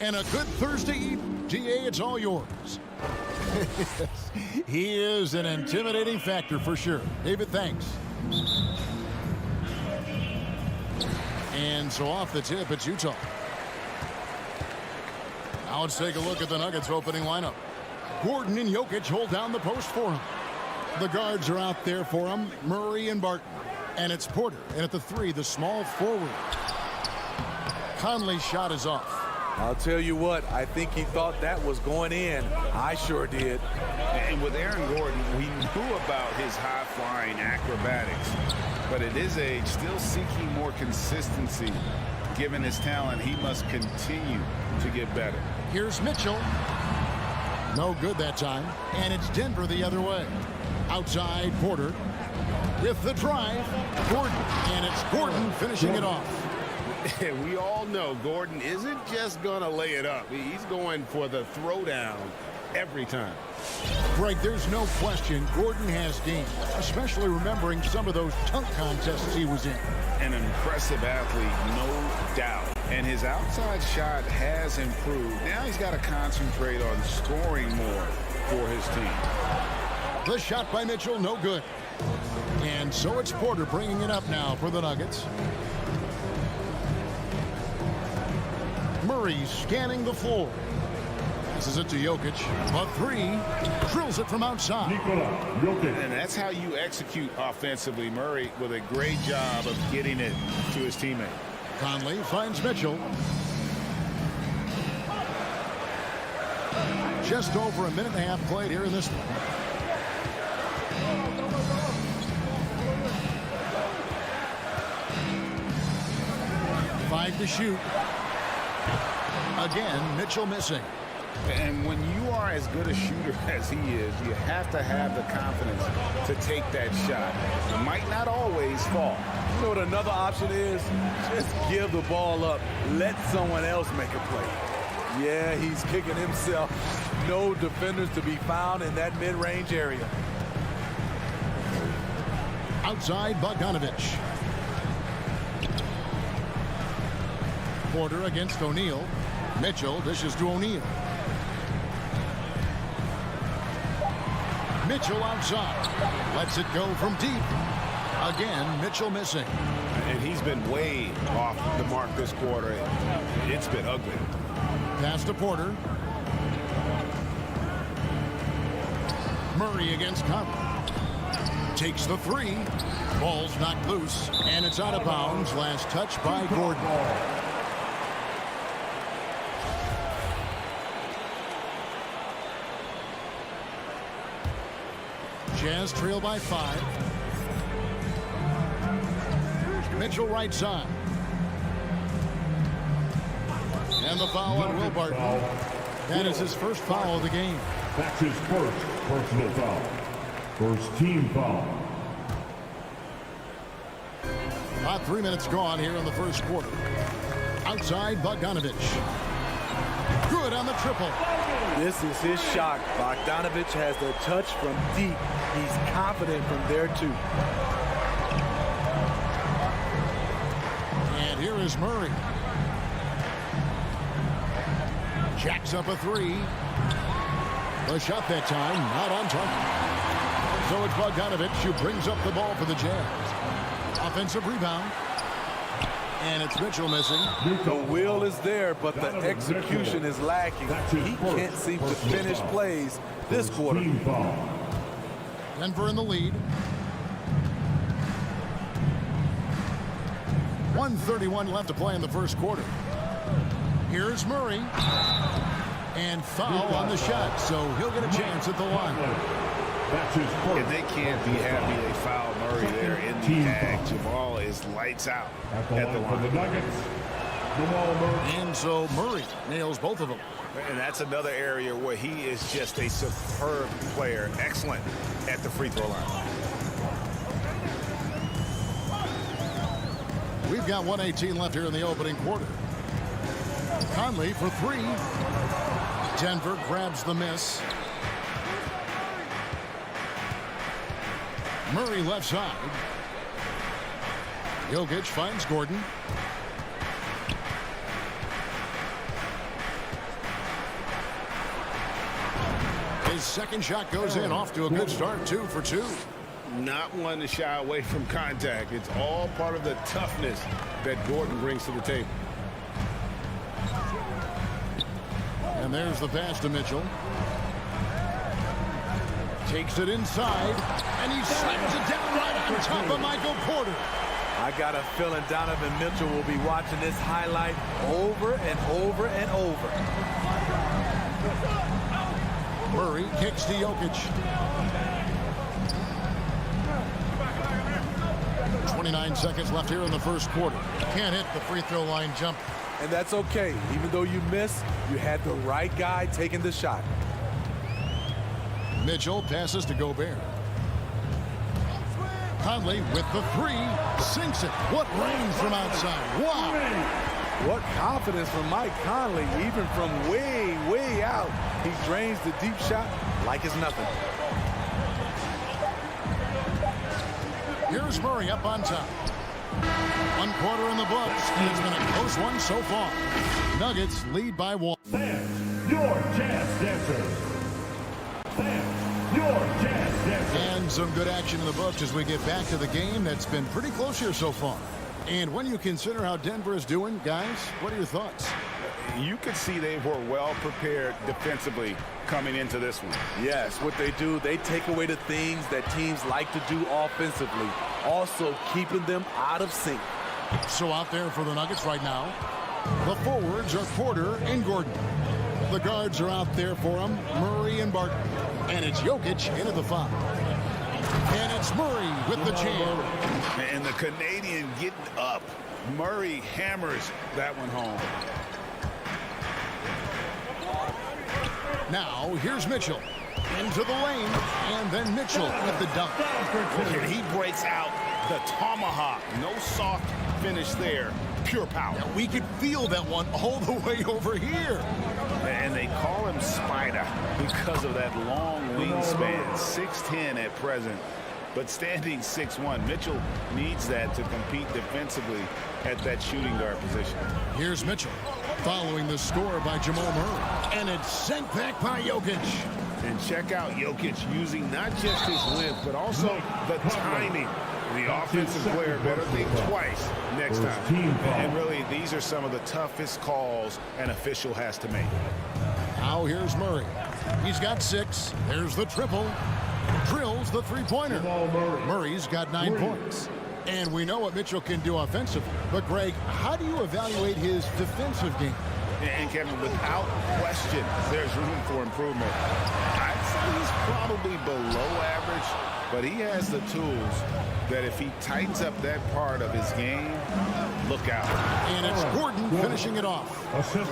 S2: And a good Thursday evening. DA, it's all yours. He is an intimidating factor for sure. David, thanks. And so off the tip, it's Utah. Now let's take a look at the Nuggets opening lineup. Gordon and Jokic hold down the post for him. The guards are out there for him, Murray and Barton. And it's Porter. And at the 3, the small forward. Conley's shot is off.
S12: I'll tell you what, I think he thought that was going in. I sure did.
S5: And with Aaron Gordon, we knew about his high-flying acrobatics. But at his age, still seeking more consistency. Given his talent, he must continue to get better.
S2: Here's Mitchell. No good that time. And it's Denver the other way. Outside, Porter. With the drive, Gordon. And it's Gordon finishing it off.
S5: We all know Gordon isn't just going to lay it up. He's going for the throwdown every time.
S2: Greg, there's no question Gordon has game, especially remembering some of those dunk contests he was in.
S5: An impressive athlete, no doubt. And his outside shot has improved. Now he's got to concentrate on scoring more for his team.
S2: The shot by Mitchell, no good. And so it's Porter bringing it up now for the Nuggets. Murray scanning the floor. Passes it to Jokic. A 3. Drills it from outside.
S5: And that's how you execute offensively. Murray with a great job of getting it to his teammate.
S2: Conley finds Mitchell. Just over a minute and a half played here in this one. Five to shoot. Again, Mitchell missing.
S5: And when you are as good a shooter as he is, you have to have the confidence to take that shot. It might not always fall.
S12: You know what another option is? Just give the ball up. Let someone else make a play. Yeah, he's kicking himself. No defenders to be found in that mid-range area.
S2: Outside, Bogdanovich. Porter against O'Neal. Mitchell dishes to O'Neal. Mitchell outside. Lets it go from deep. Again, Mitchell missing.
S5: And he's been way off the mark this quarter. It's been ugly.
S2: Pass to Porter. Murray against Conley. Takes the 3. Ball's knocked loose. And it's out of bounds. Last touch by Gordon. Jazz trail by 5. Mitchell right side. And the foul on Will Barton. That is his first foul of the game.
S10: That's his first personal foul. First team foul.
S2: About 3 minutes gone here in the first quarter. Outside, Bogdanovich. Good on the triple.
S12: This is his shot. Bogdanovich has the touch from deep. He's confident from there, too.
S2: And here is Murray. Jacks up a 3. The shot that time, not on target. So it's Bogdanovich who brings up the ball for the Jazz. Offensive rebound. And it's Mitchell missing.
S12: The will is there, but the execution is lacking. He can't seem to finish plays this quarter.
S2: Denver in the lead. 1:31 left to play in the first quarter. Here's Murray. And foul on the shot, so he'll get a chance at the line.
S5: And they can't be happy they fouled Murray there in the tag. Jamal is lights out at the line.
S2: And so Murray nails both of them.
S5: And that's another area where he is just a superb player. Excellent at the free throw line.
S2: We've got 1:18 left here in the opening quarter. Conley for 3. Denver grabs the miss. Murray left side. Jokic finds Gordon. His second shot goes in, off to a good start, 2 for 2.
S5: Not one to shy away from contact. It's all part of the toughness that Gordon brings to the table.
S2: And there's the pass to Mitchell. Takes it inside, and he slams it down right on top of Michael Porter.
S12: I got a feeling Donovan Mitchell will be watching this highlight over and over and over.
S2: Murray kicks to Jokic. 29 seconds left here in the first quarter. Can't hit the free throw line jump.
S12: And that's okay. Even though you missed, you had the right guy taking the shot.
S2: Mitchell passes to Gobert. Conley with the 3, sinks it. What range from outside. Wow.
S12: What confidence from Mike Conley, even from way, way out. He drains the deep shot like it's nothing.
S2: Here's Murray up on top. 1 quarter in the books, and it's been a close one so far. Nuggets lead by 1.
S10: Fans, your jazz dancers. Fans, your jazz dancers.
S2: And some good action in the books as we get back to the game that's been pretty close here so far. And when you consider how Denver is doing, guys, what are your thoughts?
S5: You could see they were well prepared defensively coming into this one.
S12: Yes, what they do, they take away the things that teams like to do offensively, also keeping them out of sync.
S2: So out there for the Nuggets right now, the forwards are Porter and Gordon. The guards are out there for them, Murray and Barton. And it's Jokic into the foul. And it's Murray with the jam.
S5: And the Canadian getting up. Murray hammers that one home.
S2: Now, here's Mitchell. Into the lane, and then Mitchell with the dunk.
S5: And he breaks out the tomahawk. No soft finish there. Pure power.
S2: Now, we could feel that one all the way over here.
S5: And they call him Spider because of that long wingspan. 6'10" at present, but standing 6'1". Mitchell needs that to compete defensively at that shooting guard position.
S2: Here's Mitchell following the score by Jamal Murray. And it's sent back by Jokic.
S5: And check out Jokic using not just his length, but also the timing. The offensive player better think twice next time. And really, these are some of the toughest calls an official has to make.
S2: Now here's Murray. He's got 6. There's the triple. Drills the three-pointer. Murray's got 9 points. And we know what Mitchell can do offensively. But, Greg, how do you evaluate his defensive game?
S5: And, Kevin, without question, there's room for improvement. I'd say he's probably below average, but he has the tools that if he tightens up that part of his game, look out.
S2: And it's Gordon finishing it off.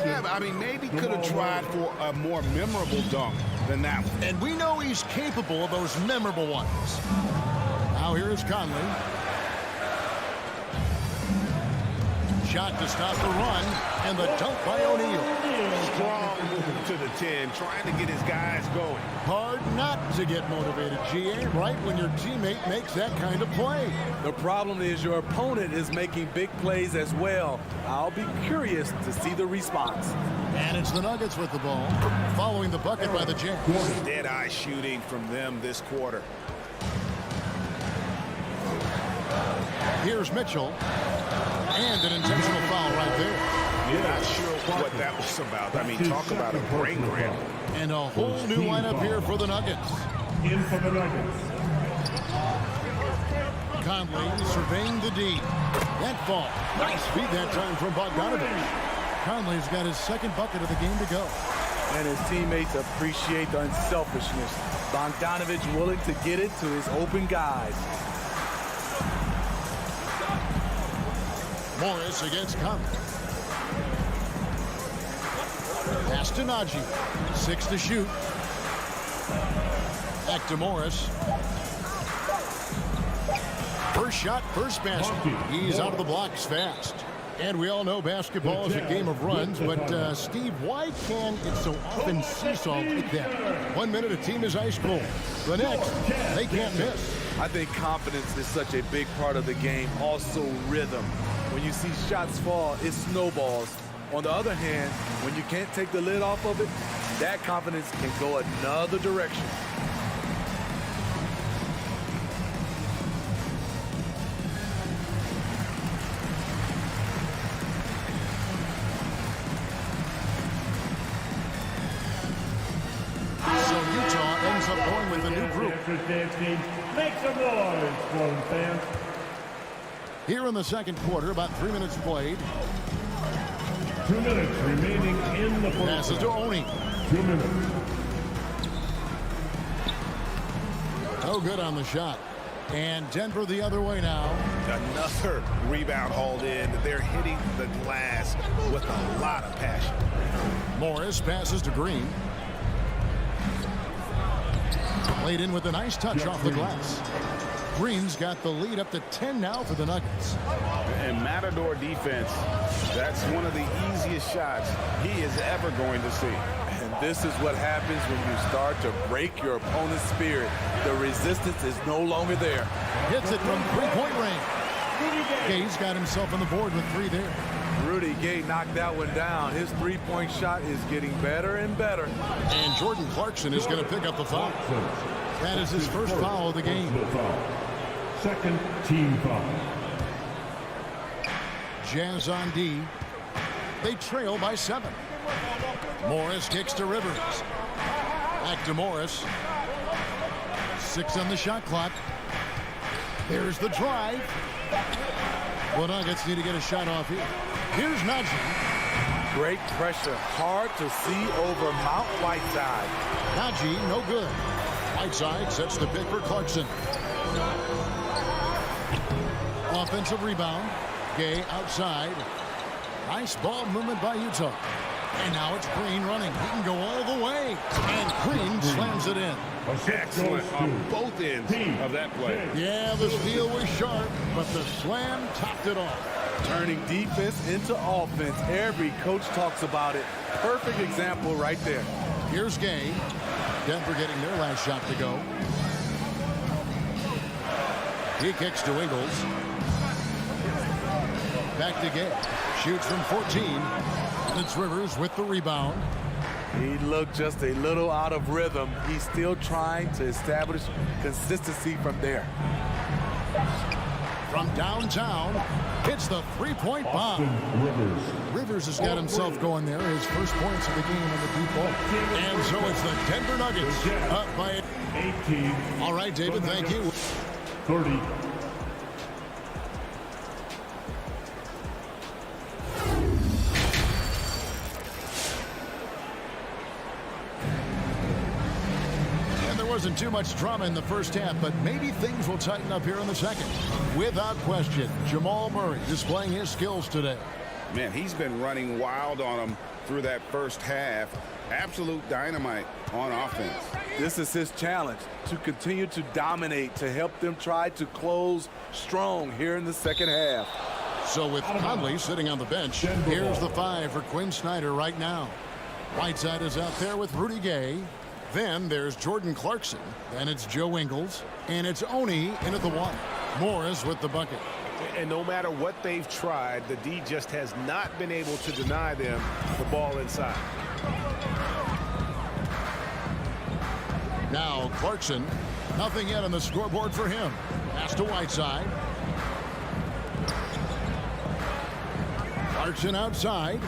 S5: Yeah, I mean, maybe could have tried for a more memorable dunk than that one.
S2: And we know he's capable of those memorable ones. Now here's Conley. Shot to stop the run, and the dunk by O'Neal.
S5: Strong move to the 10, trying to get his guys going.
S2: Hard not to get motivated, GA, right when your teammate makes that kind of play.
S12: The problem is your opponent is making big plays as well. I'll be curious to see the response.
S2: And it's the Nuggets with the ball, following the bucket by the Jazz.
S5: Dead-eye shooting from them this quarter.
S2: Here's Mitchell. And an intentional foul right there.
S5: You're not sure what that was about. I mean, talk about a brain grab.
S2: And a whole new lineup here for the Nuggets.
S10: In for the Nuggets.
S2: Conley surveying the D. That ball. Nice feed that time from Bogdanovich. Conley's got his second bucket of the game to go.
S12: And his teammates appreciate the unselfishness. Bogdanovich willing to get it to his open guys.
S2: Morris against Conley. Pass to Najee. 6 to shoot. Back to Morris. First shot, first basket. He's out of the blocks fast. And we all know basketball is a game of runs, but Steve, why can it so often seesaw like that? 1 minute a team is ice cold. The next, they can't miss.
S12: I think confidence is such a big part of the game. Also rhythm. When you see shots fall, it snowballs. On the other hand, when you can't take the lid off of it, that confidence can go another direction.
S2: So Utah ends up going with a new group.
S10: Make some noise for them, fans.
S2: Here in the second quarter, about 3 minutes played.
S10: 2 minutes remaining in the first.
S2: Passes to Oni.
S10: 2 minutes.
S2: No good on the shot. And Denver the other way now.
S5: Another rebound hauled in. They're hitting the glass with a lot of passion.
S2: Morris passes to Green. Played in with a nice touch off the glass. Green's got the lead up to 10 now for the Nuggets.
S5: And Matador defense, that's one of the easiest shots he is ever going to see.
S12: And this is what happens when you start to break your opponent's spirit. The resistance is no longer there.
S2: Hits it from three-point range. Gay's got himself on the board with 3 there.
S12: Rudy Gay knocked that one down. His three-point shot is getting better and better.
S2: And Jordan Clarkson is going to pick up the foul. That is his first foul of the game.
S10: Second team foul.
S2: Jazz on D. They trail by 7. Morris kicks to Rivers. Back to Morris. 6 on the shot clock. There's the drive. The Nuggets need to get a shot off here. Here's Najee.
S12: Great pressure. Hard to see over Mount Whiteside.
S2: Najee, no good. Whiteside sets the pick for Clarkson. Offensive rebound. Gay outside. Nice ball movement by Utah. And now it's Green running. He can go all the way. And Green slams it in.
S5: Excellent on both ends of that play.
S2: Yeah, the steal was sharp, but the slam topped it off.
S12: Turning defense into offense. Every coach talks about it. Perfect example right there.
S2: Here's Gay. Denver getting their last shot to go. He kicks to Ingles. Back to Gay. Shoots from 14. And it's Rivers with the rebound.
S12: He looked just a little out of rhythm. He's still trying to establish consistency from there.
S2: From downtown, hits the three-point bomb. Rivers has got himself going there. His first points of the game on the deep ball. And so it's the Denver Nuggets up by
S10: 18.
S2: All right, David, thank you.
S10: 30.
S2: Wasn't too much drama in the first half, but maybe things will tighten up here in the second. Without question, Jamal Murray displaying his skills today.
S5: Man, he's been running wild on him through that first half. Absolute dynamite on offense.
S12: This is his challenge, to continue to dominate, to help them try to close strong here in the second half.
S2: So with Conley sitting on the bench, here's the 5 for Quinn Snyder right now. Whiteside is out there with Rudy Gay. Then there's Jordan Clarkson. Then it's Joe Ingles. And it's Oni in at the 1. Morris with the bucket.
S5: And no matter what they've tried, the D just has not been able to deny them the ball inside.
S2: Now Clarkson. Nothing yet on the scoreboard for him. Pass to Whiteside. Clarkson outside.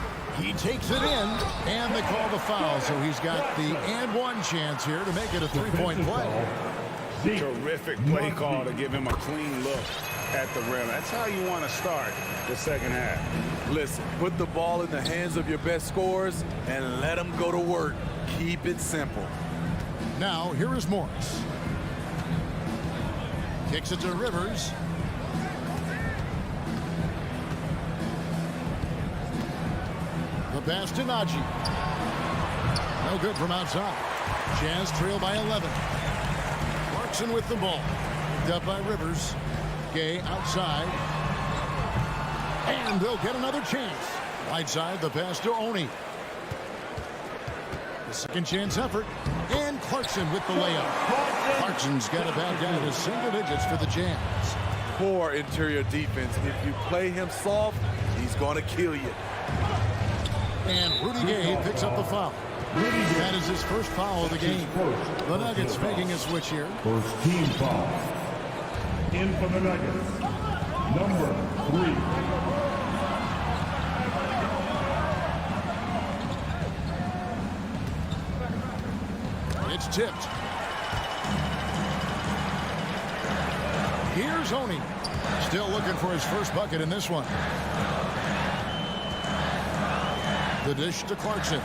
S2: He takes it in, and they call the foul, so he's got the and one chance here to make it a three-point play.
S5: Terrific play call to give him a clean look at the rim. That's how you want to start the second half.
S12: Listen, put the ball in the hands of your best scorers and let them go to work. Keep it simple.
S2: Now, here is Morris. Kicks it to Rivers. The pass to Najee. No good from outside. Jazz trail by 11. Clarkson with the ball. Picked up by Rivers. Gay outside. And they'll get another chance. Whiteside, the pass to Oni. The second chance effort. And Clarkson with the layup. Clarkson's got a bad guy to single digits for the Jazz.
S12: Poor interior defense. If you play him soft, he's going to kill you.
S2: And Rudy Gay picks up the foul. That is his first foul of the game. The Nuggets making a switch here.
S10: First team foul. In for the Nuggets, number 3.
S2: It's tipped. Here's Oni. Still looking for his first bucket in this one. The dish to Clarkson.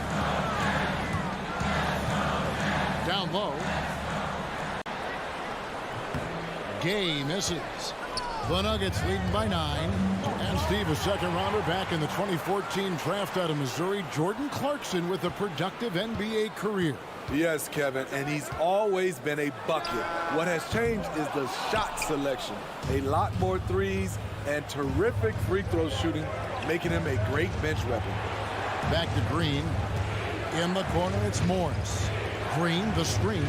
S2: Down low. Gay misses. The Nuggets leading by 9. And Steve, a second rounder back in the 2014 draft out of Missouri, Jordan Clarkson with a productive NBA career.
S12: Yes, Kevin, and he's always been a bucket. What has changed is the shot selection. A lot more threes and terrific free throw shooting, making him a great bench weapon.
S2: Back to Green. In the corner, it's Morris. Green, the screen.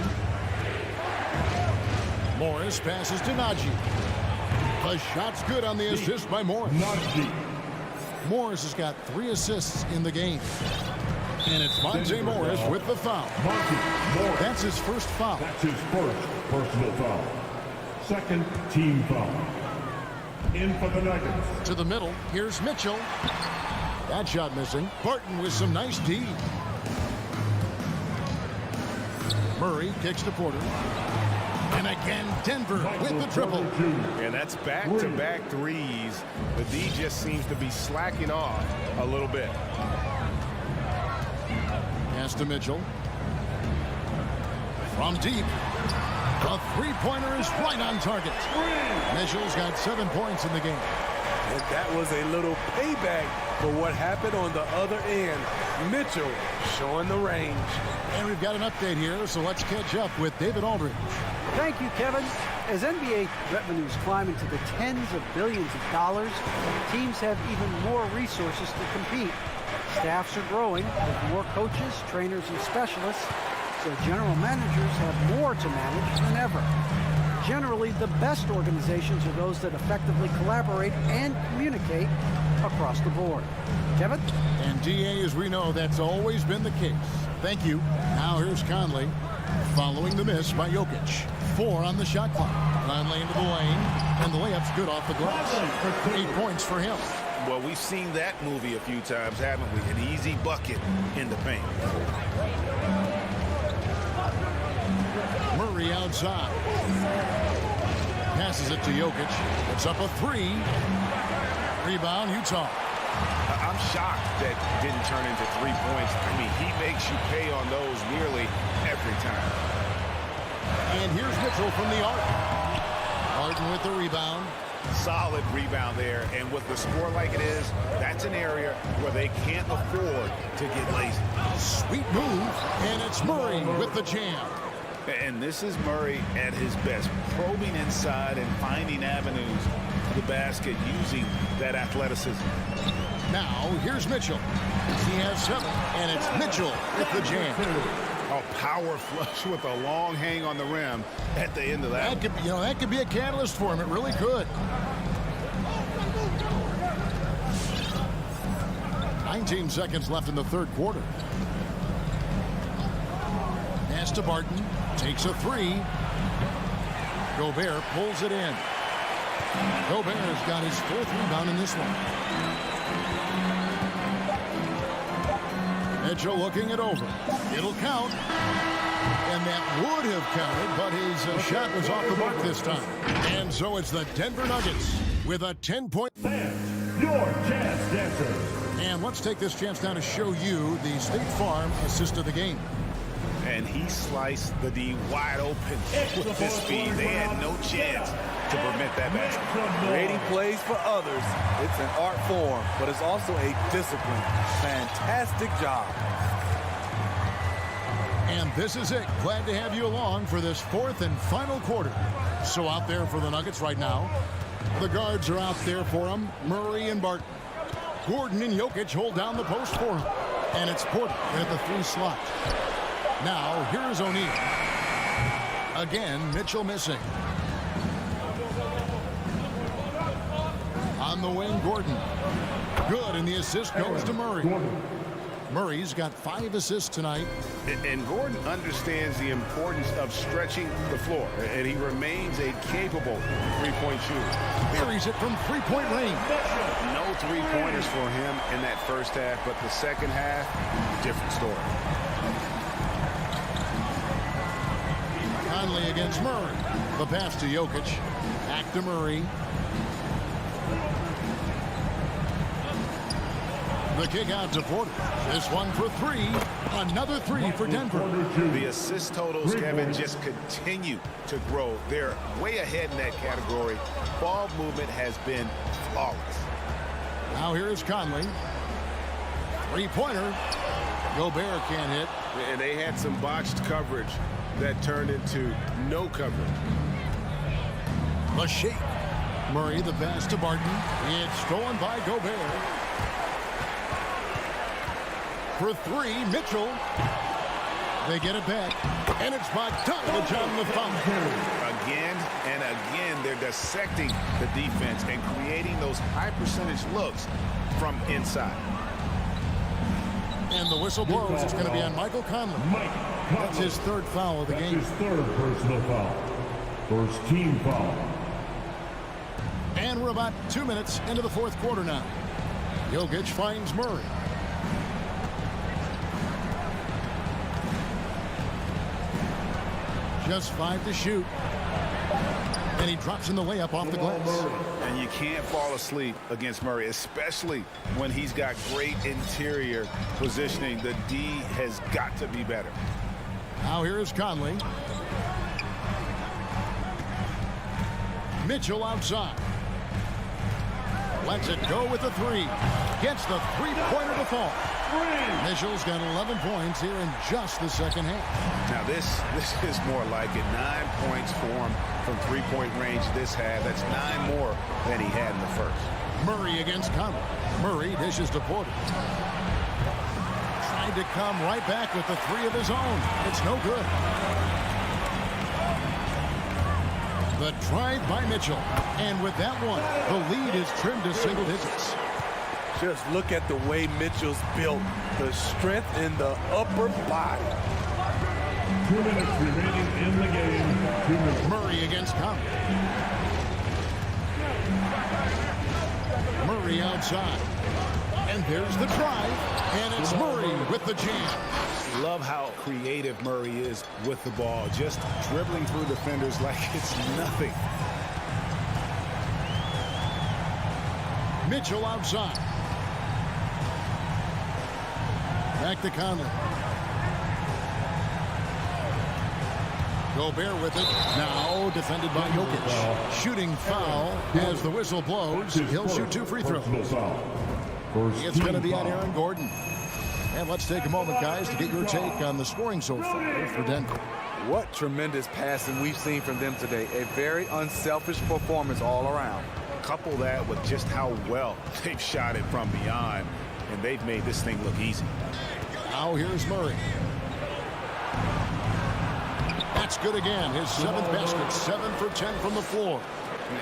S2: Morris passes to Najee. The shot's good on the assist by Morris. Morris has got 3 assists in the game. And it's Monte Morris with the foul. That's his first foul.
S10: That's his first personal foul. Second team foul. In for the Nuggets.
S2: To the middle, here's Mitchell. That shot missing. Barton with some nice D. Murray kicks to Porter. And again, Denver with the triple.
S3: And that's back-to-back threes. The D just seems to be slacking off a little bit.
S2: Pass to Mitchell. From deep. The three-pointer is right on target. Mitchell's got 7 points in the game.
S12: And that was a little payback for what happened on the other end. Mitchell showing the range.
S2: And we've got an update here, so let's catch up with David Aldridge.
S6: Thank you, Kevin. As NBA revenues climb into the tens of billions of dollars, teams have even more resources to compete. Staffs are growing with more coaches, trainers, and specialists, so general managers have more to manage than ever. Generally, the best organizations are those that effectively collaborate and communicate across the board. Kevin?
S2: And DA, as we know, that's always been the case. Thank you. Now here's Conley following the miss by Jokic. 4 on the shot clock. Conley into the lane, and the layup's good off the glass. 8 points for him.
S5: Well, we've seen that movie a few times, haven't we? An easy bucket in the paint.
S2: Murray outside. Passes it to Jokic. It's up a 3. Rebound, Utah.
S5: I'm shocked that didn't turn into 3 points. I mean, he makes you pay on those nearly every time.
S2: And here's Mitchell from the arc. Harden with the rebound.
S5: Solid rebound there, and with the score like it is, that's an area where they can't afford to get lazy.
S2: Sweet move, and it's Murray with the jam.
S5: And this is Murray at his best, probing inside and finding avenues to the basket using that athleticism.
S2: Now, here's Mitchell. He has 7, and it's Mitchell with the jam.
S5: A power flush with a long hang on the rim at the end of that.
S2: That could be a catalyst for him. It really could. 19 seconds left in the third quarter. Pass to Barton. Takes a 3. Gobert pulls it in. Gobert's got his 4th rebound in this one. Mitchell looking it over. It'll count. And that would have counted, but his shot was off the mark this time. And so it's the Denver Nuggets with a 10-point.
S10: Your chance dancer.
S2: And let's take this chance now to show you the State Farm assist of the game.
S5: And he sliced the D wide open with his speed. They had no chance to prevent that basket.
S12: Creating plays for others. It's an art form, but it's also a discipline. Fantastic job.
S2: And this is it. Glad to have you along for this 4th and final quarter. So out there for the Nuggets right now. The guards are out there for them. Murray and Barton. Gordon and Jokic hold down the post for him. And it's Porter at the 3 slot. Now, here's O'Neal. Again, Mitchell missing. On the wing, Gordon. Good, and the assist goes to Murray. Murray's got 5 assists tonight.
S5: And Gordon understands the importance of stretching the floor, and he remains a capable three-point shooter.
S2: Buries it from three-point range.
S5: No three-pointers for him in that first half, but the second half, different story.
S2: Conley against Murray. The pass to Jokic. Back to Murray. The kick out to Porter. This one for 3. Another 3 for Denver.
S5: The assist totals, Kevin, just continue to grow. They're way ahead in that category. Ball movement has been flawless.
S2: Now here's Conley. Three-pointer. Gobert can't hit.
S5: And they had some botched coverage that turned into no coverage.
S2: The shake. Murray the pass to Barton. It's stolen by Gobert. For 3, Mitchell. They get it back. And it's Bogdanovich on the foul.
S5: Again and again, they're dissecting the defense and creating those high percentage looks from inside.
S2: And the whistle blows. It's going to be on Michael Conley. That's his 3rd foul of the game.
S10: His 3rd personal foul. First team foul.
S2: And we're about 2 minutes into the 4th quarter now. Jokic finds Murray. Just 5 to shoot. And he drops in the layup off the glass.
S5: And you can't fall asleep against Murray, especially when he's got great interior positioning. The D has got to be better.
S2: Now here's Conley. Mitchell outside. Lets it go with the 3. Gets the three-pointer to fall. Mitchell's got 11 points here in just the second half.
S5: Now this is more like it. 9 points for him from three-point range this half. That's 9 more than he had in the first.
S2: Murray against Conley. Murray dishes to Porter. Tried to come right back with the 3 of his own. It's no good. The drive by Mitchell. And with that one, the lead is trimmed to single digits.
S12: Just look at the way Mitchell's built. The strength in the upper body.
S10: 2 minutes remaining in the game. 2 minutes.
S2: Murray against Conley. Murray outside. And there's the drive. And it's Murray with the jam.
S5: Love how creative Murray is with the ball. Just dribbling through defenders like it's nothing.
S2: Mitchell outside. Back to Conley. Gobert with it. Now defended by Jokic. Shooting foul as the whistle blows. He'll shoot 2 free throws. It's going to be on Aaron Gordon. And let's take a moment, guys, to get your take on the scoring so far for Denver.
S12: What tremendous passing we've seen from them today. A very unselfish performance all around.
S5: Couple that with just how well they've shot it from beyond, and they've made this thing look easy.
S2: Now here's Murray. That's good again. His 7th basket, 7 for 10 from the floor.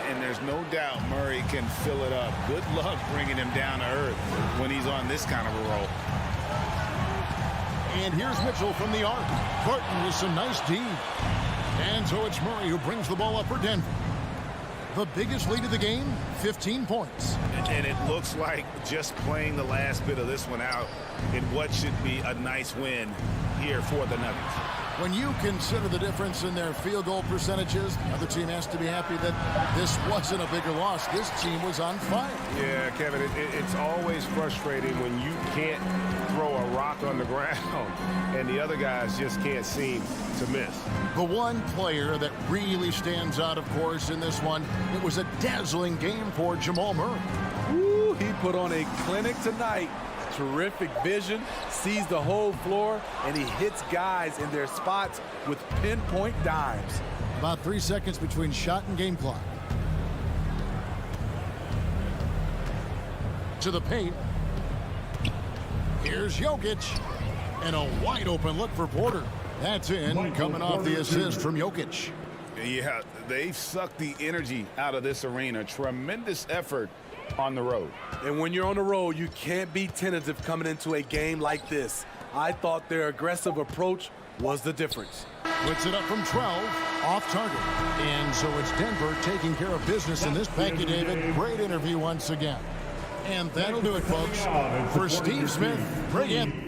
S5: And there's no doubt Murray can fill it up. Good luck bringing him down to earth when he's on this kind of a roll.
S2: And here's Mitchell from the arc. Barton with some nice D. And so it's Murray who brings the ball up for Denver. The biggest lead of the game, 15 points.
S5: And it looks like just playing the last bit of this one out in what should be a nice win here for the Nuggets.
S2: When you consider the difference in their field goal percentages, the other team has to be happy that this wasn't a bigger loss. This team was on fire.
S5: Yeah, Kevin, it's always frustrating when you can't throw a rock on the ground and the other guys just can't seem to miss.
S2: The one player that really stands out, of course, in this one, it was a dazzling game for Jamal Murray.
S12: Woo, he put on a clinic tonight. Terrific vision, sees the whole floor, and he hits guys in their spots with pinpoint dimes.
S2: About 3 seconds between shot and game clock. To the paint. Here's Jokic. And a wide open look for Porter. That's in, coming off the assist from Jokic.
S5: Yeah, they've sucked the energy out of this arena. Tremendous effort on the road.
S12: And when you're on the road, you can't be tentative coming into a game like this. I thought their aggressive approach was the difference.
S2: Puts it up from 12, off target. And so it's Denver taking care of business in this. Thank you, David. Great interview once again. And that'll do it, folks. For Steve Smith, bring in.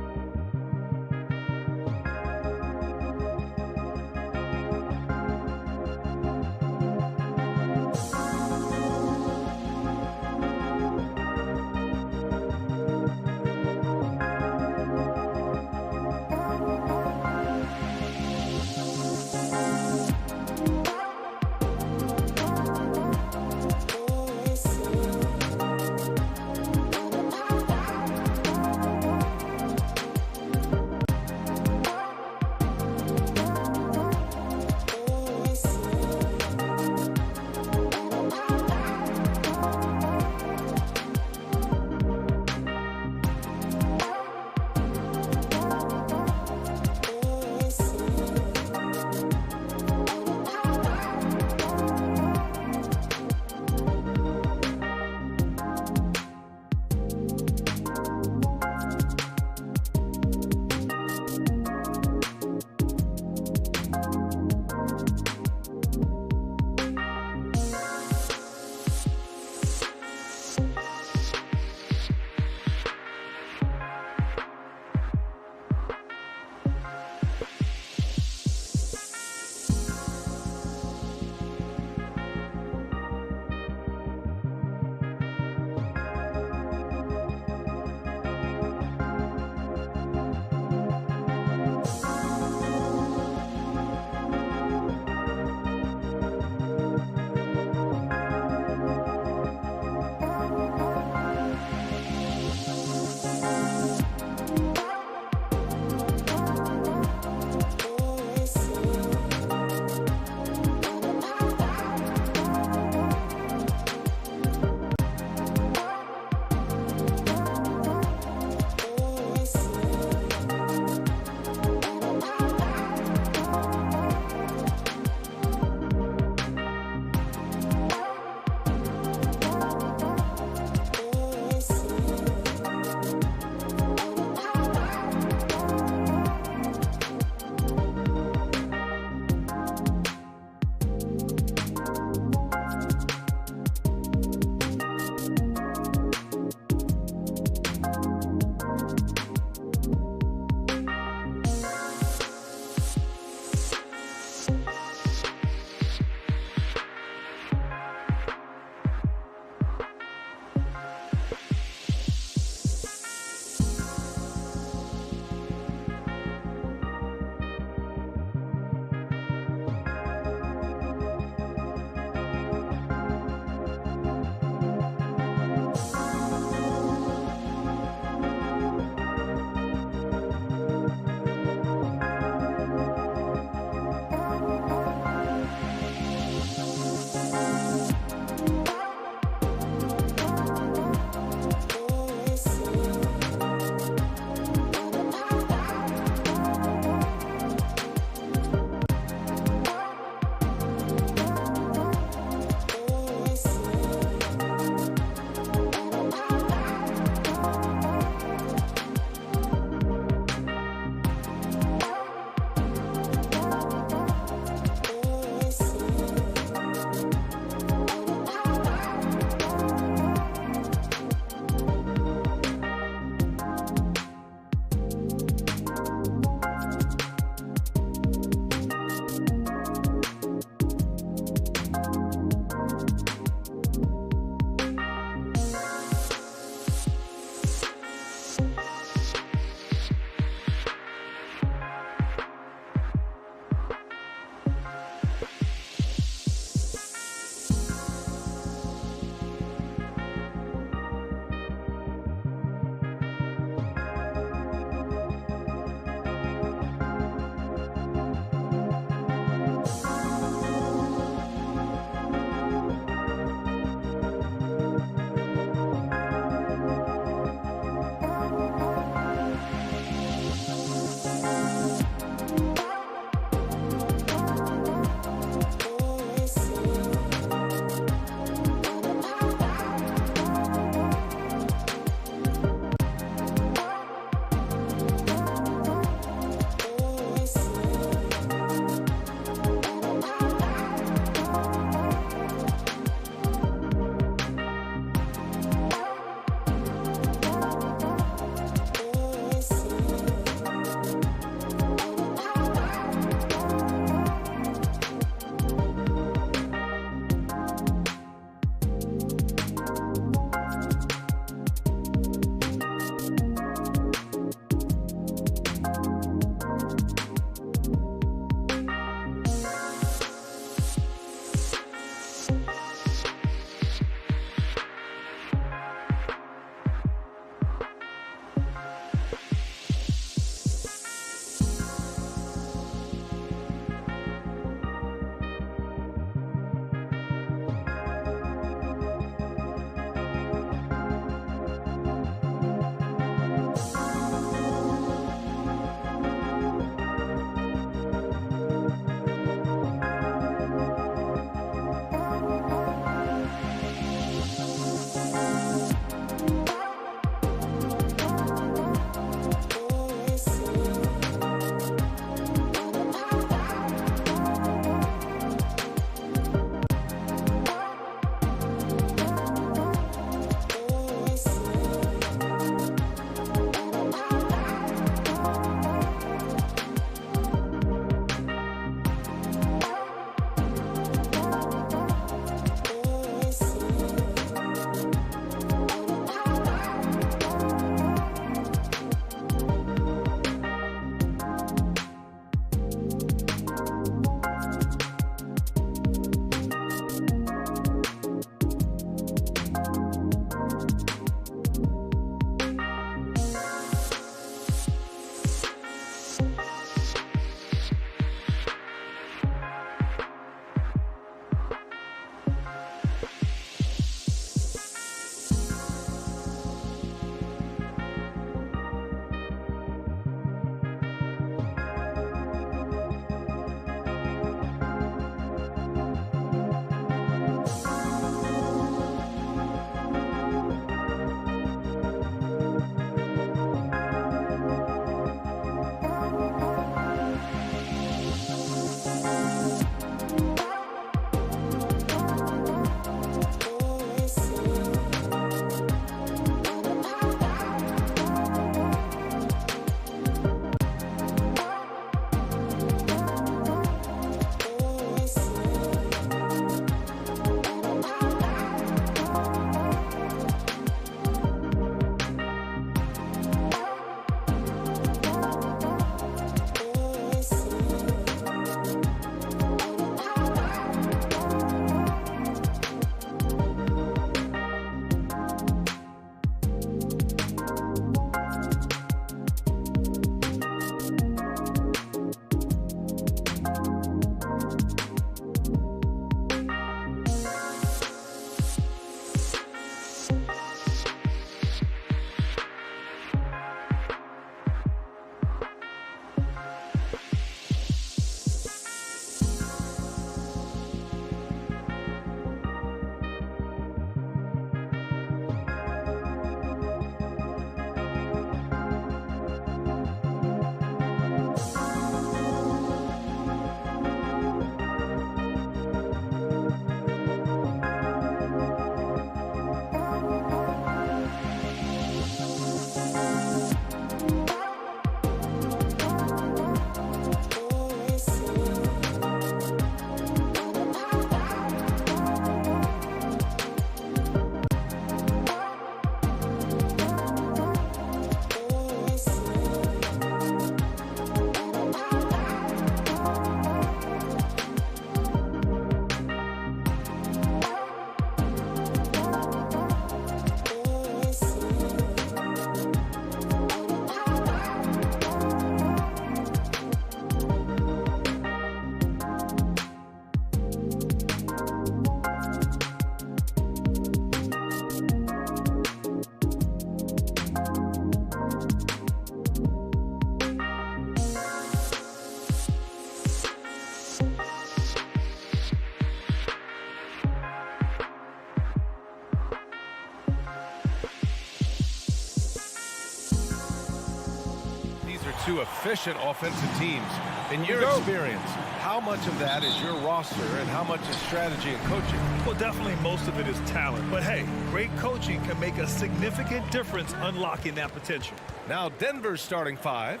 S7: two efficient offensive teams. In your experience, how much of that is your roster and how much is strategy and coaching?
S1: Well, definitely most of it is talent. But hey, great coaching can make a significant difference unlocking that potential.
S7: Now Denver's starting five.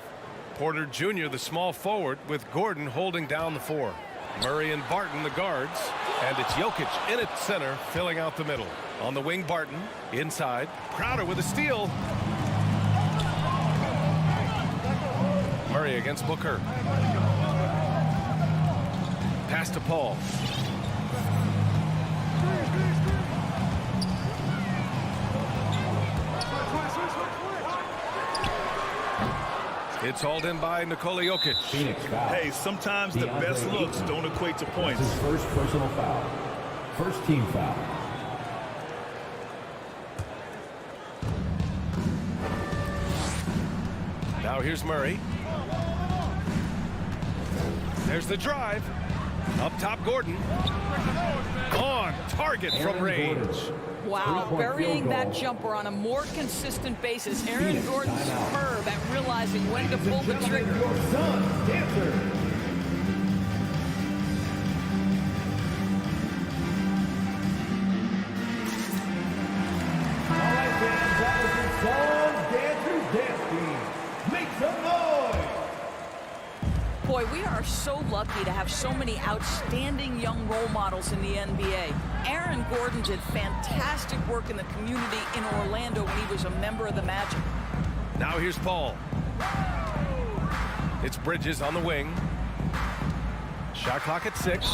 S7: Porter Jr., the small forward, with Gordon holding down the four. Murray and Barton, the guards. And it's Jokic in at center, filling out the middle. On the wing, Barton. Inside. Crowder with a steal. Murray against Booker. Pass to Paul. It's hauled in by Nikola Jokic.
S1: Hey, sometimes the best looks don't equate to points.
S10: That's his first personal foul. First team foul.
S7: Now here's Murray. There's the drive. Up top, Gordon. On target from range.
S9: Wow, burying that jumper on a more consistent basis. Aaron Gordon's superb at realizing when to pull the trigger.
S10: Your son, Dancer. All right, fans, that was your song, Dancer's Dance Team. Make some noise.
S9: Boy, we are so lucky to have so many outstanding young role models in the NBA. Aaron Gordon did fantastic work in the community in Orlando when he was a member of the Magic.
S7: Now here's Paul. It's Bridges on the wing. Shot clock at 6.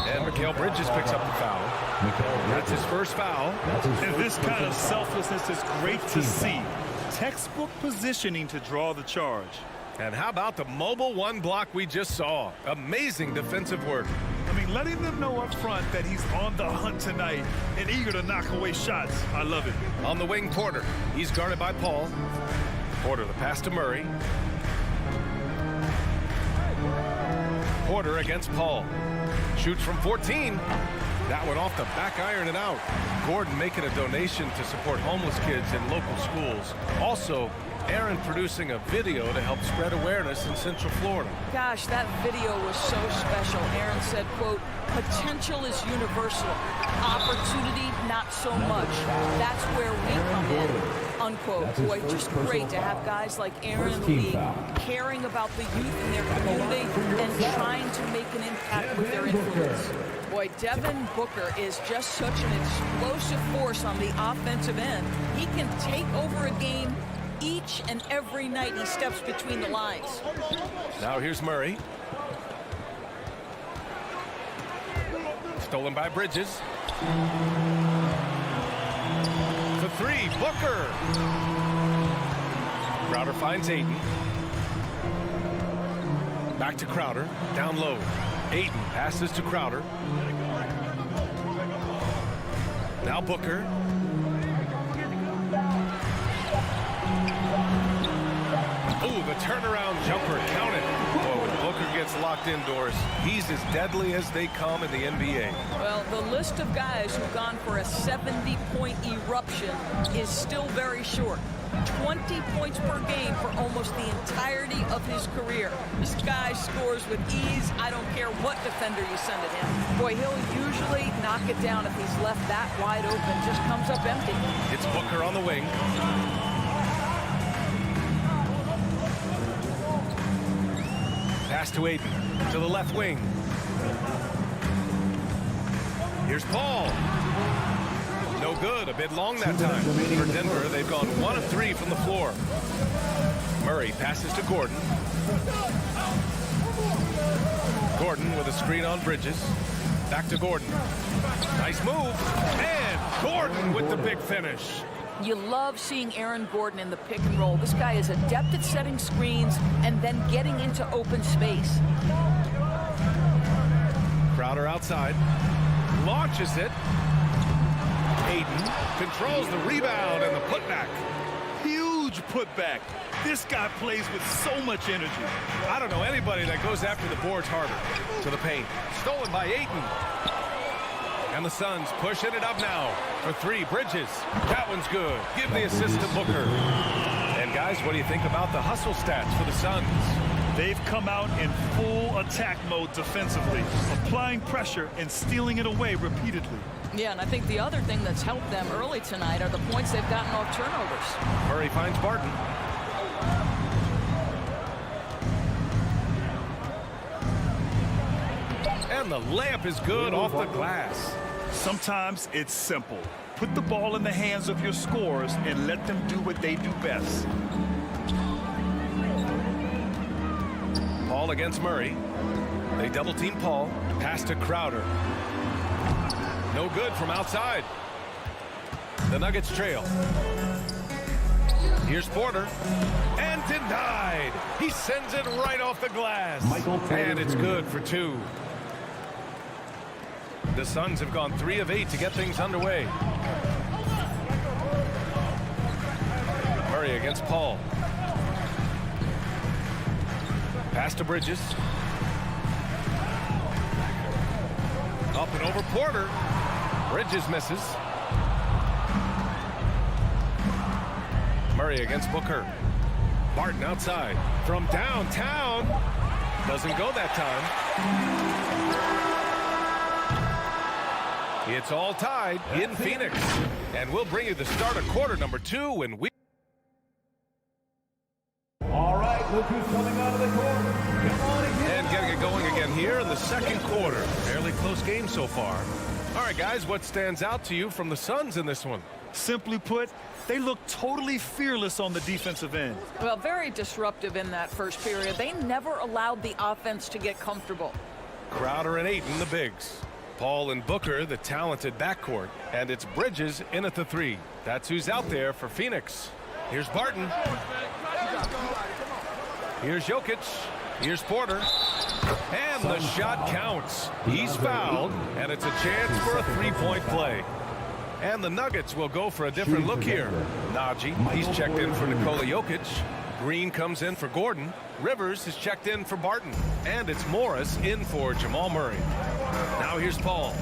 S7: And Mikal Bridges picks up the foul. That's his first foul.
S1: And this kind of selflessness is great to see. Textbook positioning to draw the charge.
S7: And how about the mobile one block we just saw? Amazing defensive work.
S1: I mean, letting them know up front that he's on the hunt tonight and eager to knock away shots. I love it.
S7: On the wing, Porter. He's guarded by Paul. Porter, the pass to Murray. Porter against Paul. Shoots from 14. That one off the back iron and out. Gordon making a donation to support homeless kids in local schools. Also, Aaron producing a video to help spread awareness in Central Florida.
S9: Gosh, that video was so special. Aaron said, quote, potential is universal. Opportunity, not so much. That's where we come in, unquote. Boy, just great to have guys like Aaron in the league caring about the youth in their community and trying to make an impact with their influence. Boy, Devin Booker is just such an explosive force on the offensive end. He can take over a game each and every night he steps between the lines.
S7: Now here's Murray. Stolen by Bridges. For 3, Booker. Crowder finds Ayton. Back to Crowder, down low. Ayton passes to Crowder. Now Booker. Ooh, the turnaround jumper counted. Boy, when Booker gets locked indoors, he's as deadly as they come in the NBA.
S9: Well, the list of guys who've gone for a 70-point eruption is still very short. 20 points per game for almost the entirety of his career. This guy scores with ease. I don't care what defender you send at him. Boy, he'll usually knock it down if he's left that wide open. Just comes up empty.
S7: It's Booker on the wing. Pass to Ayton, to the left wing. Here's Paul. No good, a bit long that time. For Denver, they've gone 1 of 3 from the floor. Murray passes to Gordon. Gordon with a screen on Bridges. Back to Gordon. Nice move. And Gordon with the big finish.
S9: You love seeing Aaron Gordon in the pick and roll. This guy is adept at setting screens and then getting into open space.
S7: Crowder outside. Launches it. Ayton controls the rebound and the putback.
S1: Huge putback. This guy plays with so much energy.
S7: I don't know anybody that goes after the boards harder. To the paint. Stolen by Ayton. And the Suns pushing it up now for 3. Bridges. That one's good. Give the assist to Booker. And And guys, what do you think about the hustle stats for the Suns?
S1: They've come out in full attack mode defensively, applying pressure and stealing it away repeatedly.
S9: Yeah, and I think the other thing that's helped them early tonight are the points they've gotten off turnovers.
S7: Murray finds Barton. And the layup is good off the glass.
S1: Sometimes it's simple. Put the ball in the hands of your scorers and let them do what they do best.
S7: Paul against Murray. They double team Paul. Pass to Crowder. No good from outside. The Nuggets trail. Here's Porter. And denied. He sends it right off the glass. And it's good for 2. The Suns have gone 3 of 8 to get things underway. Murray against Paul. Pass to Bridges. Up and over Porter. Bridges misses. Murray against Booker. Barton outside. From downtown. Doesn't go that time. It's all tied in Phoenix. And we'll bring you the start of quarter number 2 when we...
S10: All right, look who's coming out of the court. Come on again.
S7: And getting it going again here in the second quarter. Fairly close game so far. All right, guys, what stands out to you from the Suns in this one?
S1: Simply put, they look totally fearless on the defensive end.
S9: Well, very disruptive in that first period. They never allowed the offense to get comfortable.
S7: Crowder and Ayton, the bigs. Paul and Booker, the talented backcourt. And it's Bridges in at the 3. That's who's out there for Phoenix. Here's Barton. Here's Jokic. Here's Porter. And the shot counts. He's fouled, and it's a chance for a 3-point play. And the Nuggets will go for a different look here. Najee, he's checked in for Nikola Jokic. Green comes in for Gordon. Rivers is checked in for Barton. And it's Morris in for Jamal Murray. Now here's Paul.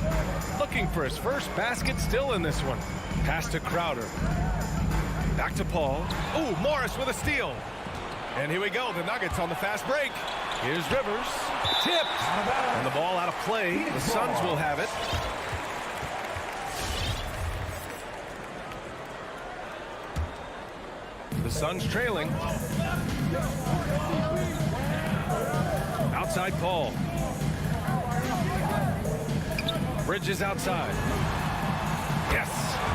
S7: Looking for his first basket still in this one. Pass to Crowder. Back to Paul. Ooh, Morris with a steal. And here we go, the Nuggets on the fast break. Here's Rivers. Tipped. And the ball out of play. The Suns will have it. The Suns trailing. Outside Paul. Bridges outside. Yes.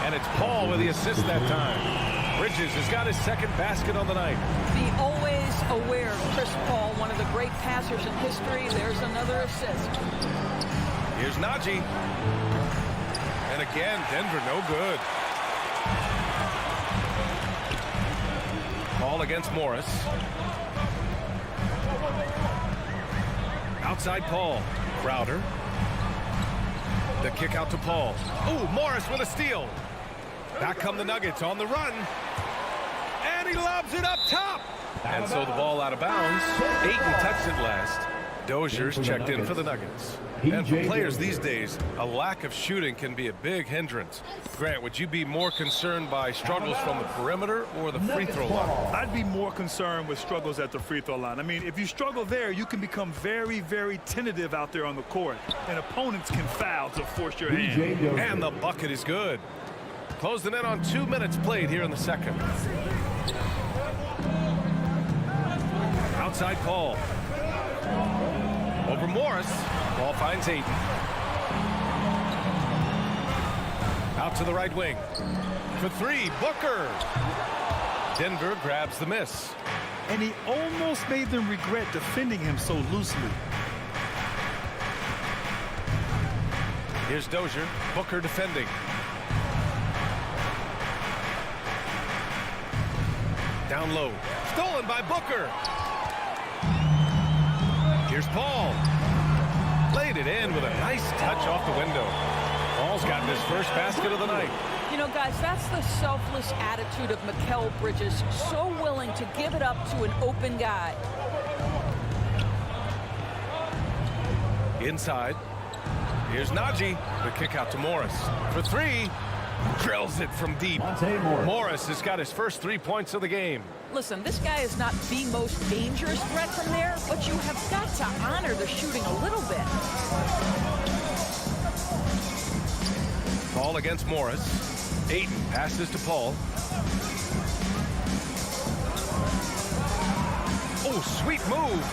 S7: And it's Paul with the assist that time. Bridges has got his second basket on the night.
S9: Be always aware, Chris Paul, one of the great passers in history. There's another assist.
S7: Here's Najee. And again, Denver no good. Paul against Morris. Outside Paul. Crowder. The kick out to Paul. Ooh, Morris with a steal. Back come the Nuggets on the run. And he lobs it up top. And so the ball out of bounds. Ayton touched it last. Dozier's checked in for the Nuggets. And for players these days, a lack of shooting can be a big hindrance. Grant, would you be more concerned by struggles from the perimeter or the free throw line?
S1: I'd be more concerned with struggles at the free throw line. I mean, if you struggle there, you can become very, very tentative out there on the court. And opponents can foul to force your hand.
S7: And the bucket is good. Closing in on 2 minutes played here in the second. Outside Paul. Over Morris. Ball finds Ayton. Out to the right wing. For 3, Booker. Denver grabs the miss.
S1: And he almost made them regret defending him so loosely.
S7: Here's Dozier. Booker defending. Down low. Stolen by Booker. Here's Paul. Laid it in with a nice touch off the window. Paul's gotten his first basket of the night.
S9: You know, guys, that's the selfless attitude of Mikal Bridges. So willing to give it up to an open guy.
S7: Inside. Here's Najee. The kick out to Morris. For 3. Drills it from deep. Morris has got his first 3 points of the game.
S9: Listen, this guy is not the most dangerous threat from there, but you have got to honor the shooting a little bit.
S7: Paul against Morris. Ayton passes to Paul. Oh, sweet move.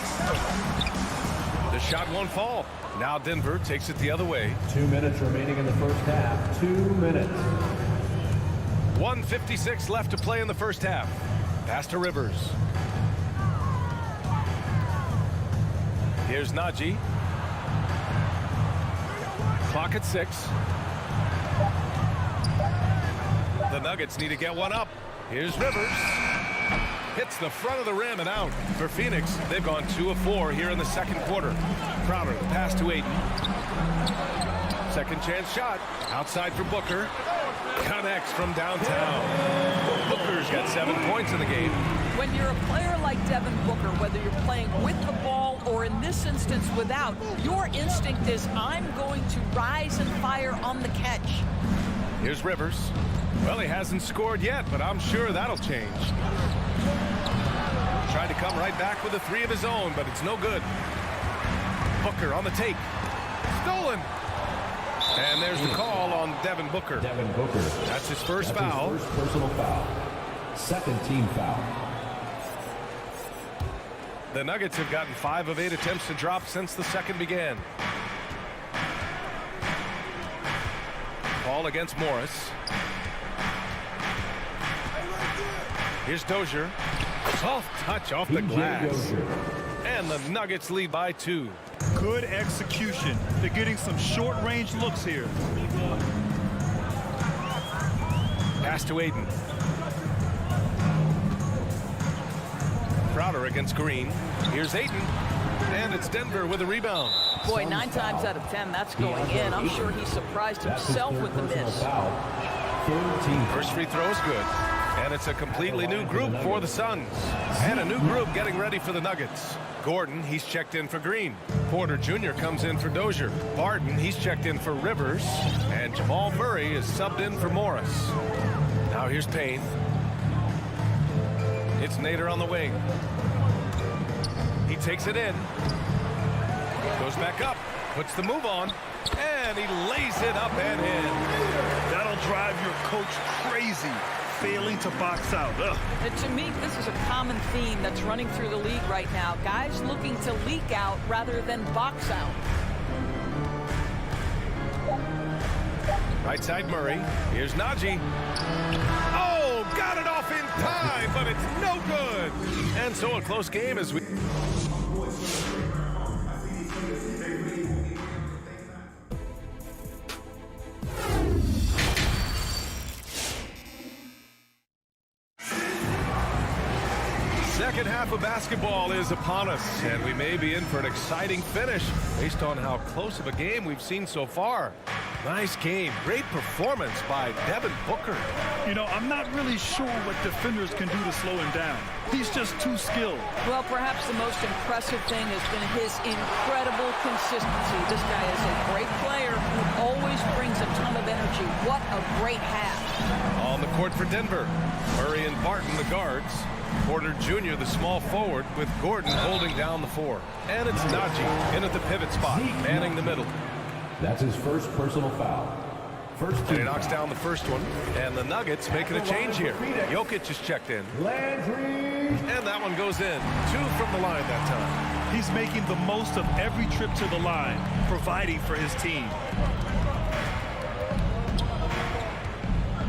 S7: The shot won't fall. Now Denver takes it the other way.
S10: 2 minutes remaining in the first half. 2 minutes.
S7: 1:56 left to play in the first half. Pass to Rivers. Here's Najee. Clock at 6. The Nuggets need to get one up. Here's Rivers. Hits the front of the rim and out. For Phoenix, they've gone 2 of 4 here in the second quarter. Crowder, the pass to Ayton. Second chance shot. Outside for Booker. Connects from downtown. Booker's got 7 points in the game.
S9: When you're a player like Devin Booker, whether you're playing with the ball or in this instance without, your instinct is, I'm going to rise and fire on the catch.
S7: Here's Rivers. Well, he hasn't scored yet, but I'm sure that'll change. Tried to come right back with a 3 of his own, but it's no good. Booker on the take. Stolen. And there's the call on Devin Booker.
S10: Devin Booker.
S7: That's his first foul.
S10: His first personal foul. Second team foul.
S7: The Nuggets have gotten 5 of 8 attempts to drop since the second began. Paul against Morris. Here's Dozier. Soft touch off the glass. And the Nuggets lead by 2.
S1: Good execution. They're getting some short-range looks here.
S7: Pass to Ayton. Crowder against Green. Here's Ayton. And it's Denver with a rebound.
S9: Boy, 9 times out of 10, that's going in. I'm sure he surprised himself with the miss.
S7: First free throw is good. And it's a completely new group for the Suns. And a new group getting ready for the Nuggets. Gordon, he's checked in for Green. Porter Jr. comes in for Dozier. Barton, he's checked in for Rivers. And Jamal Murray is subbed in for Morris. Now here's Payne. It's Nader on the wing. He takes it in. Goes back up. Puts the move on. And he lays it up and in.
S1: That'll drive your coach crazy. Failing to box out.
S9: And to me, this is a common theme that's running through the league right now. Guys looking to leak out rather than box out.
S7: Right side Murray. Here's Najee. Oh, got it off in time, but it's no good. And so a close game as we... Second half of basketball is upon us, and we may be in for an exciting finish based on how close of a game we've seen so far. Nice game. Great performance by Devin Booker.
S1: You know, I'm not really sure what defenders can do to slow him down. He's just too skilled.
S9: Well, perhaps the most impressive thing has been his incredible consistency. This guy is a great player who always brings a ton of energy. What a great half.
S7: On the court for Denver, Murray and Barton, the guards. Porter Jr., the small forward, with Gordon holding down the 4. And it's Najee in at the pivot spot, manning the middle.
S10: That's his first personal foul. First
S7: and he knocks down the first one. And the Nuggets making a change here. Jokic is checked in. And that one goes in. 2 from the line that time.
S1: He's making the most of every trip to the line, providing for his team.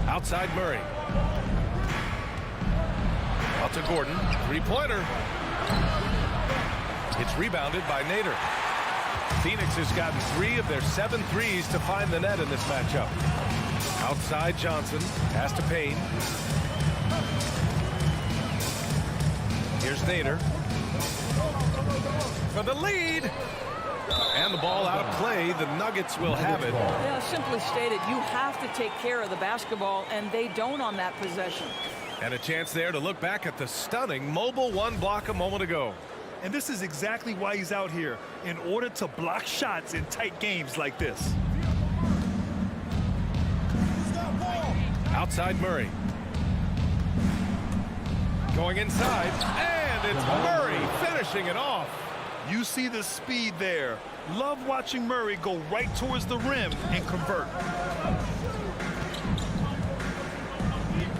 S7: Outside Murray. Out to Gordon. 3-pointer. It's rebounded by Nader. Phoenix has gotten 3 of their 7 threes to find the net in this matchup. Outside Johnson. Pass to Payne. Here's Nader. For the lead. And the ball out of play. The Nuggets will have it.
S9: Yeah, simply stated, you have to take care of the basketball, and they don't on that possession.
S7: And a chance there to look back at the stunning mobile 1 block a moment ago.
S1: And this is exactly why he's out here, in order to block shots in tight games like this.
S7: Outside Murray. Going inside, and it's Murray finishing it off.
S1: You see the speed there. Love watching Murray go right towards the rim and convert.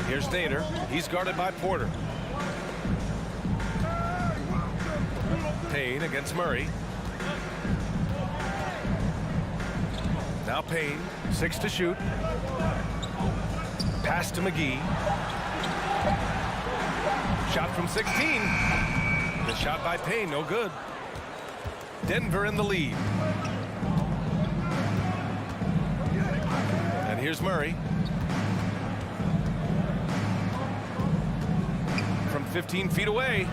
S7: Here's Nader. He's guarded by Porter. Payne against Murray. Now Payne, 6 to shoot. Pass to McGee. Shot from 16. The shot by Payne, no good. Denver in the lead. And here's Murray. From 15 feet away,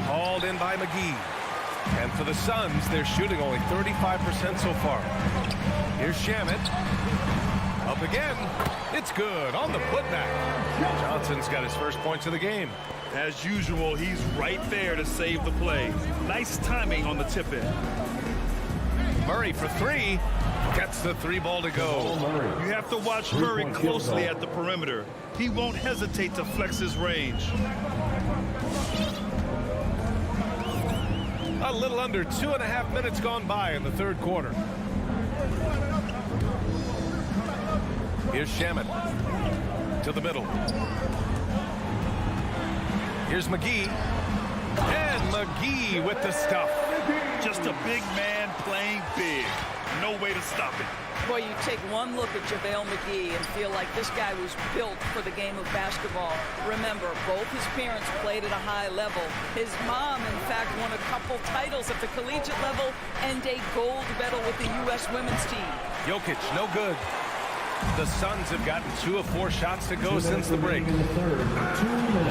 S7: hauled in by McGee. And for the Suns, they're shooting only 35% so far. Here's Shamet. Up again. It's good on the putback. Johnson's got his first points of the game.
S1: As usual, he's right there to save the play. Nice timing on the tip-in.
S7: Murray for 3. Gets the 3 ball to go.
S1: You have to watch Murray closely at the perimeter. He won't hesitate to flex his range.
S7: A little under 2.5 minutes gone by in the third quarter. Here's Shamet to the middle. Here's McGee. And McGee with the stuff.
S1: Just a big man playing big. No way to stop it.
S9: Boy, you take one look at JaVale McGee and feel like this guy was built for the game of basketball. Remember, both his parents played at a high level. His mom, in fact, won a couple titles at the collegiate level and a gold medal with the U.S. women's team.
S7: Jokic, no good. The Suns have gotten 2 of 4 shots to go since the break.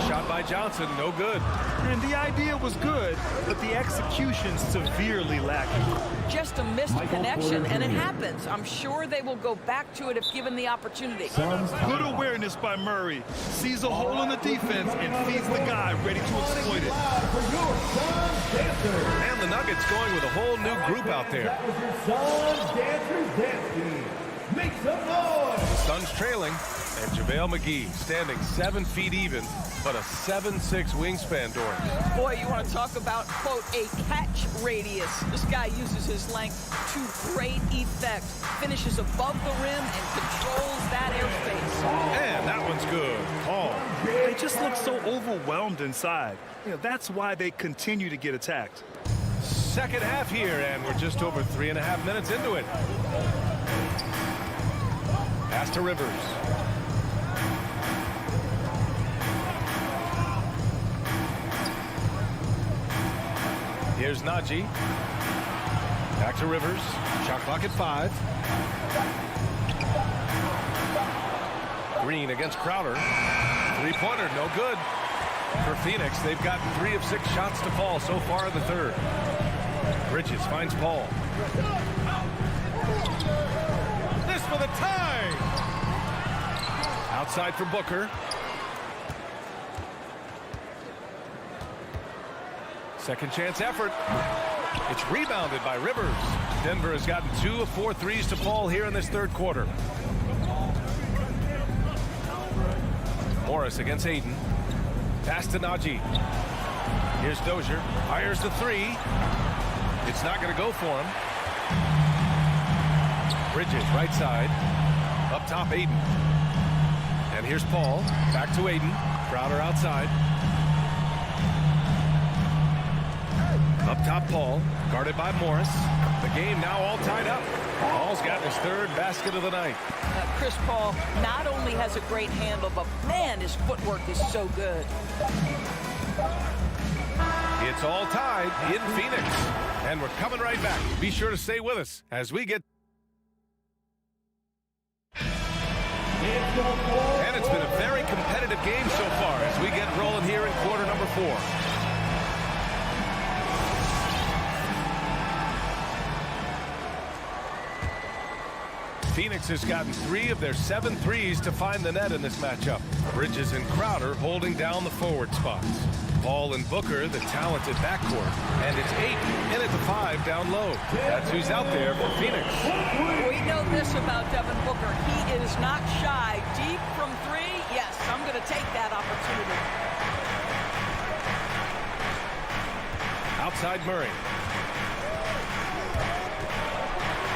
S7: Shot by Johnson, no good.
S1: And the idea was good, but the execution severely lacking.
S9: Just a missed connection, and it happens. I'm sure they will go back to it if given the opportunity.
S1: Good awareness by Murray. Sees a hole in the defense and feeds the guy ready to exploit it.
S7: And the Nuggets going with a whole new group out there.
S10: Make some noise!
S7: The Suns trailing, and JaVale McGee standing 7 feet even, but a 7'6" wingspan, Doran.
S9: Boy, you want to talk about, quote, a catch radius. This guy uses his length to great effect. Finishes above the rim and controls that airspace.
S7: And that one's good. Paul.
S1: They just look so overwhelmed inside. That's why they continue to get attacked.
S7: Second half here, and we're just over 3.5 minutes into it. Pass to Rivers. Here's Najee. Back to Rivers. Shot clock at 5. Green against Crowder. 3-pointer, no good. For Phoenix, they've gotten 3 of 6 shots to fall so far in the third. Bridges finds Paul. This for the tie! Outside for Booker. Second chance effort. It's rebounded by Rivers. Denver has gotten 2 of 4 threes to fall here in this third quarter. Morris against Aiden. Pass to Najee. Here's Dozier. Fires the 3. It's not going to go for him. Bridges, right side. Up top, Aiden. And here's Paul. Back to Aiden. Crowder outside. Up top, Paul. Guarded by Morris. The game now all tied up. Paul's got his 3rd basket of the night.
S9: Chris Paul not only has a great handle, but man, his footwork is so good.
S7: It's all tied in Phoenix. And we're coming right back. Be sure to stay with us as we get... And it's been a very competitive game so far as we get rolling here in quarter number 4. Phoenix has gotten 3 of their 7 threes to find the net in this matchup. Bridges and Crowder holding down the forward spots. Paul and Booker, the talented backcourt. And it's Aiden in at the 5 down low. That's who's out there for Phoenix.
S9: We know this about Devin Booker. He is not shy. Deep from 3, yes, I'm going to take that opportunity.
S7: Outside Murray.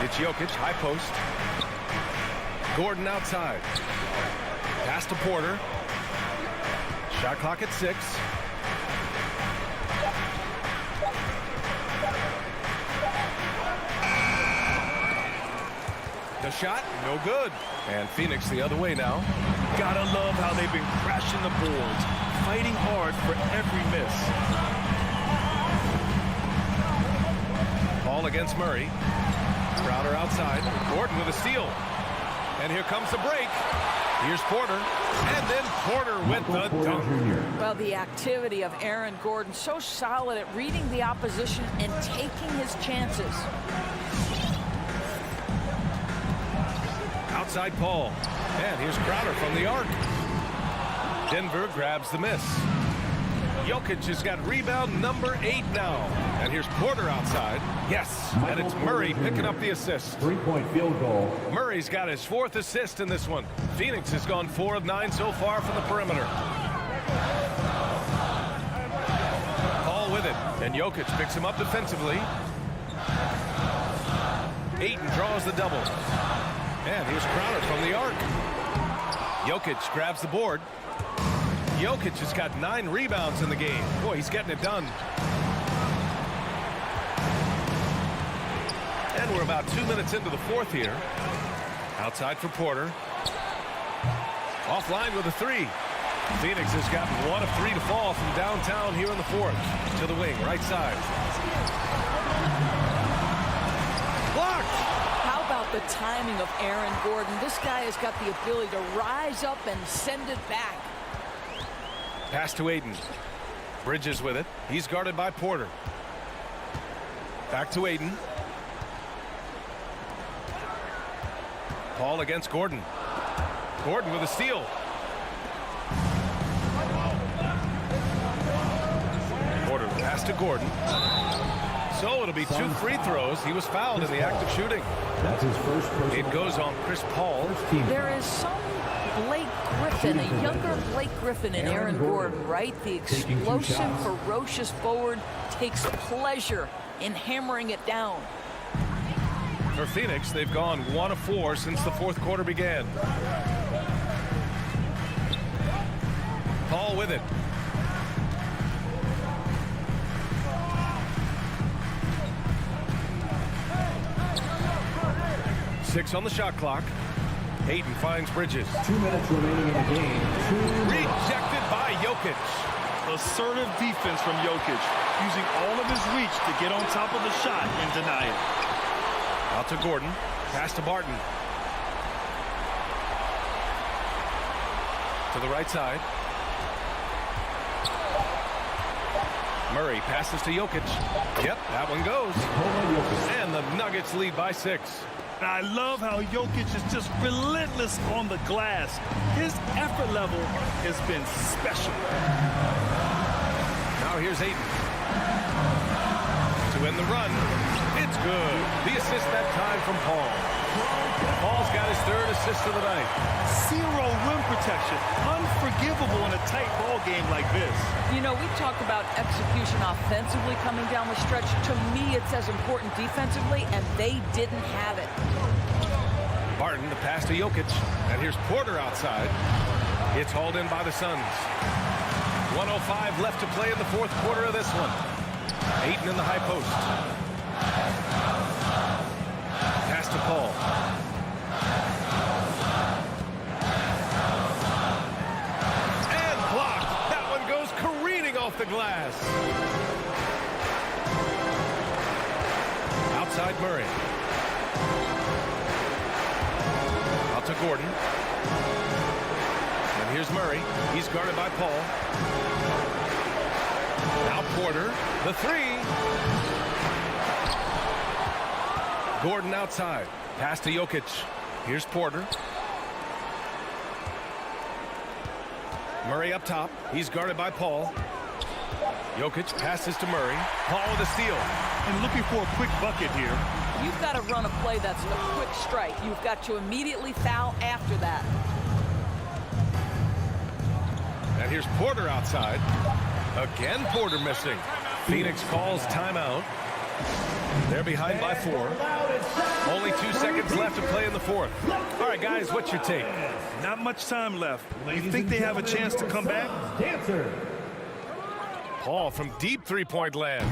S7: It's Jokic, high post. Gordon outside. Pass to Porter. Shot clock at 6. The shot, no good. And Phoenix the other way now.
S1: Gotta love how they've been crashing the boards, fighting hard for every miss.
S7: Ball against Murray. Crowder outside. Gordon with a steal. And here comes the break. Here's Porter. And then Porter with the dunk.
S9: Well, the activity of Aaron Gordon, so solid at reading the opposition and taking his chances.
S7: Outside Paul. And here's Crowder from the arc. Denver grabs the miss. Jokic has got rebound number 8 now. And here's Porter outside. Yes, and it's Murray picking up the assist.
S10: 3-point field goal.
S7: Murray's got his 4th assist in this one. Phoenix has gone 4 of 9 so far from the perimeter. Paul with it, and Jokic picks him up defensively. Ayton draws the double. And here's Crowder from the arc. Jokic grabs the board. Jokic has got 9 rebounds in the game. Boy, he's getting it done. And we're about 2 minutes into the 4th here. Outside for Porter. Offline with a 3. Phoenix has gotten 1 of 3 to fall from downtown here in the 4th. To the wing, right side. Blocked!
S9: How about the timing of Aaron Gordon? This guy has got the ability to rise up and send it back.
S7: Pass to Ayton. Bridges with it. He's guarded by Porter. Back to Ayton. Paul against Gordon. Gordon with a steal. Porter pass to Gordon. So it'll be 2 free throws. He was fouled in the act of shooting.
S10: That's his first.
S7: It goes on Chris Paul.
S9: There is some Blake Griffin, a younger Blake Griffin in Aaron Gordon, right? The explosive, ferocious forward takes pleasure in hammering it down.
S7: For Phoenix, they've gone 1 of 4 since the 4th quarter began. Paul with it. Six on the shot clock. Ayton finds Bridges.
S10: 2 minutes remaining in the game.
S7: Rejected by Jokic.
S1: Assertive defense from Jokic, using all of his reach to get on top of the shot and deny it.
S7: Out to Gordon. Pass to Barton. To the right side. Murray passes to Jokic. Yep, that one goes. And the Nuggets lead by 6.
S1: And I love how Jokic is just relentless on the glass. His effort level has been special.
S7: Now here's Ayton. To end the run. It's good. The assist that time from Paul. Paul's got his 3rd assist of the night.
S1: 0 rim protection. Unforgivable in a tight ball game like this.
S9: You know, we talk about execution offensively coming down the stretch. To me, it's as important defensively, and they didn't have it.
S7: Barton, the pass to Jokic. And here's Porter outside. It's hauled in by the Suns. 1:05 left to play in the 4th quarter of this one. Ayton in the high post. Pass to Paul. And blocked. That one goes careening off the glass. Outside Murray. Out to Gordon. And here's Murray. He's guarded by Paul. Now Porter. The 3. Gordon outside. Pass to Jokic. Here's Porter. Murray up top. He's guarded by Paul. Jokic passes to Murray. Paul with a steal.
S1: And looking for a quick bucket here.
S9: You've got to run a play that's a quick strike. You've got to immediately foul after that.
S7: And here's Porter outside. Again, Porter missing. Phoenix calls timeout. They're behind by 4. Only 2 seconds left to play in the fourth. All right, guys, what's your take?
S1: Not much time left. You think they have a chance to come back?
S7: Paul from deep three-point land.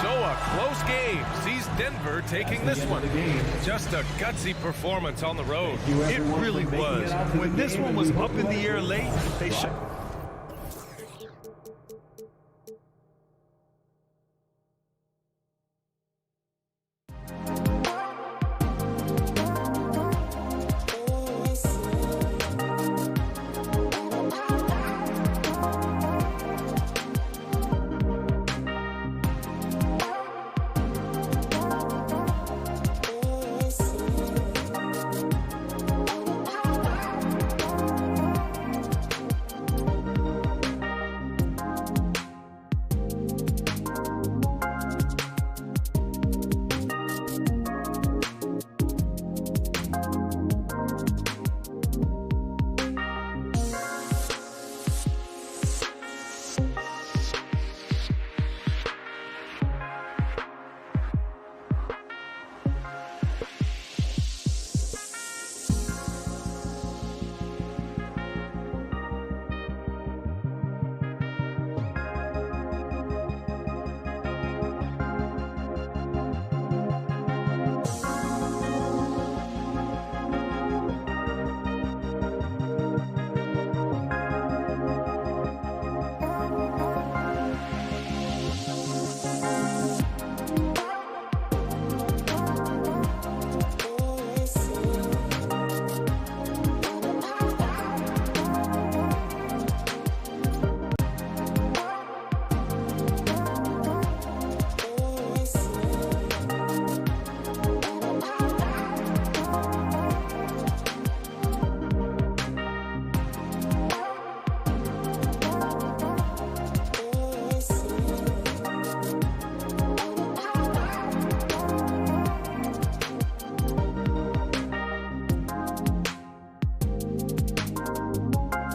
S7: So a close game sees Denver taking this one. Just a gutsy performance on the road.
S1: It really was. When this one was up in the air late, they shot.